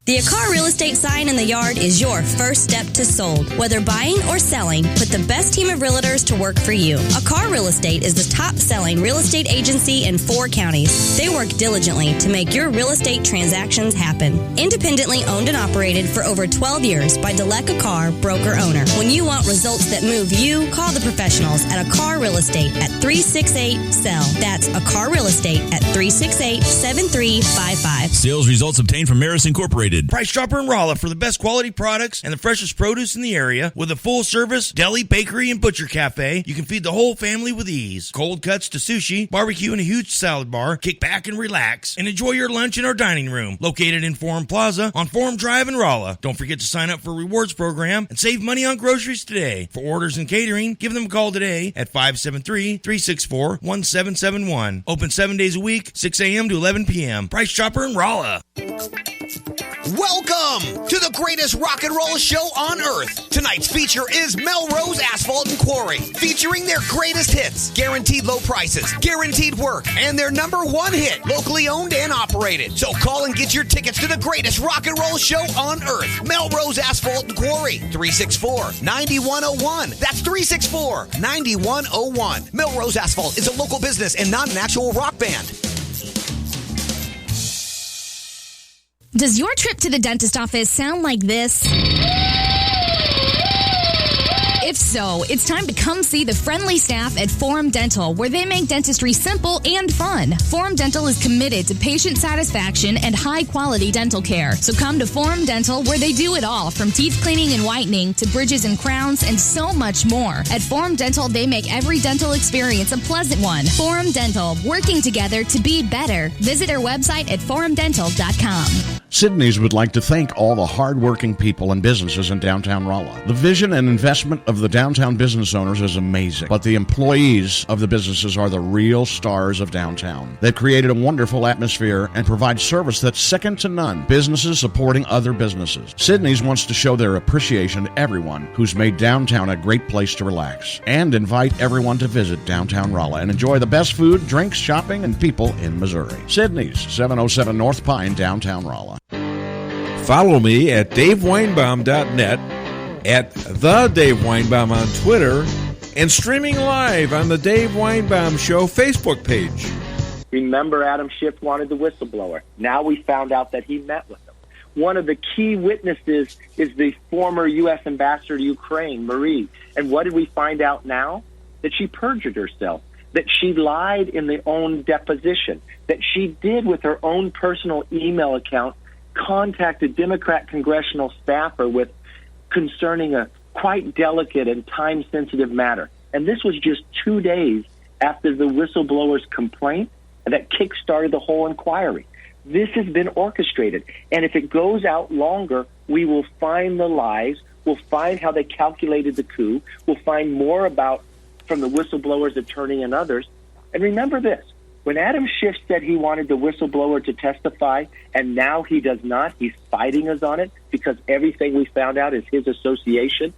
The Akar Real Estate sign in the yard is your first step to sold. Whether buying or selling, put the best team of realtors to work for you. Akar Real Estate is the top-selling real estate agency in 4 counties. They work diligently to make your real estate transactions happen. Independently owned and operated for over 12 years by Delek Akar, broker-owner. When you want results that move you, call the professionals at Akar Real Estate at 368-SELL. That's Akar Real Estate at 368-7355. Sales results obtained from Maris Incorporated. Price Chopper and Rolla for the best quality products and the freshest produce in the area. With a full-service deli, bakery, and butcher cafe, you can feed the whole family with ease. Cold cuts to sushi, barbecue, and a huge salad bar. Kick back and relax and enjoy your lunch in our dining room, located in Forum Plaza on Forum Drive in Rolla. Don't forget to sign up for a rewards program and save money on groceries today. For orders and catering, give them a call today at 573-364-1771. Open 7 days a week, 6 a.m. to 11 p.m. Price Chopper and Rolla. Welcome to the greatest rock and roll show on earth. Tonight's feature is Melrose Asphalt and Quarry, featuring their greatest hits, guaranteed low prices, guaranteed work, and their #1 hit, locally owned and operated. So call and get your tickets to the greatest rock and roll show on earth. Melrose Asphalt and Quarry, 364-9101. That's 364-9101. Melrose Asphalt is a local business and not an actual rock band. Does your trip to the dentist office sound like this? If so, it's time to come see the friendly staff at Forum Dental, where they make dentistry simple and fun. Forum Dental is committed to patient satisfaction and high-quality dental care. So come to Forum Dental, where they do it all, from teeth cleaning and whitening to bridges and crowns and so much more. At Forum Dental, they make every dental experience a pleasant one. Forum Dental, working together to be better. Visit our website at forumdental.com. Sydney's would like to thank all the hardworking people and businesses in downtown Rolla. The vision and investment of the downtown business owners is amazing, but the employees of the businesses are the real stars of downtown. They've created a wonderful atmosphere and provide service that's second to none. Businesses supporting other businesses. Sydney's wants to show their appreciation to everyone who's made downtown a great place to relax and invite everyone to visit downtown Rolla and enjoy the best food, drinks, shopping, and people in Missouri. Sydney's, 707 North Pine, downtown Rolla. Follow me at DaveWeinbaum.net, at The Dave Weinbaum on Twitter, and streaming live on the Dave Weinbaum Show Facebook page. Remember, Adam Schiff wanted the whistleblower. Now we found out that he met with him. One of the key witnesses is the former U.S. ambassador to Ukraine, Marie. And what did we find out now? That she perjured herself, that she lied in their own deposition, that she did with her own personal email account contact a Democrat congressional staffer with concerning a quite delicate and time-sensitive matter. And this was just 2 days after the whistleblower's complaint that kick-started the whole inquiry. This has been orchestrated. And if it goes out longer, we will find the lies. We'll find how they calculated the coup. We'll find more about from the whistleblower's attorney and others. And remember this. When Adam Schiff said he wanted the whistleblower to testify, and now he does not, he's fighting us on it because everything we found out is his association.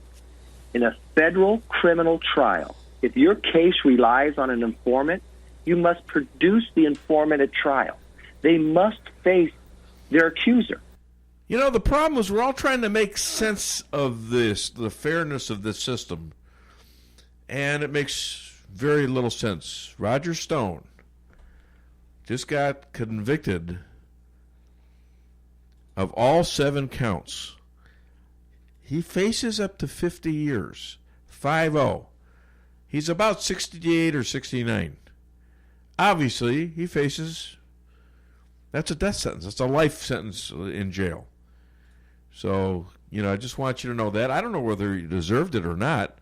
In a federal criminal trial, if your case relies on an informant, you must produce the informant at trial. They must face their accuser. You know, the problem is we're all trying to make sense of this, the fairness of this system, and it makes very little sense. Roger Stone just got convicted of all 7 counts. He faces up to 50 years. 5-0. He's about 68 or 69. Obviously, he faces, that's a death sentence. That's a life sentence in jail. So, you know, I just want you to know that. I don't know whether he deserved it or not,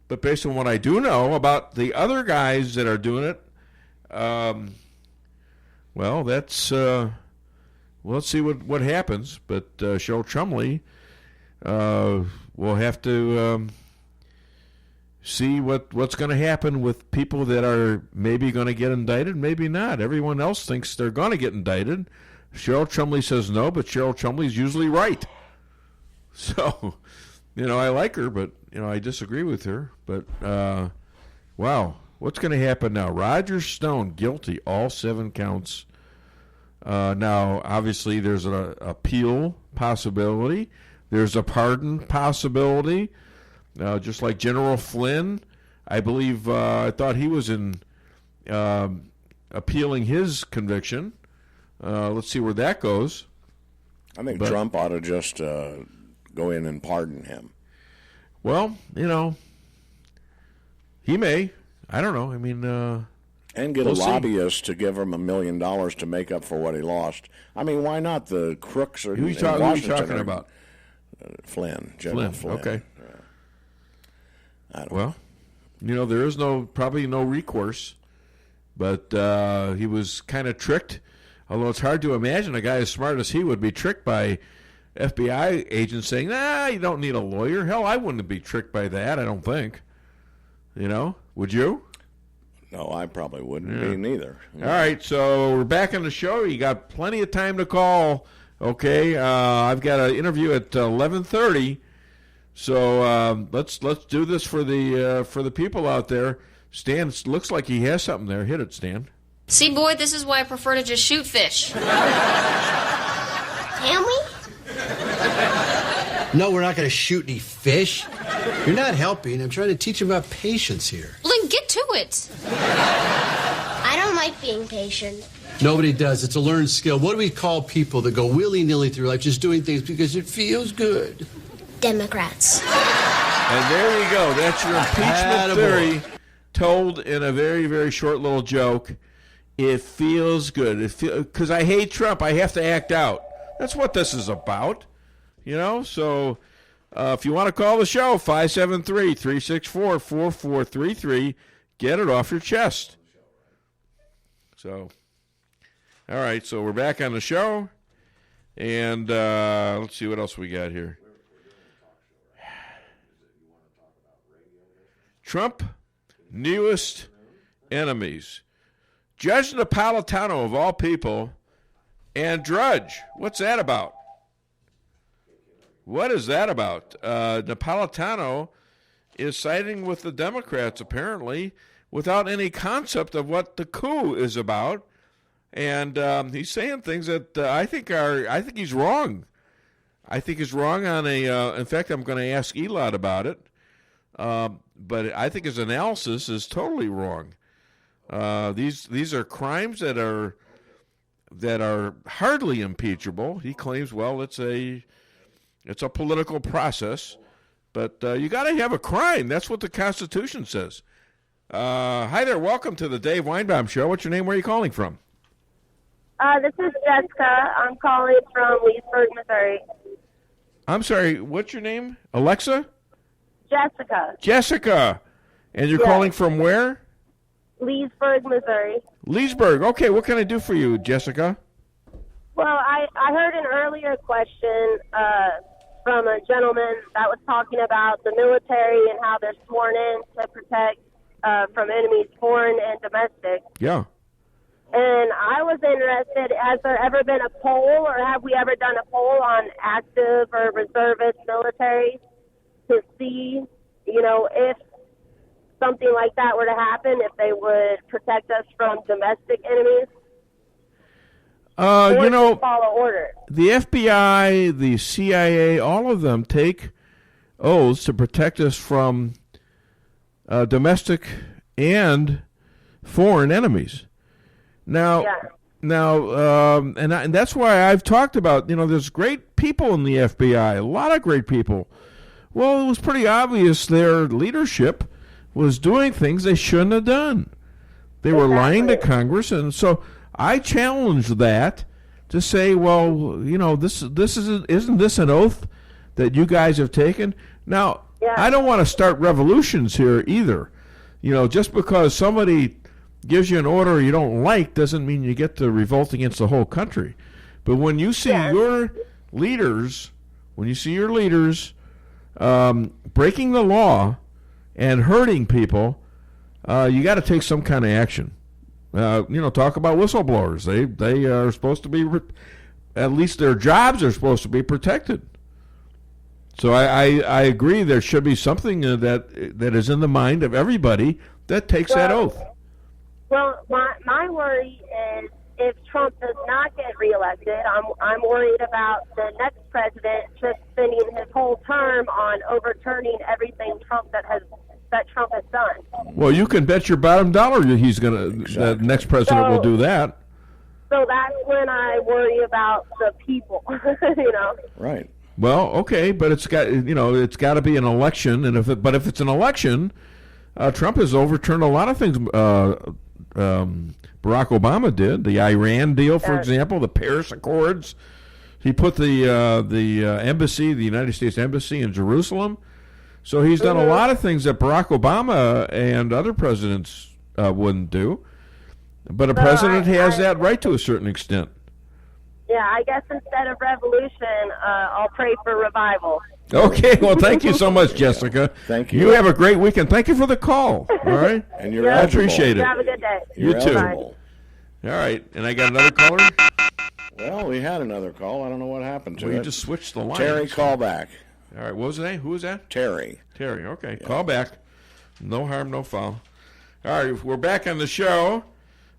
but based on what I do know about the other guys that are doing it, well, that's, let's see what happens. But Cheryl Chumley will have to see what's going to happen with people that are maybe going to get indicted, maybe not. Everyone else thinks they're going to get indicted. Cheryl Chumley says no, but Cheryl Chumley's usually right. So, you know, I like her, but, you know, I disagree with her. But, wow. What's going to happen now? Roger Stone, guilty, all 7 counts Now, obviously, there's an appeal possibility. There's a pardon possibility. Just like General Flynn, I believe, I thought he was in appealing his conviction. Let's see where that goes. I think Trump ought to just go in and pardon him. Well, he may. I don't know. I mean, and get a lobbyist to give him $1 million to make up for what he lost. I mean, why not? The crooks are. Who are you talking about? Flynn, General Flynn. Okay. I don't know. There is probably no recourse, but he was kind of tricked. Although it's hard to imagine a guy as smart as he would be tricked by FBI agents saying, "Nah, you don't need a lawyer." Hell, I wouldn't be tricked by that. I don't think. Would you? No, I probably wouldn't be neither. All right, so we're back on the show. You got plenty of time to call. Okay, I've got an interview at 11:30. So let's do this for the people out there. Stan looks like he has something there. Hit it, Stan. See, boy, this is why I prefer to just shoot fish. Can we? No, we're not going to shoot any fish. You're not helping. I'm trying to teach them about patience here. Well, then get to it. I don't like being patient. Nobody does. It's a learned skill. What do we call people that go willy-nilly through life just doing things because it feels good? Democrats. And there you go. That's your impeachment theory told in a very, very short little joke. It feels good. Because I hate Trump. I have to act out. That's what this is about. So if you want to call the show, 573-364-4433, get it off your chest. So, all right, so we're back on the show. And let's see what else we got here. Trump, newest enemies. Judge Napolitano, of all people, and Drudge. What's that about? What is that about? Napolitano is siding with the Democrats, apparently, without any concept of what the coup is about. And he's saying things that I think he's wrong. I think he's wrong on in fact, I'm going to ask Elad about it. But I think his analysis is totally wrong. These are crimes that are hardly impeachable. He claims, well, it's a political process, but you got to have a crime. That's what the Constitution says. Hi there, welcome to the Dave Weinbaum Show. What's your name? Where are you calling from? This is Jessica. I'm calling from Leesburg, Missouri. I'm sorry, what's your name? Alexa? Jessica. Jessica. And you're calling from where? Leesburg, Missouri. Leesburg. Okay, what can I do for you, Jessica? Well, I heard an earlier question from a gentleman that was talking about the military and how they're sworn in to protect from enemies, foreign and domestic. Yeah. And I was interested, has there ever been a poll, or have we ever done a poll on active or reservist military to see, if something like that were to happen, if they would protect us from domestic enemies? Follow order. The FBI, the CIA, all of them take oaths to protect us from domestic and foreign enemies. Now, and that's why I've talked about, there's great people in the FBI, a lot of great people. Well, it was pretty obvious their leadership was doing things they shouldn't have done. They were lying to Congress, and so I challenged that to say, well, this isn't this an oath that you guys have taken? Now, I don't want to start revolutions here either. Just because somebody gives you an order you don't like doesn't mean you get to revolt against the whole country. But when you see your leaders, breaking the law and hurting people, you got to take some kind of action. Talk about whistleblowers. They are supposed to be, at least their jobs are supposed to be protected. So I agree there should be something that is in the mind of everybody that takes that oath. Well, my worry is if Trump does not get reelected, I'm worried about the next president just spending his whole term on overturning everything that Trump has done. Well, you can bet your bottom dollar he's going to. The next president will do that. So that's when I worry about the people. Right. Well, okay, but it's got to be an election, and if it's an election, Trump has overturned a lot of things. Barack Obama did the Iran deal, for example, the Paris Accords. He put the embassy, the United States Embassy in Jerusalem. So he's done a lot of things that Barack Obama and other presidents wouldn't do. But a president has that right to a certain extent. Yeah, I guess instead of revolution, I'll pray for revival. Okay, well, thank you so much, Jessica. Thank you. You have a great weekend. Thank you for the call. All right? And you're I appreciate it. Have a good day. You too. Bye. All right, and I got another caller? Well, we had another call. I don't know what happened to it. You just switched the line. Terry, call back. All right, what was the name? Who was that? Terry. Terry, okay. Yeah. Call back. No harm, no foul. All right, we're back on the show.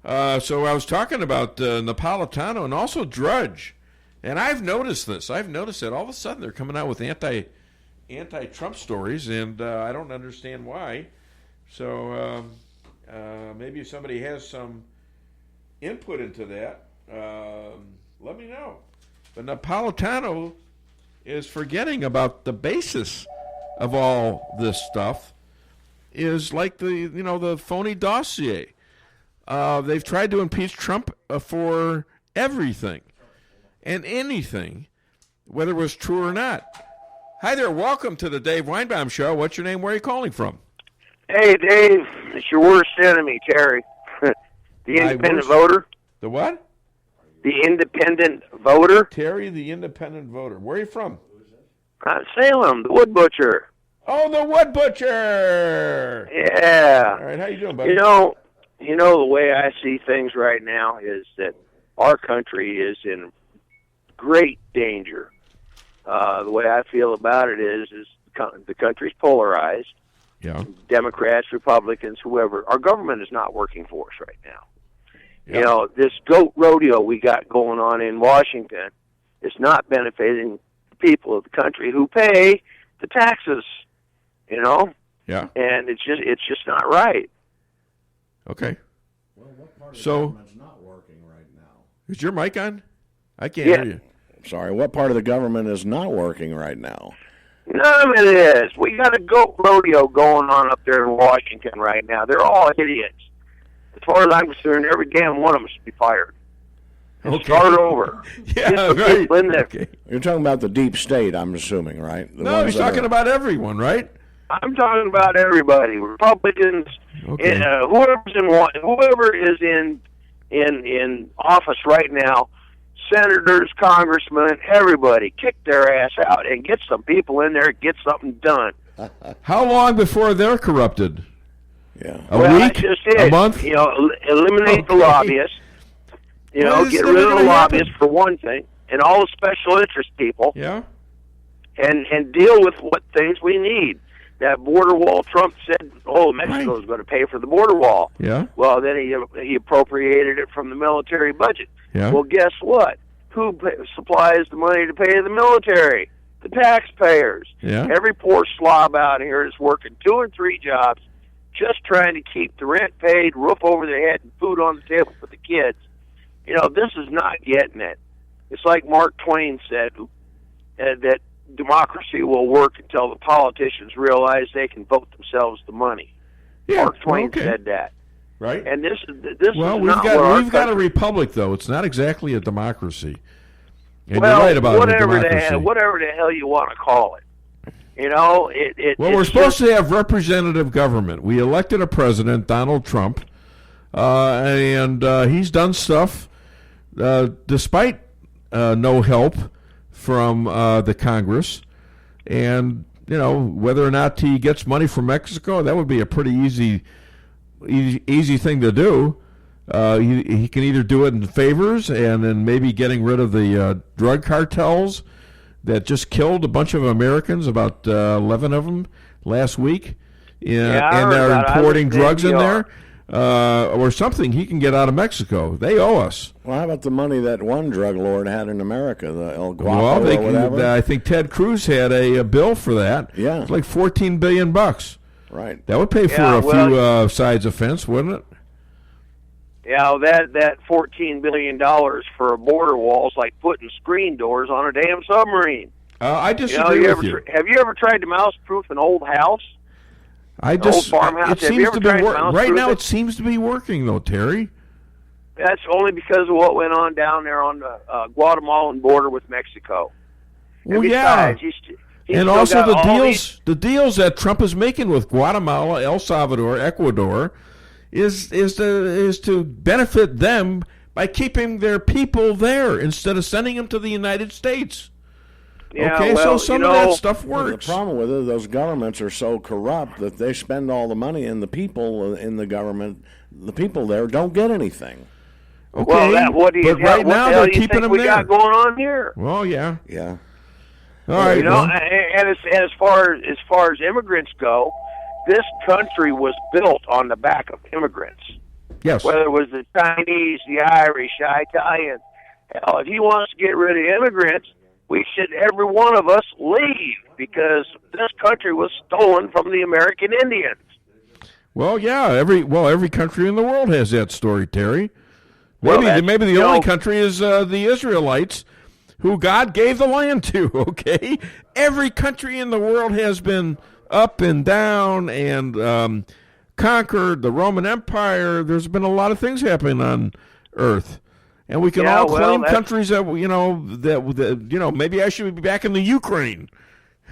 So I was talking about Napolitano and also Drudge. And I've noticed this. I've noticed that all of a sudden they're coming out with anti-Trump stories, and I don't understand why. So maybe if somebody has some input into that, let me know. But Napolitano is forgetting about the basis of all this stuff is like the phony dossier. They've tried to impeach Trump for everything and anything, whether it was true or not. Hi there, welcome to the Dave Weinbaum Show. What's your name? Where are you calling from? Hey, Dave, it's your worst enemy, Terry. The independent voter. The what? The independent voter. Terry, the independent voter. Where are you from? Salem, the wood butcher. Oh, the wood butcher! Yeah. All right, how you doing, buddy? You know the way I see things right now is that our country is in great danger. The way I feel about it is the country's polarized. Yeah. Democrats, Republicans, whoever. Our government is not working for us right now. Yeah. This goat rodeo we got going on in Washington is not benefiting the people of the country who pay the taxes. Yeah. And it's just not right. Okay. Well, what part of the government's not working right now? Is your mic on? I can't hear you. Sorry, what part of the government is not working right now? None of it is. We got a goat rodeo going on up there in Washington right now. They're all idiots. As far as I'm concerned, every damn one of them should be fired. Okay. Start over. Yeah, right. Okay. You're talking about the deep state, I'm assuming, right? No, he's talking about everyone, right? I'm talking about everybody. Republicans, whoever is in office right now, senators, congressmen, everybody, kick their ass out and get some people in there, get something done. How long before they're corrupted? Yeah, a week, that's just it. A month. Eliminate the lobbyists. Get rid of the lobbyists for one thing, and all the special interest people. Yeah, and deal with what things we need. That border wall, Trump said, Mexico is going to pay for the border wall. Yeah. Well, then he appropriated it from the military budget. Yeah. Well, guess what? Who supplies the money to pay the military? The taxpayers. Yeah. Every poor slob out here is working 2 and 3 jobs just trying to keep the rent paid, roof over their head, and food on the table for the kids. This is not getting it. It's like Mark Twain said, that democracy will work until the politicians realize they can vote themselves the money. Yeah, Mark Twain said that. Right. And this is we've not got a republic, though. It's not exactly a democracy. And you're right about whatever democracy. Whatever the hell you want to call it. We're supposed to have representative government. We elected a president, Donald Trump, and he's done stuff despite no help from the Congress. And, whether or not he gets money from Mexico, that would be a pretty easy thing to do. He can either do it in favors and then maybe getting rid of the drug cartels that just killed a bunch of Americans, about 11 of them last week, and they're importing drugs in there. or something he can get out of Mexico. They owe us. Well, how about the money that one drug lord had in America, the El Guapo Well, or whatever? I think Ted Cruz had a bill for that. Yeah. It's like $14 billion. Right. That would pay for a few sides of fence, wouldn't it? Yeah, that $14 billion for a border wall is like putting screen doors on a damn submarine. I disagree with you. Have you ever tried to mouse-proof an old house? Old farmhouse? It seems to be right now. It? It seems to be working, though, Terry. That's only because of what went on down there on the Guatemalan border with Mexico. Well, yeah. He's And also the deals that Trump is making with Guatemala, El Salvador, Ecuador, is to benefit them by keeping their people there instead of sending them to the United States. Yeah, okay, well, so some of that stuff works. The problem with it, those governments are so corrupt that they spend all the money, and the people in the government, the people there, don't get anything. Okay, well, what do you but right now they're keeping them we there. Got going on here? Well, yeah. Yeah. All right. You know, and as far as immigrants go, this country was built on the back of immigrants. Yes. Whether it was the Chinese, the Irish, the Italians. Hell, if he wants to get rid of immigrants, we should, every one of us, leave, because this country was stolen from the American Indians. Well, yeah, every country in the world has that story, Terry. Maybe the only country is the Israelites, who God gave the land to, okay? Every country in the world has been up and down and conquered, the Roman Empire. There's been a lot of things happening on Earth. And we can all claim countries that maybe I should be back in the Ukraine.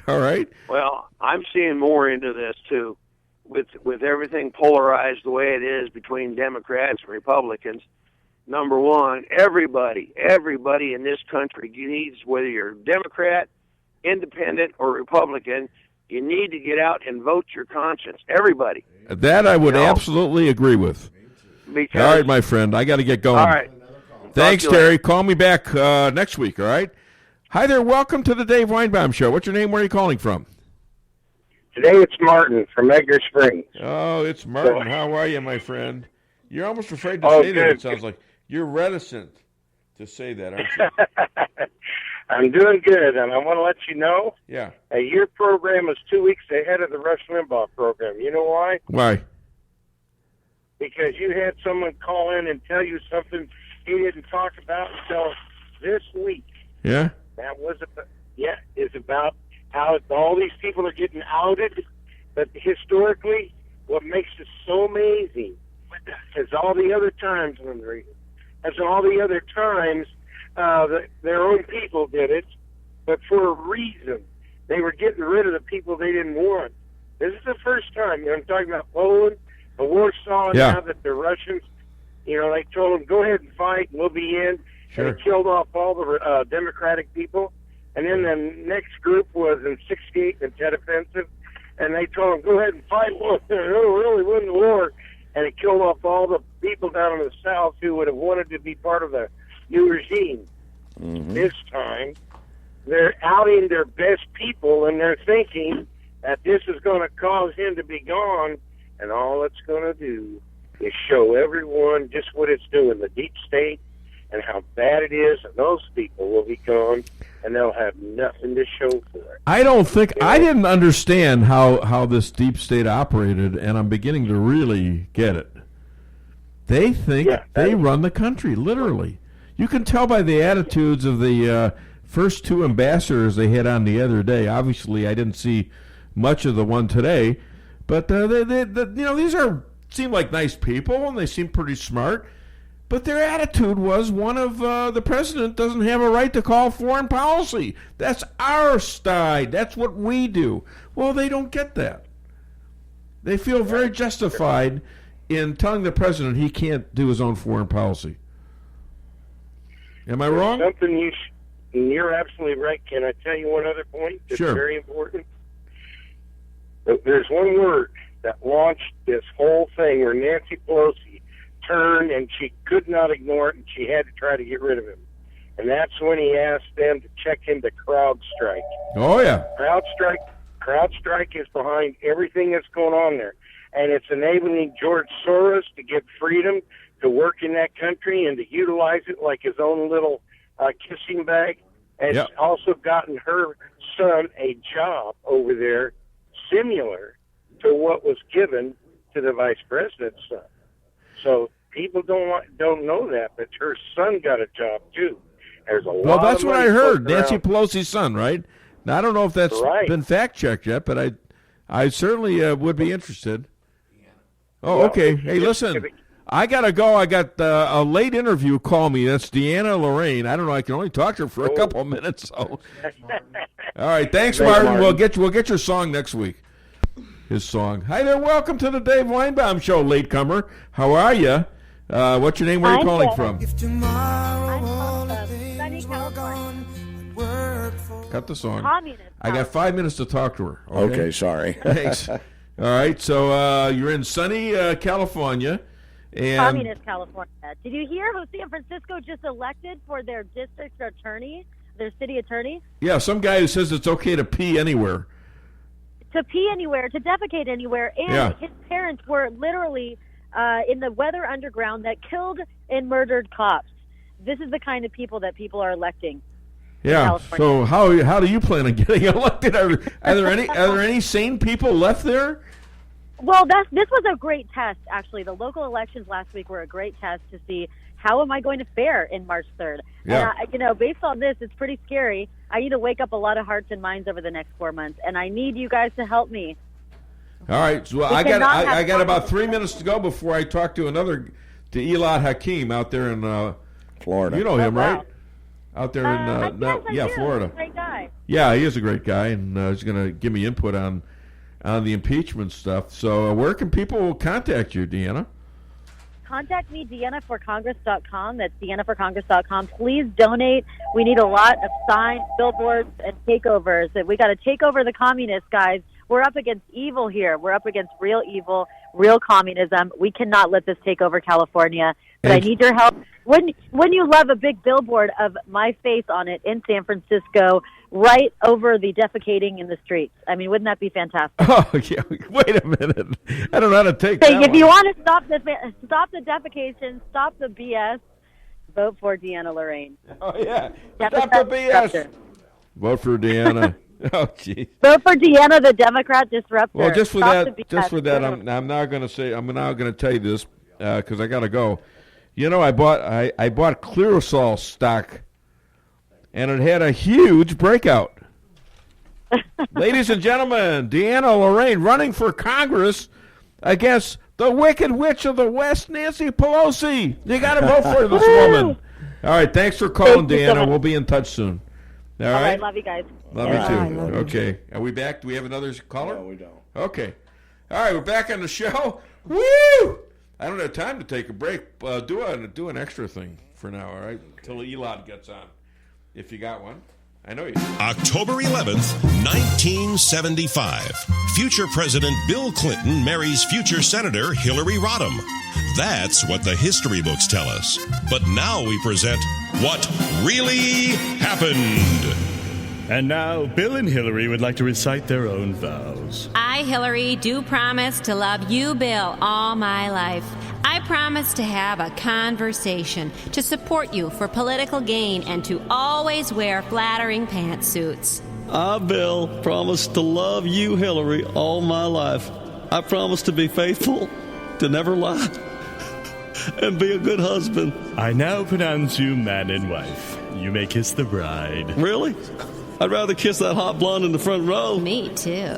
All right? Well, I'm seeing more into this, too. With everything polarized the way it is between Democrats and Republicans, number one, everybody in this country needs, whether you're Democrat, Independent, or Republican, you need to get out and vote your conscience. Everybody. That I would absolutely agree with. Because, all right, my friend, I got to get going. All right. Thanks, Terry. Call me back next week, all right? Hi there. Welcome to the Dave Weinbaum Show. What's your name? Where are you calling from? Today it's Martin from Edgar Springs. Oh, it's Martin. How are you, my friend? You're almost afraid to say that, it sounds like. You're reticent to say that, aren't you? I'm doing good, and I want to let you know. Yeah. Your program is 2 weeks ahead of the Rush Limbaugh program. You know why? Why? Because you had someone call in and tell you something he didn't talk about until this week. Yeah? That was is about how all these people are getting outed. But historically, what makes it so amazing is all the other times, their own people did it, but for a reason. They were getting rid of the people they didn't want. This is the first time. I'm talking about Poland, Warsaw, now that the Russians, they told them, go ahead and fight, and we'll be in. Sure. And they killed off all the Democratic people. And then the next group was in 68, the Tet Offensive, and they told them, go ahead and fight. Well, they really won the war. And it killed off all the people down in the South who would have wanted to be part of the new regime. Mm-hmm. This time, they're outing their best people, and they're thinking that this is going to cause him to be gone, and all it's going to do is show everyone just what it's doing, the deep state, and how bad it is, and those people will be gone, and they'll have nothing to show for it. I don't think I didn't understand how this deep state operated, and I'm beginning to really get it. They think they run the country, literally. You can tell by the attitudes of the first two ambassadors they had on the other day. Obviously, I didn't see much of the one today, but these seem like nice people, and they seem pretty smart. But their attitude was one of the president doesn't have a right to call foreign policy. That's our side. That's what we do. Well, they don't get that. They feel very justified in telling the president he can't do his own foreign policy. Am I wrong? You're absolutely right. Can I tell you one other point that's very important? There's one word that launched this whole thing where Nancy Pelosi turned, and she could not ignore it, and she had to try to get rid of him. And that's when he asked them to check into CrowdStrike. Oh, yeah. CrowdStrike is behind everything that's going on there. and it's enabling George Soros to get freedom to work in that country and to utilize it like his own little kissing bag. And It's also gotten her son a job over there similar to what was given to the vice president's son. So people don't know that, but her son got a job too. There's a lot. Well, that's of what money I heard. floating Nancy around. Pelosi's son, right? Now, I don't know if that's been fact checked yet, but I certainly would be interested. Oh, okay. Hey, listen, I gotta go. I got a late interview. Call me. That's DeAnna Lorraine. I don't know. I can only talk to her for a couple of minutes. So, all right. Thanks, Martin. We'll get your song next week. His song. Hi there. Welcome to the Dave Weinbaum Show, latecomer. How are you? What's your name? Where are you calling from? Sunny California. Cut the song. Communist. I got 5 minutes to talk to her. Okay, sorry. Thanks. All right. So you're in sunny California. And Communist California. Did you hear who San Francisco just elected for their district attorney, their city attorney? yeah, some guy who says it's okay to pee anywhere. To pee anywhere, to defecate anywhere, and his parents were literally in the weather underground that killed and murdered cops. This is the kind of people that people are electing. Yeah. So how do you plan on getting elected? Are there any sane people left there? Well, this was a great test, actually. The local elections last week were a great test to see how am I going to fare in March 3rd. Yeah. And, based on this, it's pretty scary. I need to wake up a lot of hearts and minds over the next 4 months, and I need you guys to help me. All right. So I got about 3 minutes to go before I talk to Elad Hakim out there in Florida. You know him, wow. right? Out there in yes, I do. Florida. He's a great guy. Yeah, he is a great guy, and he's going to give me input on the impeachment stuff. So where can people contact you, DeAnna? Contact me, DeAnnaForCongress.com. That's DeAnnaForCongress.com. Please donate. We need a lot of signs, billboards, and takeovers. We got to take over the communists, guys. We're up against evil here. We're up against real evil, real communism. We cannot let this take over California. But I need your help. When you love a big billboard of my face on it in San Francisco, right over the defecating in the streets. I mean, wouldn't that be fantastic? Oh, yeah. Wait a minute. I don't know how to take that If one. you want to stop the defecation, stop the BS, vote for DeAnna Lorraine. Oh, yeah. Stop the BS. Vote for DeAnna. Oh, jeez. Vote for DeAnna, the Democrat disruptor. Well, just for Stop that, the BS. I'm now going to tell you this because I got to go. You know, I bought Clearasil stock, and it had a huge breakout. Ladies and gentlemen, DeAnna Lorraine running for Congress against the Wicked Witch of the West, Nancy Pelosi. You got to vote for this woman. All right, thanks for calling, DeAnna. We'll be in touch soon. All right, love you guys. Love you too. Okay, are we back? Do we have another caller? No, we don't. Okay. All right, we're back on the show. Woo! I don't have time to take a break. Do an extra thing for now, all right? Until Elad gets on. If you got one. I know you do. October 11th, 1975. Future President Bill Clinton marries future Senator Hillary Rodham. That's what the history books tell us. But now we present What Really Happened. And now, Bill and Hillary would like to recite their own vows. I, Hillary, do promise to love you, Bill, all my life. I promise to have a conversation, to support you for political gain, and to always wear flattering pantsuits. I, Bill, promise to love you, Hillary, all my life. I promise to be faithful, to never lie, and be a good husband. I now pronounce you man and wife. You may kiss the bride. Really? I'd rather kiss that hot blonde in the front row. Me too.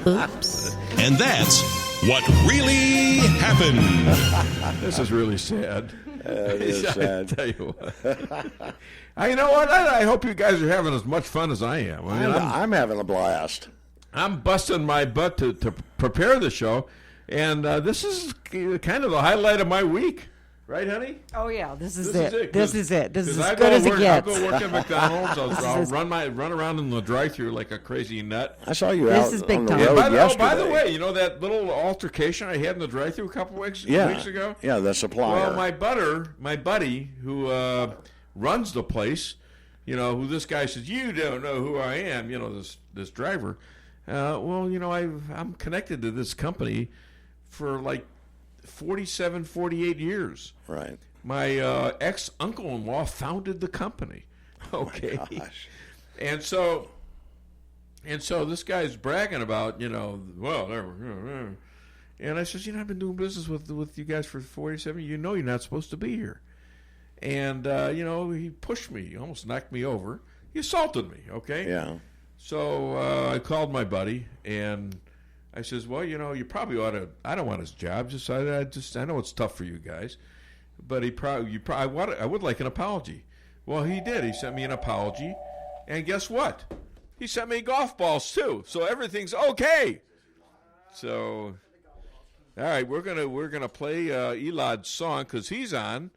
Oops. And that's What Really Happened. This is really sad. It is sad. I tell you what. You know what? I hope you guys are having as much fun as I am. I mean, I'm having a blast. I'm busting my butt to prepare the show, and this is kind of the highlight of my week. Right, honey? Oh, yeah. This is it. This is as I good as it gets. I'll go work at McDonald's. I'll run around in the drive-thru like a crazy nut. I saw you out on the road yesterday. By the way, you know that little altercation I had in the drive-thru a couple weeks ago? Yeah, the supplier. Well, my buddy who runs the place, you know, who this guy says, you don't know who I am, you know, this driver. Well, I'm connected to this company for like 47, 48 years. Right. My ex-uncle-in-law founded the company. Okay. Oh my gosh. And so this guy's bragging about, and I says, I've been doing business with you guys for 47 years. You're not supposed to be here. And, he pushed me. He almost knocked me over. He assaulted me, okay? Yeah. So I called my buddy, and I says, well, you probably ought to. I don't want his job. I know it's tough for you guys, but I would like an apology. Well, he did. He sent me an apology, and guess what? He sent me golf balls too. So everything's okay. So, all right, we're gonna play Elad's song because he's on.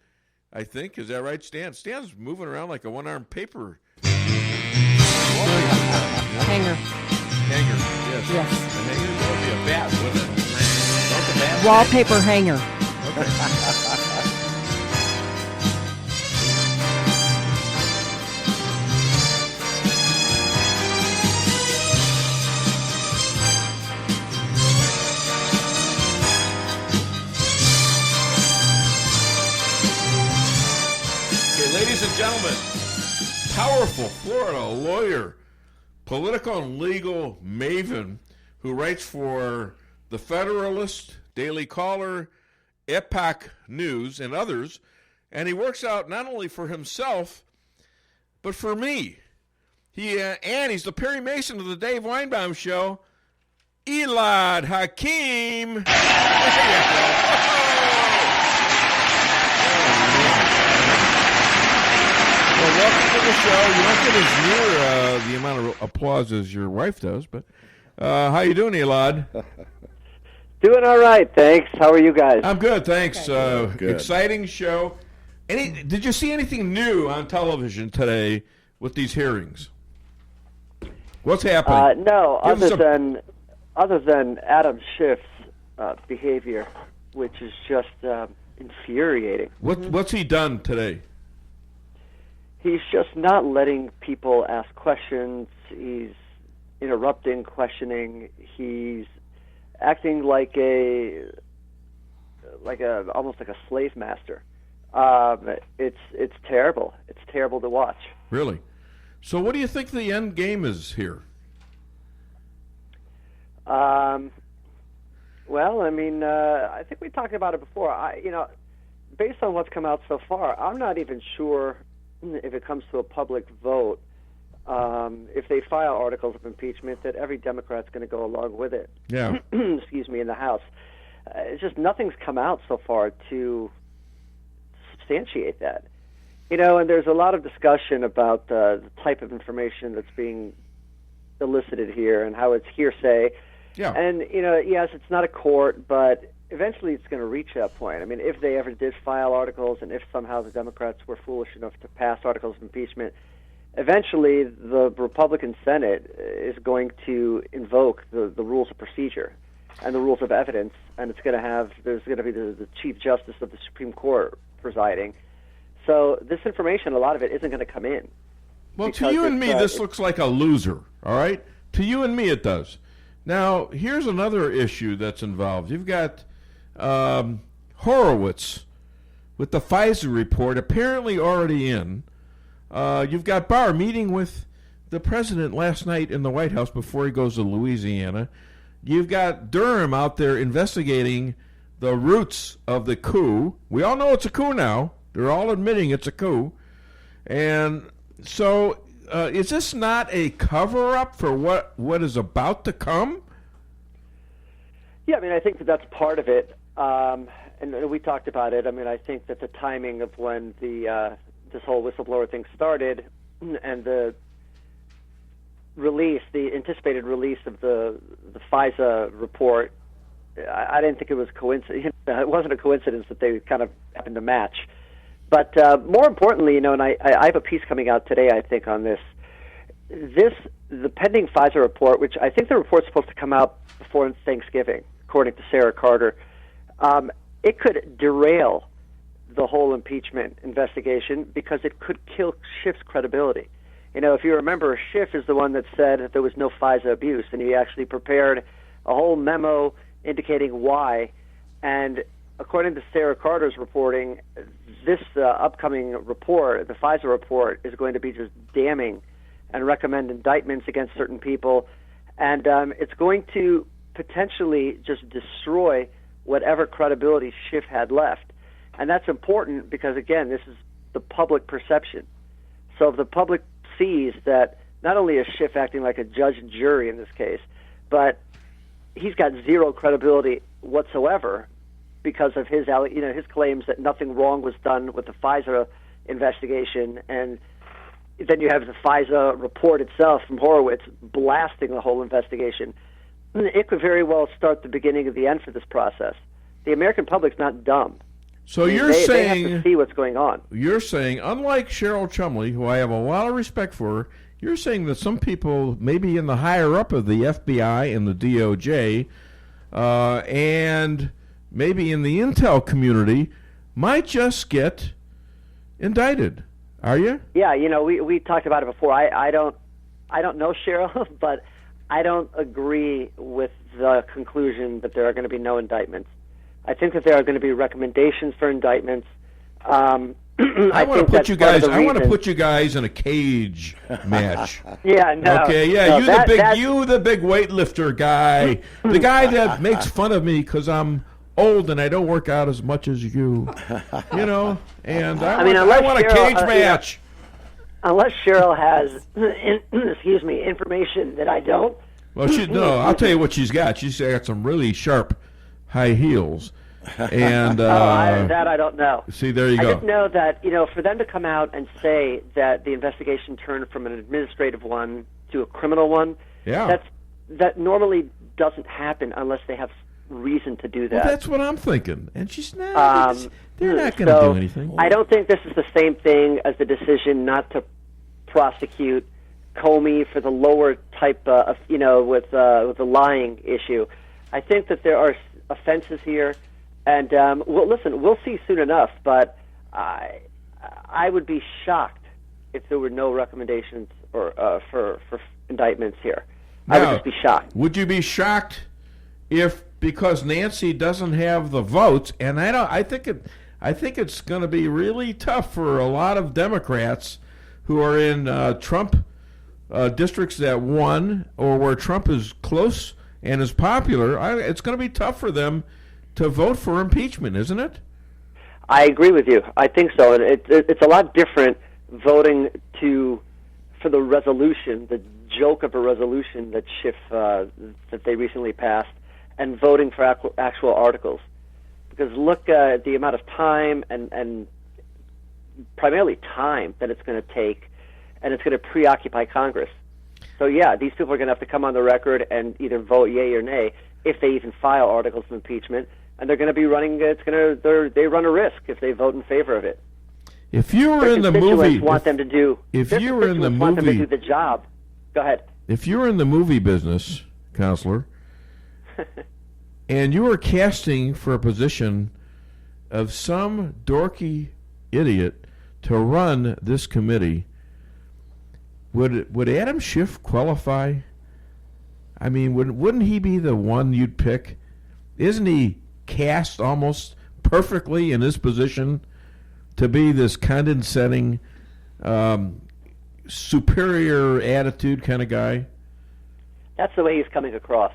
I think, is that right, Stan? Stan's moving around like a one-armed paper. Hanger. Yes. Yes. A hanger? That would be a bat, wouldn't it? Don't the bat Wallpaper hanger. Okay, ladies and gentlemen, powerful Florida lawyer, political and legal maven who writes for The Federalist, Daily Caller, Epoch News, and others, and he works out not only for himself, but for me. He's the Perry Mason of the Dave Weinbaum Show, Elad Hakim. Well, welcome to the show. You don't get as near the amount of applause as your wife does, but how you doing, Elad? Doing all right, thanks. How are you guys? I'm good, thanks. Good. Exciting show. Did you see anything new on television today with these hearings? What's happening? No, other than Adam Schiff's behavior, which is just infuriating. What's he done today? He's just not letting people ask questions. He's interrupting questioning. He's acting like almost like a slave master. It's terrible. It's terrible to watch. Really? So what do you think the end game is here? Well, I mean, I think we talked about it before. Based on what's come out so far, I'm not even sure if it comes to a public vote, if they file articles of impeachment, that every Democrat's going to go along with it. Yeah. Excuse me, in the House. It's just nothing's come out so far to substantiate that. And there's a lot of discussion about the type of information that's being elicited here and how it's hearsay. Yeah. And, yes, it's not a court, but eventually it's going to reach that point. I mean, if they ever did file articles and if somehow the Democrats were foolish enough to pass articles of impeachment, eventually the Republican Senate is going to invoke the rules of procedure and the rules of evidence, and there's going to be the Chief Justice of the Supreme Court presiding. So this information, a lot of it isn't going to come in. Well, to you and me, this looks like a loser, all right? To you and me, it does. Now, here's another issue that's involved. You've got Horowitz with the Pfizer report apparently already in. You've got Barr meeting with the president last night in the White House before he goes to Louisiana. You've got Durham out there investigating the roots of the coup. We all know it's a coup now. They're all admitting it's a coup. And so is this not a cover-up for what is about to come? Yeah, I mean, I think that's part of it. And we talked about it. I mean, I think that the timing of when this whole whistleblower thing started and the anticipated release of the FISA report, I didn't think it was coincidence. It wasn't a coincidence that they kind of happened to match. But more importantly, and I have a piece coming out today, I think, on this. The pending FISA report, which I think the report's supposed to come out before Thanksgiving, according to Sarah Carter, it could derail the whole impeachment investigation because it could kill Schiff's credibility. If you remember, Schiff is the one that said that there was no FISA abuse, and he actually prepared a whole memo indicating why. And according to Sarah Carter's reporting, this upcoming report, the FISA report, is going to be just damning and recommend indictments against certain people. And it's going to potentially just destroy whatever credibility Schiff had left. And that's important because, again, this is the public perception. So if the public sees that not only is Schiff acting like a judge and jury in this case, but he's got zero credibility whatsoever because of his claims that nothing wrong was done with the FISA investigation, and then you have the FISA report itself from Horowitz blasting the whole investigation. It could very well start the beginning of the end for this process. The American public's not dumb. So you're saying they have to see what's going on. You're saying, unlike Cheryl Chumley, who I have a lot of respect for, you're saying that some people, maybe in the higher up of the FBI and the DOJ, and maybe in the intel community, might just get indicted. Are you? Yeah, we talked about it before. I don't know Cheryl, but I don't agree with the conclusion that there are going to be no indictments. I think that there are going to be recommendations for indictments. I want to put you guys. I want to put you guys in a cage match. Yeah, no. Okay, yeah. No, you the big weightlifter guy, the guy that makes fun of me because I'm old and I don't work out as much as you. And I want a cage match. Unless Cheryl has, information that I don't. Well, I'll tell you what she's got. She's got some really sharp high heels. And that I don't know. See, there you go. I just know that, for them to come out and say that the investigation turned from an administrative one to a criminal one, that normally doesn't happen unless they have reason to do that. Well, that's what I'm thinking. And she's not. They're not going to do anything. I don't think this is the same thing as the decision not to prosecute Comey for the lower type of, with the lying issue. I think that there are offenses here, and we'll see soon enough. But I would be shocked if there were no recommendations or for indictments here. I would just be shocked. Would you be shocked if, because Nancy doesn't have the votes, and I think it's going to be really tough for a lot of Democrats who are in Trump districts that won or where Trump is close and is popular. It's going to be tough for them to vote for impeachment, isn't it? I agree with you. I think so, and it's a lot different voting for the resolution, the joke of a resolution that Schiff that they recently passed, and voting for actual articles. Because look at the amount of time and primarily time that it's going to take, and it's going to preoccupy Congress. So yeah, these people are going to have to come on the record and either vote yay or nay if they even file articles of impeachment, and they're going to be running. They run a risk if they vote in favor of it. If you were in the movie, want them to do. If you were in the want them to movie, do the job. Go ahead. If you were in the movie business, counselor, and you were casting for a position of some dorky idiot to run this committee, would Adam Schiff qualify? I mean, wouldn't he be the one you'd pick? Isn't he cast almost perfectly in this position to be this condescending, superior attitude kind of guy? That's the way he's coming across.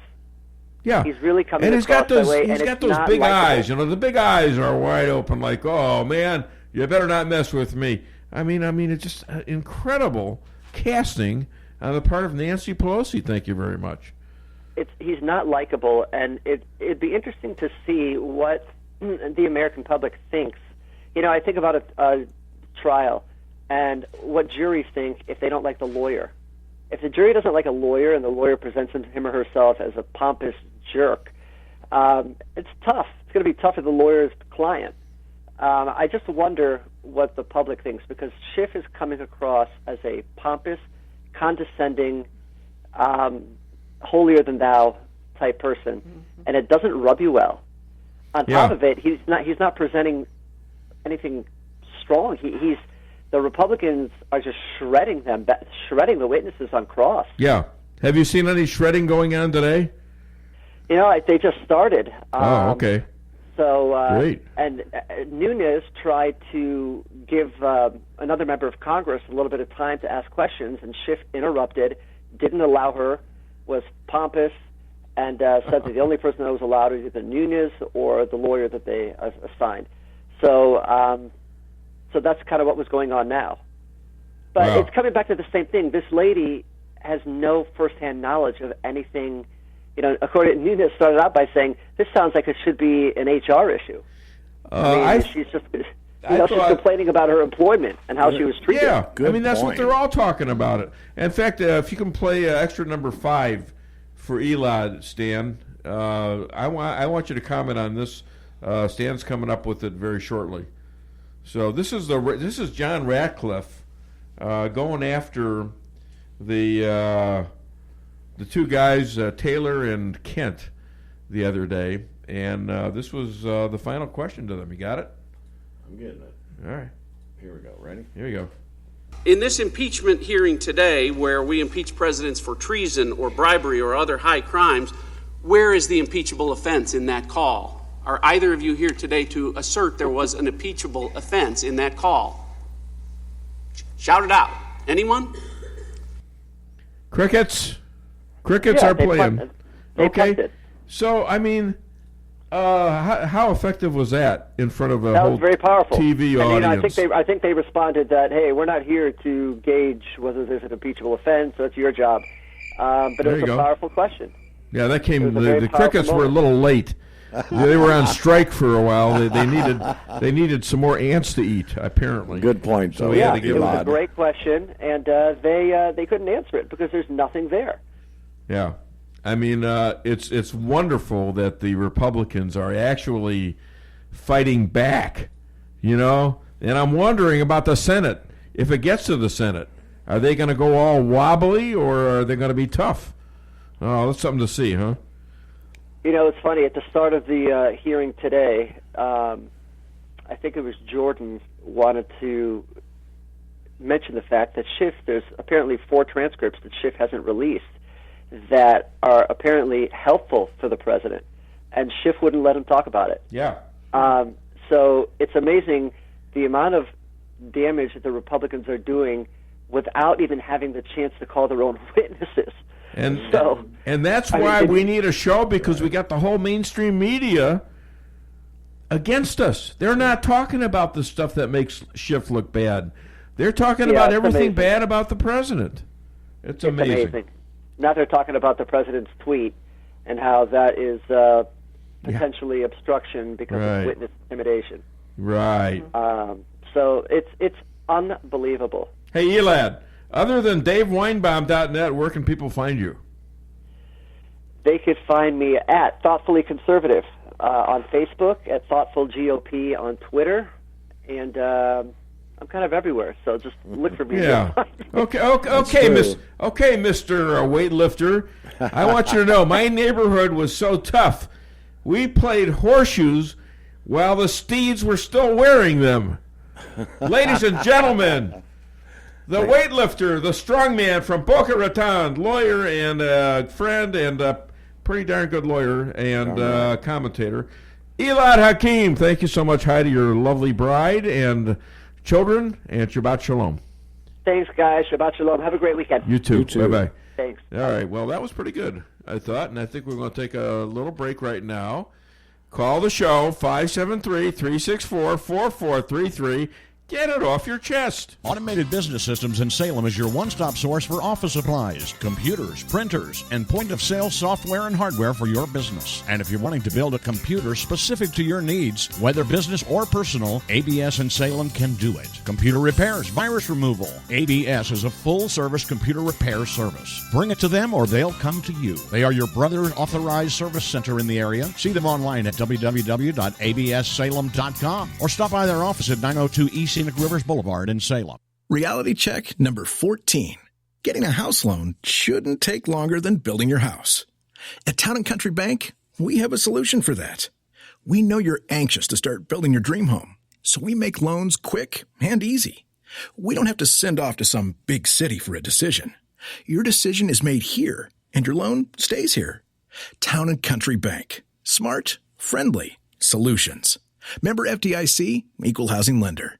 Yeah, he's really coming and across that way. He's got those big eyes. The big eyes are wide open, like, oh man, you better not mess with me. I mean, it's just incredible casting on the part of Nancy Pelosi. Thank you very much. He's not likable, and it'd be interesting to see what the American public thinks. I think about a trial and what juries think if they don't like the lawyer. If the jury doesn't like a lawyer and the lawyer presents him or herself as a pompous jerk, it's tough. It's going to be tough for the lawyer's client. I just wonder what the public thinks, because Schiff is coming across as a pompous, condescending, holier-than-thou type person, and it doesn't rub you well. On top of it, he's not presenting anything strong. He's the Republicans are just shredding the witnesses on cross. Yeah. Have you seen any shredding going on today? They just started. Okay. So, Great. And Nunes tried to give another member of Congress a little bit of time to ask questions, and Schiff interrupted, didn't allow her, was pompous, and said that the only person that was allowed was either Nunes or the lawyer that they assigned. So that's kind of what was going on now. But it's coming back to the same thing. This lady has no firsthand knowledge of anything. According to Nunes, started out by saying, this sounds like it should be an HR issue. She's just, she's complaining about her employment and how she was treated. Yeah, that's what they're all talking about it. In fact, if you can play extra number 5 for Elad, Stan, I want you to comment on this. Stan's coming up with it very shortly. So this is John Ratcliffe going after the two guys, Taylor and Kent, the other day, and this was the final question to them. You got it? I'm getting it. All right. Here we go. Ready? Here we go. In this impeachment hearing today, where we impeach presidents for treason or bribery or other high crimes, where is the impeachable offense in that call? Are either of you here today to assert there was an impeachable offense in that call? Shout it out. Anyone? Crickets are playing. Okay. Punted. So, how effective was that in front of a whole was very powerful. TV audience? I think they responded that, hey, we're not here to gauge whether there's an impeachable offense. That's your job. But it was a powerful question. Yeah, that came. The Crickets were a little late. They were on strike for a while. They needed some more ants to eat. Apparently, good point. So it was a great question, and they couldn't answer it because there's nothing there. Yeah, it's wonderful that the Republicans are actually fighting back. And I'm wondering about the Senate. If it gets to the Senate, are they going to go all wobbly or are they going to be tough? Oh, that's something to see, huh? It's funny. At the start of the hearing today, I think it was Jordan wanted to mention the fact that Schiff, there's apparently 4 transcripts that Schiff hasn't released that are apparently helpful for the president, and Schiff wouldn't let him talk about it. Yeah. So it's amazing the amount of damage that the Republicans are doing without even having the chance to call their own witnesses. And that's why we need a show, because we got the whole mainstream media against us. They're not talking about the stuff that makes Schiff look bad. They're talking about everything bad about the president. It's amazing. Now they're talking about the president's tweet and how that is potentially obstruction because of witness intimidation. Right. So it's unbelievable. Hey, Elad, other than DaveWeinbaum.net, where can people find you? They could find me at Thoughtfully Conservative on Facebook, at Thoughtful GOP on Twitter, and I'm kind of everywhere. So just look for me. Yeah. Okay, Mr. Weightlifter. I want you to know my neighborhood was so tough. We played horseshoes while the steeds were still wearing them. Ladies and gentlemen, the weightlifter, the strongman from Boca Raton, lawyer and friend and pretty darn good lawyer and commentator, Elad Hakim. Thank you so much. Hi to your lovely bride and children, and Shabbat Shalom. Thanks, guys. Shabbat Shalom. Have a great weekend. You too. Bye-bye. Thanks. All right. Well, that was pretty good, I thought, and I think we're going to take a little break right now. Call the show, 573-364-4433. Get it off your chest. Automated Business Systems in Salem is your one-stop source for office supplies, computers, printers, and point-of-sale software and hardware for your business. And if you're wanting to build a computer specific to your needs, whether business or personal, ABS in Salem can do it. Computer repairs, virus removal. ABS is a full-service computer repair service. Bring it to them or they'll come to you. They are your brother authorized service center in the area. See them online at www.abssalem.com or stop by their office at 902 East Scenic Rivers Boulevard in Salem. Reality check number 14. Getting a house loan shouldn't take longer than building your house. At Town & Country Bank, we have a solution for that. We know you're anxious to start building your dream home, so we make loans quick and easy. We don't have to send off to some big city for a decision. Your decision is made here, and your loan stays here. Town & Country Bank. Smart, friendly solutions. Member FDIC, Equal Housing Lender.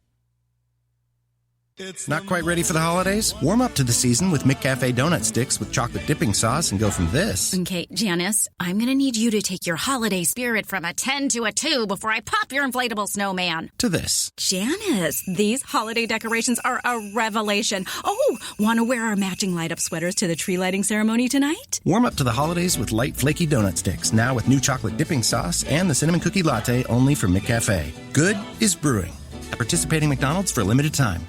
Not quite ready for the holidays? Warm up to the season with McCafe donut sticks with chocolate dipping sauce and go from this. Okay, Janice, I'm going to need you to take your holiday spirit from a 10 to a 2 before I pop your inflatable snowman. To this. Janice, these holiday decorations are a revelation. Oh, want to wear our matching light-up sweaters to the tree lighting ceremony tonight? Warm up to the holidays with light, flaky donut sticks, now with new chocolate dipping sauce and the cinnamon cookie latte only from McCafe. Good is brewing. At participating McDonald's for a limited time.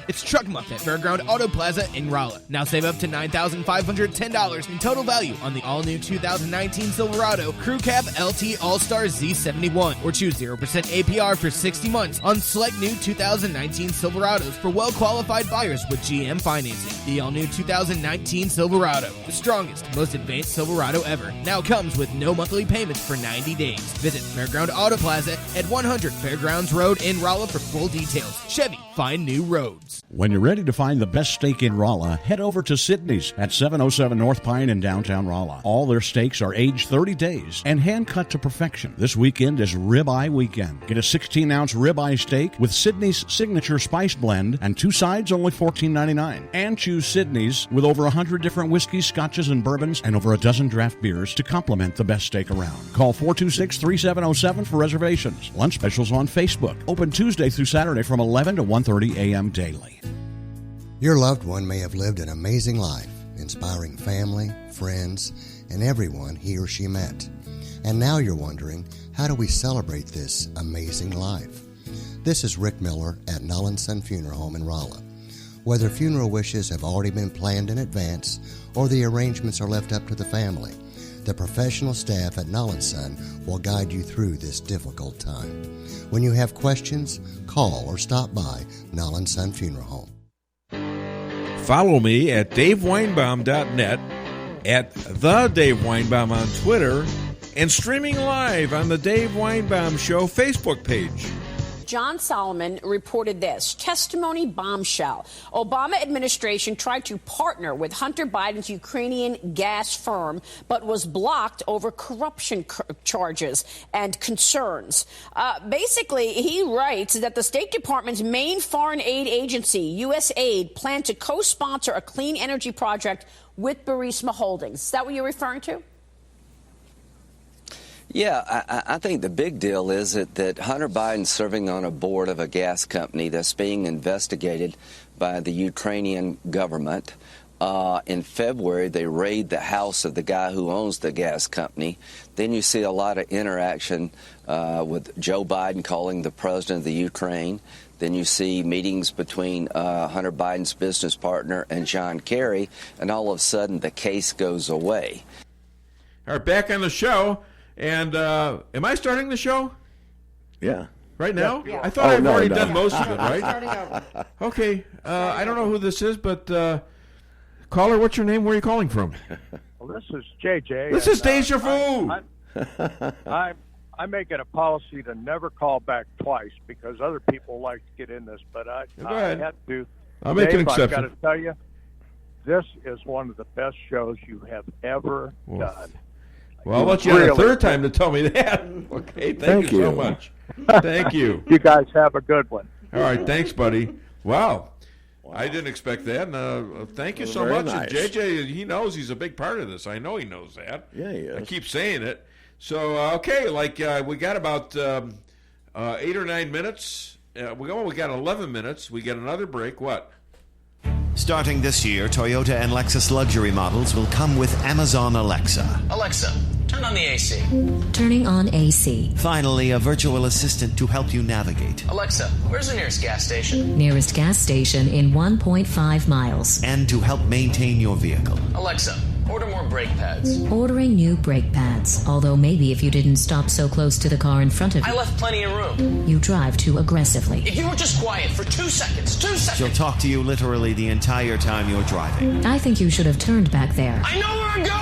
It's Truck Month at Fairground Auto Plaza in Rolla. Now save up to $9,510 in total value on the all-new 2019 Silverado Crew Cab LT All-Star Z71. Or choose 0% APR for 60 months on select new 2019 Silverados for well-qualified buyers with GM financing. The all-new 2019 Silverado, the strongest, most advanced Silverado ever, now comes with no monthly payments for 90 days. Visit Fairground Auto Plaza at 100 Fairgrounds Road in Rolla for full details. Chevy, find new roads. When you're ready to find the best steak in Rolla, head over to Sydney's at 707 North Pine in downtown Rolla. All their steaks are aged 30 days and hand-cut to perfection. This weekend is Ribeye Weekend. Get a 16-ounce ribeye steak with Sydney's signature spice blend and 2 sides only $14.99. And choose Sydney's with over 100 different whiskeys, scotches, and bourbons and over a dozen draft beers to complement the best steak around. Call 426-3707 for reservations. Lunch specials on Facebook. Open Tuesday through Saturday from 11 to 1:30 a.m. daily. Your loved one may have lived an amazing life, inspiring family, friends, and everyone he or she met. And now you're wondering, how do we celebrate this amazing life? This is Rick Miller at Null & Son Funeral Home in Rolla. Whether funeral wishes have already been planned in advance or the arrangements are left up to the family, the professional staff at Null & Son will guide you through this difficult time. When you have questions, call or stop by Null & Son Funeral Home. Follow me at DaveWeinbaum.net, at The Dave Weinbaum on Twitter, and streaming live on the Dave Weinbaum Show Facebook page. John Solomon reported this testimony bombshell. Obama administration tried to partner with Hunter Biden's Ukrainian gas firm, but was blocked over corruption charges and concerns. Basically, he writes that the State Department's main foreign aid agency, USAID, planned to co-sponsor a clean energy project with Burisma Holdings. Is that what you're referring to? Yeah, I think the big deal is that Hunter Biden's serving on a board of a gas company that's being investigated by the Ukrainian government. In February, they raid the house of the guy who owns the gas company. Then you see a lot of interaction with Joe Biden calling the president of the Ukraine. Then you see meetings between Hunter Biden's business partner and John Kerry, and all of a sudden the case goes away. All right, back on the show. And am I starting the show? Yeah. Right now? Yeah. I thought I've already no. done most of it, right? Okay. I don't know who this is, but caller, what's your name? Where are you calling from? Well, this is JJ. This is Deja Vu. I make it a policy to never call back twice because other people like to get in this, but I had to. I'll make an exception. I've got to tell you, this is one of the best shows you have ever done. Well, I'll let you have a third time to tell me that. Okay, thank you so much. Thank you. You guys have a good one. All right, thanks, buddy. Wow. I didn't expect that. Thank you so much. Nice. And JJ, he knows he's a big part of this. I know he knows that. Yeah, he is. I keep saying it. So, okay, we got about 8 or 9 minutes. We got 11 minutes. We get another break. What? Starting this year, Toyota and Lexus luxury models will come with Amazon Alexa. Alexa, turn on the AC. Turning on AC. Finally, a virtual assistant to help you navigate. Alexa, where's the nearest gas station? Nearest gas station in 1.5 miles. And to help maintain your vehicle. Alexa, order more brake pads. Ordering new brake pads. Although maybe if you didn't stop so close to the car in front of you. I left plenty of room. You drive too aggressively. If you were just quiet for 2 seconds. She'll talk to you literally the entire time you're driving. I think you should have turned back there. I know where I'm going!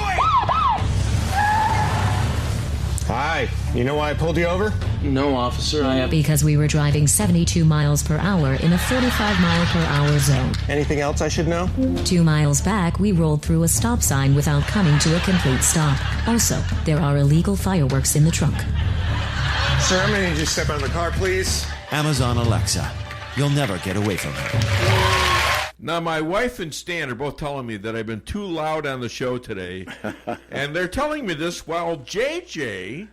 Hi. You know why I pulled you over? No, officer, I have... Because we were driving 72 miles per hour in a 45-mile-per-hour zone. Anything else I should know? 2 miles back, we rolled through a stop sign without coming to a complete stop. Also, there are illegal fireworks in the trunk. Sir, I'm going to need you to step out of the car, please. Amazon Alexa. You'll never get away from her. Now, my wife and Stan are both telling me that I've been too loud on the show today. And they're telling me this while JJ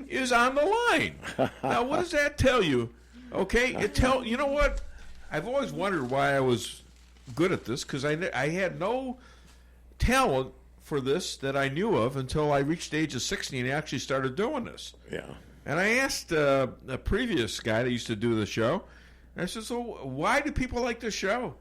is on the line. Now, what does that tell you? Okay, you know what? I've always wondered why I was good at this, because I had no talent for this that I knew of until I reached the age of 60 and actually started doing this. Yeah. And I asked a previous guy that used to do the show, and I said, so why do people like this show?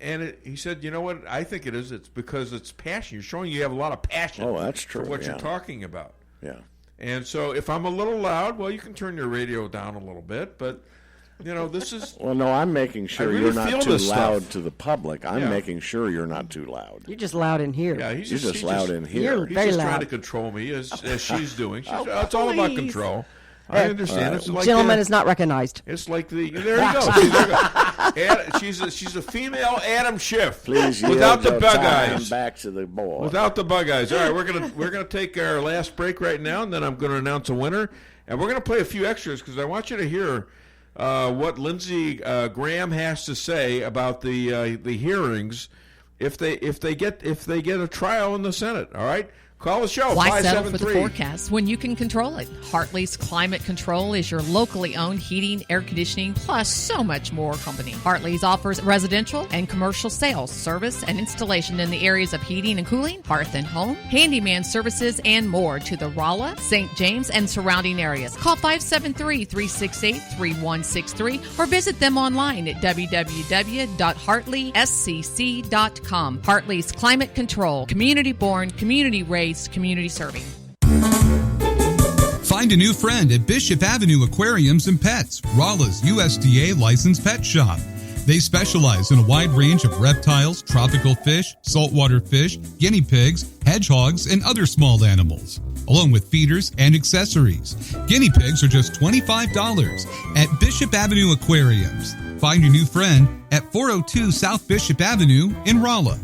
And he said, you know what, I think it is. It's because it's passion. You're showing you have a lot of passion that's true, for what you're talking about. Yeah. And so if I'm a little loud, well, you can turn your radio down a little bit, but, you know, this is... Well, no, I'm making sure really you're not too loud stuff to the public. I'm making sure you're not too loud. You're just loud in here. Yeah, He's just loud in here. You're He's very just loud. trying to control me as she's doing. It's all about control. I understand. It's like gentleman is not recognized. It's like there you go. See, there you go. She's a female Adam Schiff. Please, without the bug eyes. Back to the board. Without the bug eyes. All right, we're gonna take our last break right now, and then I'm going to announce a winner, and we're going to play a few extras because I want you to hear what Lindsey Graham has to say about the hearings if they get a trial in the Senate. All right. Call the show. Why settle for the forecast when you can control it? Hartley's Climate Control is your locally owned heating, air conditioning, plus so much more company. Hartley's offers residential and commercial sales, service, and installation in the areas of heating and cooling, hearth and home, handyman services, and more to the Rolla, St. James, and surrounding areas. Call 573-368-3163 or visit them online at www.hartleyscc.com. Hartley's Climate Control, community-born, community-raised, community serving. Find a new friend at Bishop Avenue Aquariums and Pets, Rolla's USDA licensed pet shop. They specialize in a wide range of reptiles, tropical fish, saltwater fish, guinea pigs, hedgehogs, and other small animals, along with feeders and accessories. Guinea pigs are just $25 at Bishop Avenue Aquariums. Find your new friend at 402 South Bishop Avenue in Rolla.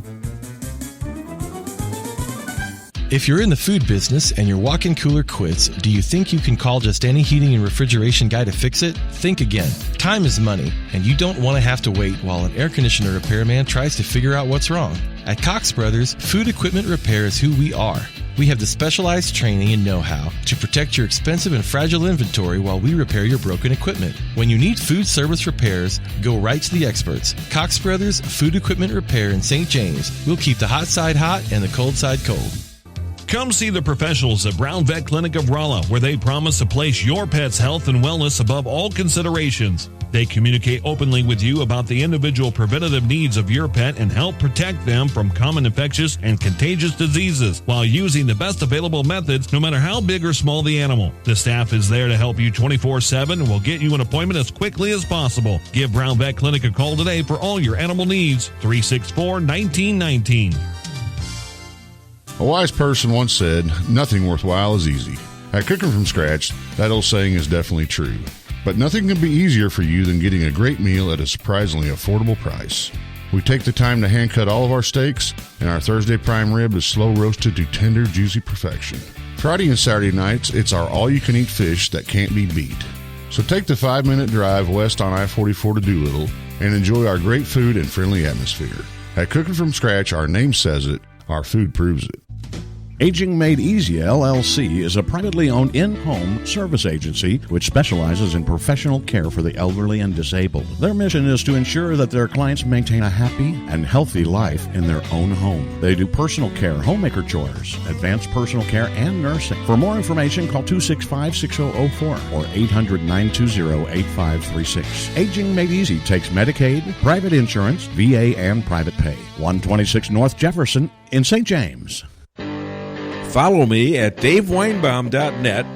If you're in the food business and your walk-in cooler quits, do you think you can call just any heating and refrigeration guy to fix it? Think again. Time is money, and you don't want to have to wait while an air conditioner repairman tries to figure out what's wrong. At Cox Brothers, food equipment repair is who we are. We have the specialized training and know-how to protect your expensive and fragile inventory while we repair your broken equipment. When you need food service repairs, go right to the experts. Cox Brothers Food Equipment Repair in St. James. We'll keep the hot side hot and the cold side cold. Come see the professionals at Brown Vet Clinic of Rolla, where they promise to place your pet's health and wellness above all considerations. They communicate openly with you about the individual preventative needs of your pet and help protect them from common infectious and contagious diseases while using the best available methods, no matter how big or small the animal. The staff is there to help you 24/7 and will get you an appointment as quickly as possible. Give Brown Vet Clinic a call today for all your animal needs. 364-1919. A wise person once said, nothing worthwhile is easy. At Cooking From Scratch, that old saying is definitely true. But nothing can be easier for you than getting a great meal at a surprisingly affordable price. We take the time to hand cut all of our steaks, and our Thursday prime rib is slow roasted to tender, juicy perfection. Friday and Saturday nights, it's our all-you-can-eat fish that can't be beat. So take the 5-minute drive west on I-44 to Doolittle and enjoy our great food and friendly atmosphere. At Cooking From Scratch, our name says it, our food proves it. Aging Made Easy LLC is a privately owned in-home service agency which specializes in professional care for the elderly and disabled. Their mission is to ensure that their clients maintain a happy and healthy life in their own home. They do personal care, homemaker chores, advanced personal care, and nursing. For more information, call 265-6004 or 800-920-8536. Aging Made Easy takes Medicaid, private insurance, VA, and private pay. 126 North Jefferson in St. James. Follow me at DaveWeinbaum.net,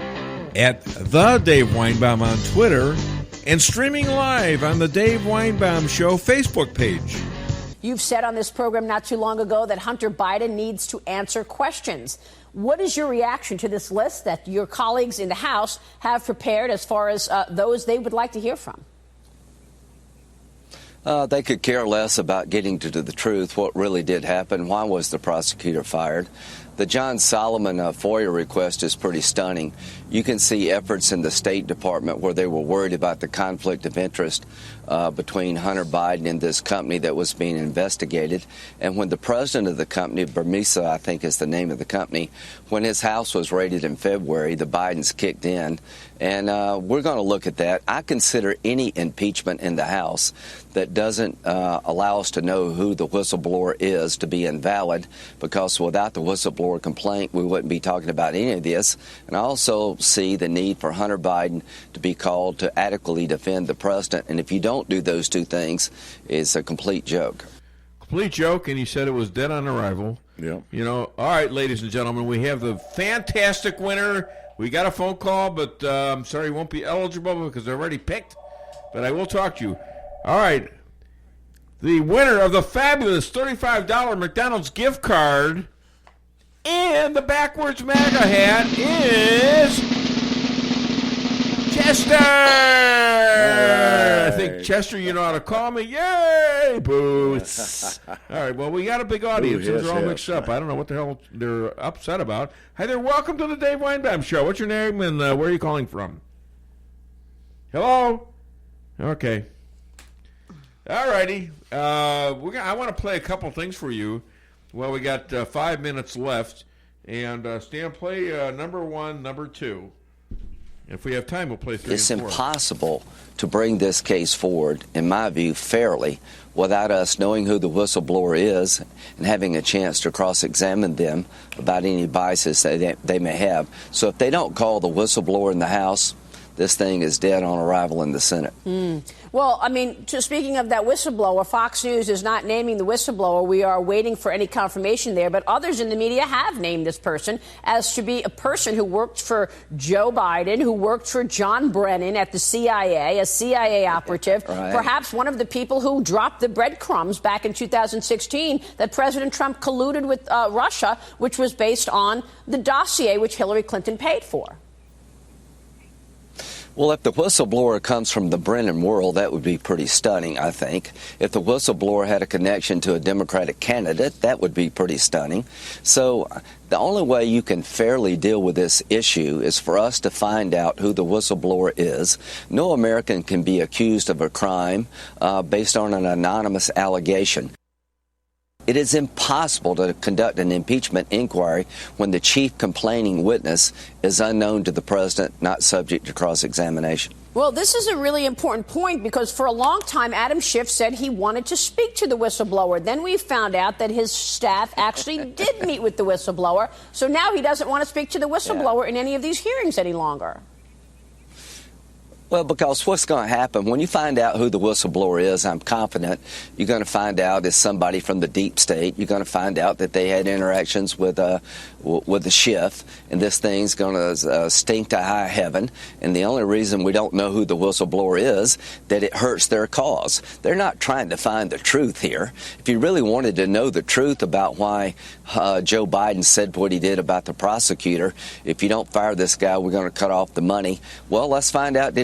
at The Dave Weinbaum on Twitter, and streaming live on the Dave Weinbaum Show Facebook page. You've said on this program not too long ago that Hunter Biden needs to answer questions. What is your reaction to this list that your colleagues in the House have prepared as far as those they would like to hear from? They could care less about getting to the truth, what really did happen, why was the prosecutor fired. The John Solomon FOIA request is pretty stunning. You can see efforts in the State Department where they were worried about the conflict of interest between Hunter Biden and this company that was being investigated. And when the president of the company, Bermisa, I think is the name of the company, when his house was raided in February, the Bidens kicked in. And we're going to look at that. I consider any impeachment in the House that doesn't allow us to know who the whistleblower is to be invalid, because without the whistleblower complaint, we wouldn't be talking about any of this. And I also see the need for Hunter Biden to be called to adequately defend the president. And if you don't do those two things, it's a complete joke. Complete joke, and he said it was dead on arrival. Yeah. You know, all right, ladies and gentlemen, we have the fantastic winner. We got a phone call, but I'm sorry he won't be eligible because they're already picked. But I will talk to you. All right. The winner of the fabulous $35 McDonald's gift card and the backwards MAGA hat is Chester. I think, Chester, you know how to call me. Yay! Boo. All right, well, we got a big audience. Ooh, yes, They're all yes. mixed up. I don't know what the hell they're upset about. Hi there. Welcome to the Dave Weinbaum Show. What's your name and where are you calling from? Hello? Okay. All righty. I want to play a couple things for you. Well, we got 5 minutes left. And Stan, play number 1, number 2. If we have time, we'll play 3 It's and 4. impossible to bring this case forward, in my view, fairly, without us knowing who the whistleblower is and having a chance to cross-examine them about any biases that they may have. So if they don't call the whistleblower in the House, this thing is dead on arrival in the Senate. Well, I mean, speaking of that whistleblower, Fox News is not naming the whistleblower. We are waiting for any confirmation there. But others in the media have named this person as to be a person who worked for Joe Biden, who worked for John Brennan at the CIA, a CIA operative, Right. perhaps one of the people who dropped the breadcrumbs back in 2016 that President Trump colluded with Russia, which was based on the dossier which Hillary Clinton paid for. Well, if the whistleblower comes from the Brennan world, that would be pretty stunning, I think. If the whistleblower had a connection to a Democratic candidate, that would be pretty stunning. So the only way you can fairly deal with this issue is for us to find out who the whistleblower is. No American can be accused of a crime based on an anonymous allegation. It is impossible to conduct an impeachment inquiry when the chief complaining witness is unknown to the president, not subject to cross-examination. Well, this is a really important point because for a long time, Adam Schiff said he wanted to speak to the whistleblower. Then we found out that his staff actually did meet with the whistleblower. So now he doesn't want to speak to the whistleblower in any of these hearings any longer. Well, because what's going to happen, when you find out who the whistleblower is, I'm confident you're going to find out it's somebody from the deep state. You're going to find out that they had interactions with the Schiff, and this thing's going to stink to high heaven. And the only reason we don't know who the whistleblower is, that it hurts their cause. They're not trying to find the truth here. If you really wanted to know the truth about why Joe Biden said what he did about the prosecutor, if you don't fire this guy, we're going to cut off the money. Well, let's find out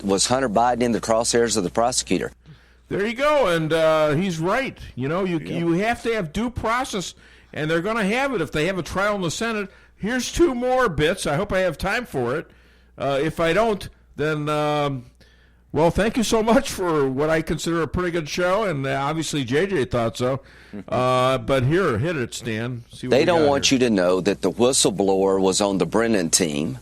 was Hunter Biden in the crosshairs of the prosecutor. There you go, and he's right. You know, you have to have due process, and they're going to have it if they have a trial in the Senate. Here's 2 more bits. I hope I have time for it. If I don't, then, well, thank you so much for what I consider a pretty good show, and obviously JJ thought so. But here, hit it, Stan. See what they don't want you to know that the whistleblower was on the Brennan team.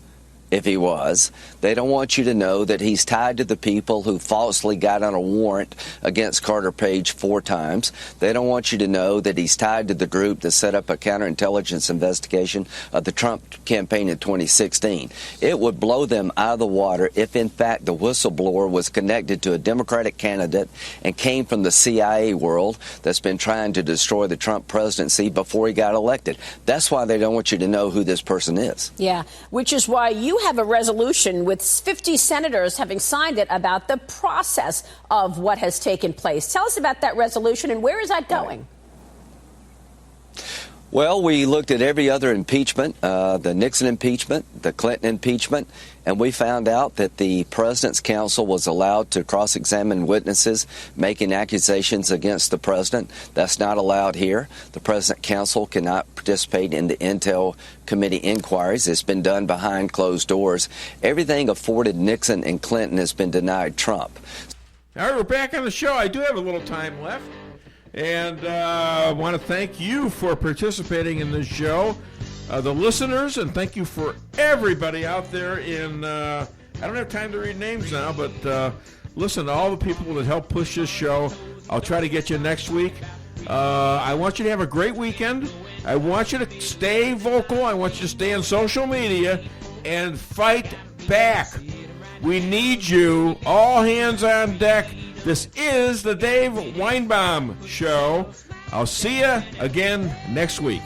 If he was, they don't want you to know that he's tied to the people who falsely got on a warrant against Carter Page 4 times. They don't want you to know that he's tied to the group that set up a counterintelligence investigation of the Trump campaign in 2016. It would blow them out of the water if, in fact, the whistleblower was connected to a Democratic candidate and came from the CIA world that's been trying to destroy the Trump presidency before he got elected. That's why they don't want you to know who this person is. Yeah, which is why you you have a resolution with 50 senators having signed it about the process of what has taken place. Tell us about that resolution and where is that going? Well, we looked at every other impeachment, the Nixon impeachment, the Clinton impeachment, and we found out that the President's counsel was allowed to cross-examine witnesses making accusations against the President. That's not allowed here. The President's counsel cannot participate in the Intel Committee inquiries. It's been done behind closed doors. Everything afforded Nixon and Clinton has been denied Trump. All right, we're back on the show. I do have a little time left. And I want to thank you for participating in this show, the listeners, and thank you for everybody out there in, I don't have time to read names now, but listen to all the people that help push this show. I'll try to get you next week. I want you to have a great weekend. I want you to stay vocal. I want you to stay on social media and fight back. We need you. All hands on deck. This is the Dave Weinbaum Show. I'll see you again next week.